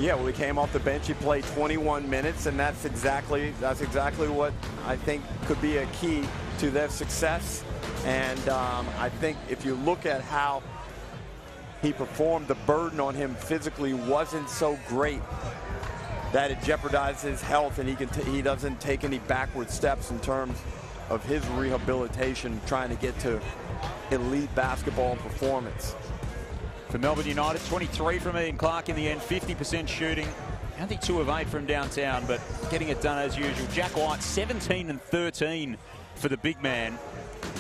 Yeah, well, he came off the bench. He played 21 minutes, and that's exactly what I think could be a key to their success. And I think if you look at how he performed, the burden on him physically wasn't so great that it jeopardized his health, and he doesn't take any backward steps in terms of his rehabilitation, trying to get to elite basketball performance. For Melbourne United, 23 from Ian Clark in the end, 50% shooting. I think 2 of 8 from downtown, but getting it done as usual. Jack White, 17 and 13 for the big man.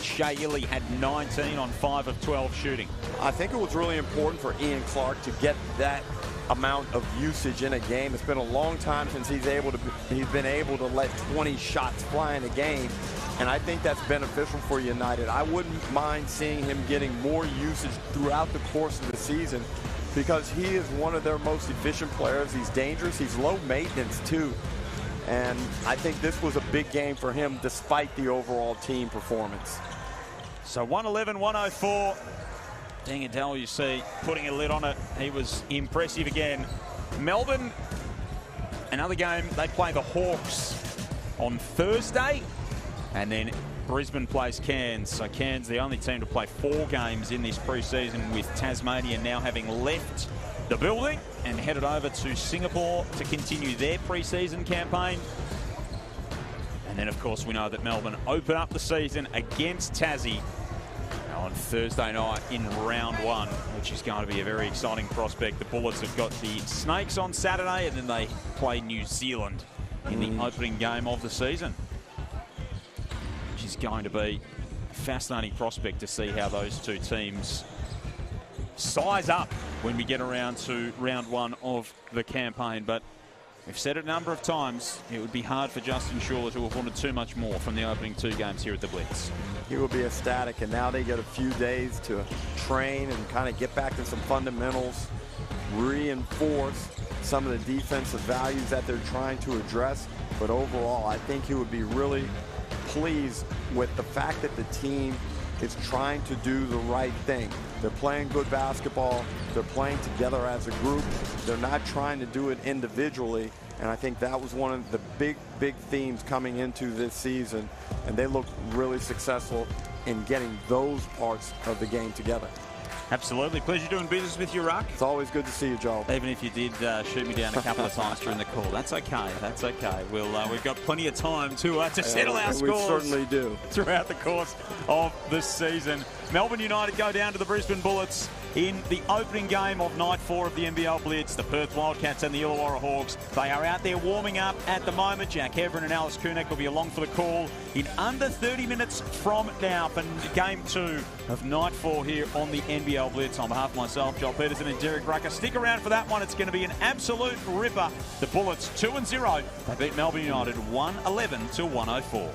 Shea Illy had 19 on 5 of 12 shooting. I think it was really important for Ian Clark to get that amount of usage in a game. It's been a long time since he's been able to let 20 shots fly in a game, and I think that's beneficial for United. I wouldn't mind seeing him getting more usage throughout the course of the season, because he is one of their most efficient players. He's dangerous. He's low maintenance too, and I think this was a big game for him despite the overall team performance. So 111-104. Dingadell, you see, putting a lid on it. He was impressive again. Melbourne, another game. They play the Hawks on Thursday, and then Brisbane plays Cairns. So Cairns, the only team to play 4 games in this pre-season, with Tasmania now having left the building and headed over to Singapore to continue their pre-season campaign. And then, of course, we know that Melbourne open up the season against Tassie on Thursday night in round 1, which is going to be a very exciting prospect. The Bullets have got the Snakes on Saturday, and then they play New Zealand in the opening game of the season, which is going to be a fascinating prospect to see how those 2 teams size up when we get around to round 1 of the campaign. But we've said it a number of times, it would be hard for Justin Schuller to have wanted too much more from the opening 2 games here at the Blitz. He will be ecstatic, and now they get a few days to train and kind of get back to some fundamentals, reinforce some of the defensive values that they're trying to address. But overall, I think he would be really pleased with the fact that the team is trying to do the right thing. They're playing good basketball. They're playing together as a group. They're not trying to do it individually. And I think that was one of the big themes coming into this season. And they look really successful in getting those parts of the game together. Absolutely. Pleasure doing business with you, Ruck. It's always good to see you, Joel. Even if you did shoot me down a couple of times during the call. That's okay. That's okay. We've got plenty of time to settle our scores. We certainly do. Throughout the course of this season. Melbourne United go down to the Brisbane Bullets in the opening game of night 4 of the NBL Blitz. The Perth Wildcats and the Illawarra Hawks. They are out there warming up at the moment. Jack Heverin and Alice Kunek will be along for the call in under 30 minutes from now for game 2 of night 4 here on the NBL Blitz. On behalf of myself, Joel Peterson and Derek Rucker, stick around for that one. It's going to be an absolute ripper. The Bullets 2-0. They beat Melbourne United 111-104.